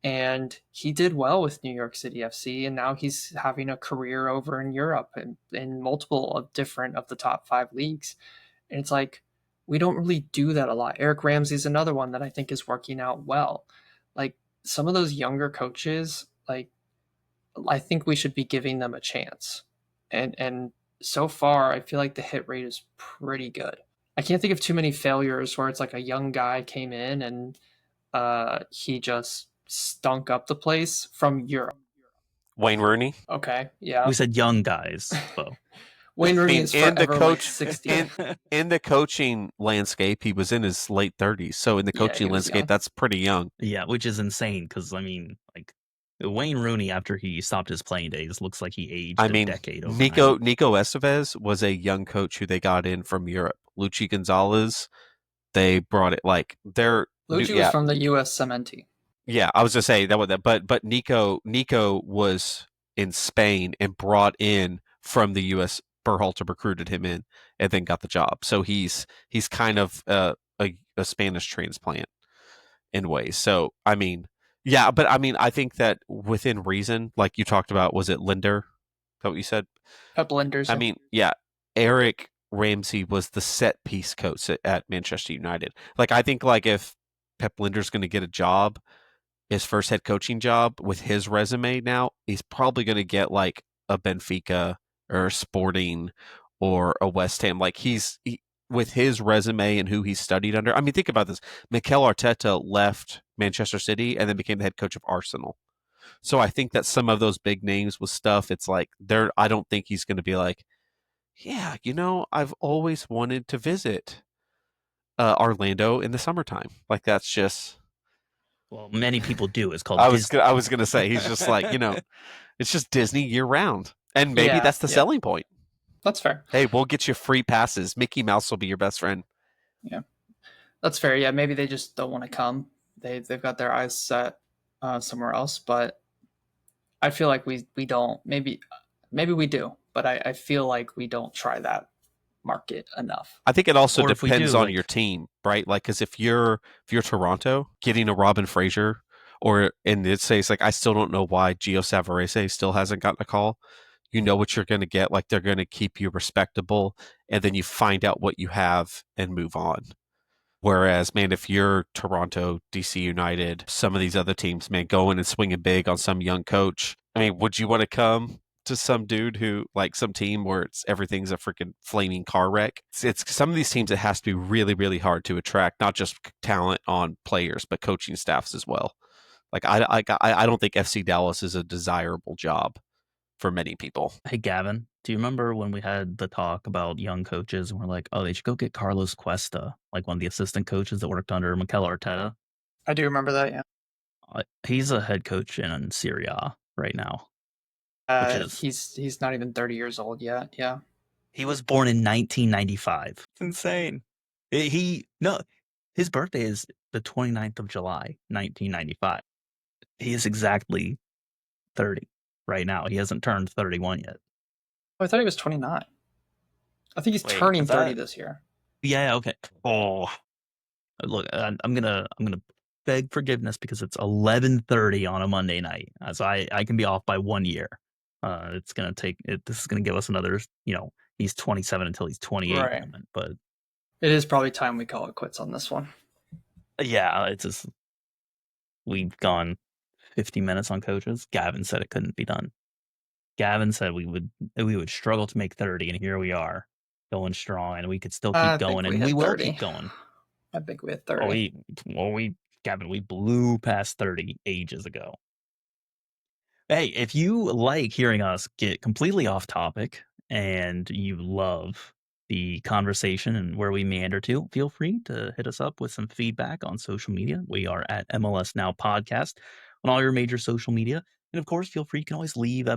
and he did well with New York City FC. And now he's having a career over in Europe and in multiple of the top 5 leagues. And it's like, we don't really do that a lot. Eric Ramsey's another one that I think is working out well. Like some of those younger coaches, like I think we should be giving them a chance. And so far, I feel like the hit rate is pretty good. I can't think of too many failures where it's like a young guy came in and he just stunk up the place from Europe. Wayne Rooney. Okay, yeah. We said young guys, Beau. Wayne Rooney is forever the coach like 60. in the coaching landscape, he was in his late 30s. So in the coaching he was landscape, young. that's pretty young. Yeah, which is insane because, I mean, like, Wayne Rooney, after he stopped his playing days, looks like he aged a decade overnight. Nico Estevez was a young coach who they got in from Europe. Luchi Gonzalez, they brought it like they're Lucci was from the U.S. Cementi. Yeah, I was gonna say that, but Nico was in Spain and brought in from the U.S. Berhalter recruited him in and then got the job. So he's kind of a Spanish transplant in ways. So I mean, Yeah, but I mean, I think that within reason, like you talked about, was it Linder? Is that what you said? Up Linders. I Yeah. mean, yeah, Eric Ramsey was the set piece coach at Manchester United. Like, I think like if Pep Linder's going to get a job, his first head coaching job with his resume now, he's probably going to get like a Benfica or a Sporting or a West Ham. Like with his resume and who he's studied under. I mean, think about this. Mikel Arteta left Manchester City and then became the head coach of Arsenal. So I think that some of those big names with stuff, it's like there. I don't think he's going to be like, yeah, I've always wanted to visit Orlando in the summertime. Like that's just. Well, many people do. It's called Disney. I was gonna say he's just like it's just Disney year round, and maybe Yeah, that's the selling point. That's fair. Hey, we'll get you free passes. Mickey Mouse will be your best friend. Yeah, that's fair. Yeah, maybe they just don't want to come. They've got their eyes set somewhere else. But I feel like we don't. Maybe we do, but I feel like we don't try that market enough. I think it also Or if we depends do, on like- your team, right? Like, because if you're Toronto, getting a Robin Fraser, or in this case, like I still don't know why Gio Savarese still hasn't gotten a call. You know what you're going to get. Like they're going to keep you respectable, and then you find out what you have and move on. Whereas, man, if you're Toronto, DC United, some of these other teams, man, going and swinging big on some young coach. I mean, would you want to come to some dude who, like, some team where everything's a freaking flaming car wreck? It's some of these teams. It has to be really, really hard to attract not just talent on players, but coaching staffs as well. Like, I don't think FC Dallas is a desirable job for many people. Hey, Gavin, do you remember when we had the talk about young coaches and we're like, oh, they should go get Carlos Cuesta, like one of the assistant coaches that worked under Mikel Arteta? I do remember that. Yeah, He's a head coach in Serie A right now. he's not even 30 years old yet. Yeah, He was born in 1995. It's insane. His birthday is the 29th of July, 1995. He is exactly 30 right now. He hasn't turned 31 yet. I thought he was 29. I think he's Wait, turning is 30 that- this year. Yeah, okay. Oh, look, I'm gonna beg forgiveness because it's 11:30 on a Monday night, so I can be off by 1 year. It's gonna take it. This is gonna give us another. He's 27 until he's 28. Right. Moment, but It is probably time we call it quits on this one. yeah, it's just we've gone 50 minutes on coaches. Gavin said it couldn't be done. Gavin said we would struggle to make 30, and here we are going strong, and we could still I keep think going, we and hit we will 30. keep going. I think we hit 30. Gavin, we blew past 30 ages ago. Hey, if you like hearing us get completely off topic and you love the conversation and where we meander to, feel free to hit us up with some feedback on social media. We are at MLS Now Podcast on all your major social media. And of course, feel free, you can always leave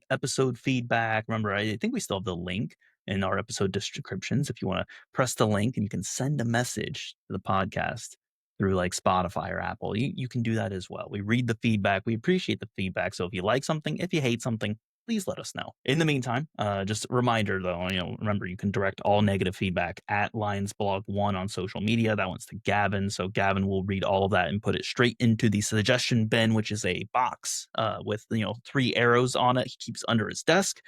episode feedback. Remember, I think we still have the link in our episode descriptions if you want to press the link and you can send a message to the podcast through like Spotify or Apple. You can do that as well. We read the feedback. We appreciate the feedback. So if you like something, if you hate something, please let us know. In the meantime, just a reminder though, remember you can direct all negative feedback at LionsBlog1 on social media. That one's to Gavin. So Gavin will read all of that and put it straight into the suggestion bin, which is a box with 3 arrows on it. He keeps under his desk.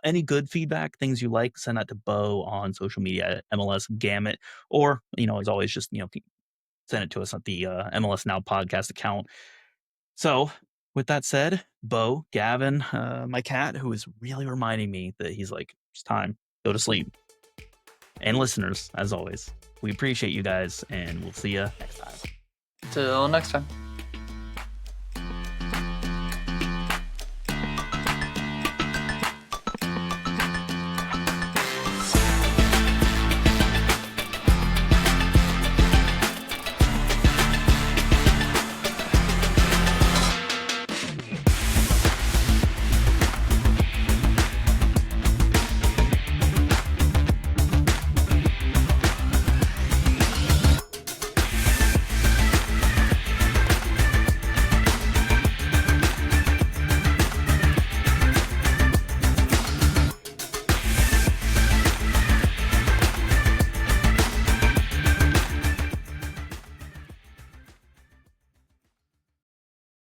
Any good feedback, things you like, send that to Beau on social media at MLS Gamut, or as always, just send it to us at the MLS Now podcast account. So, with that said, Beau, Gavin, my cat, who is really reminding me that he's like, it's time, go to sleep. And listeners, as always, we appreciate you guys, and we'll see you next time. Till next time.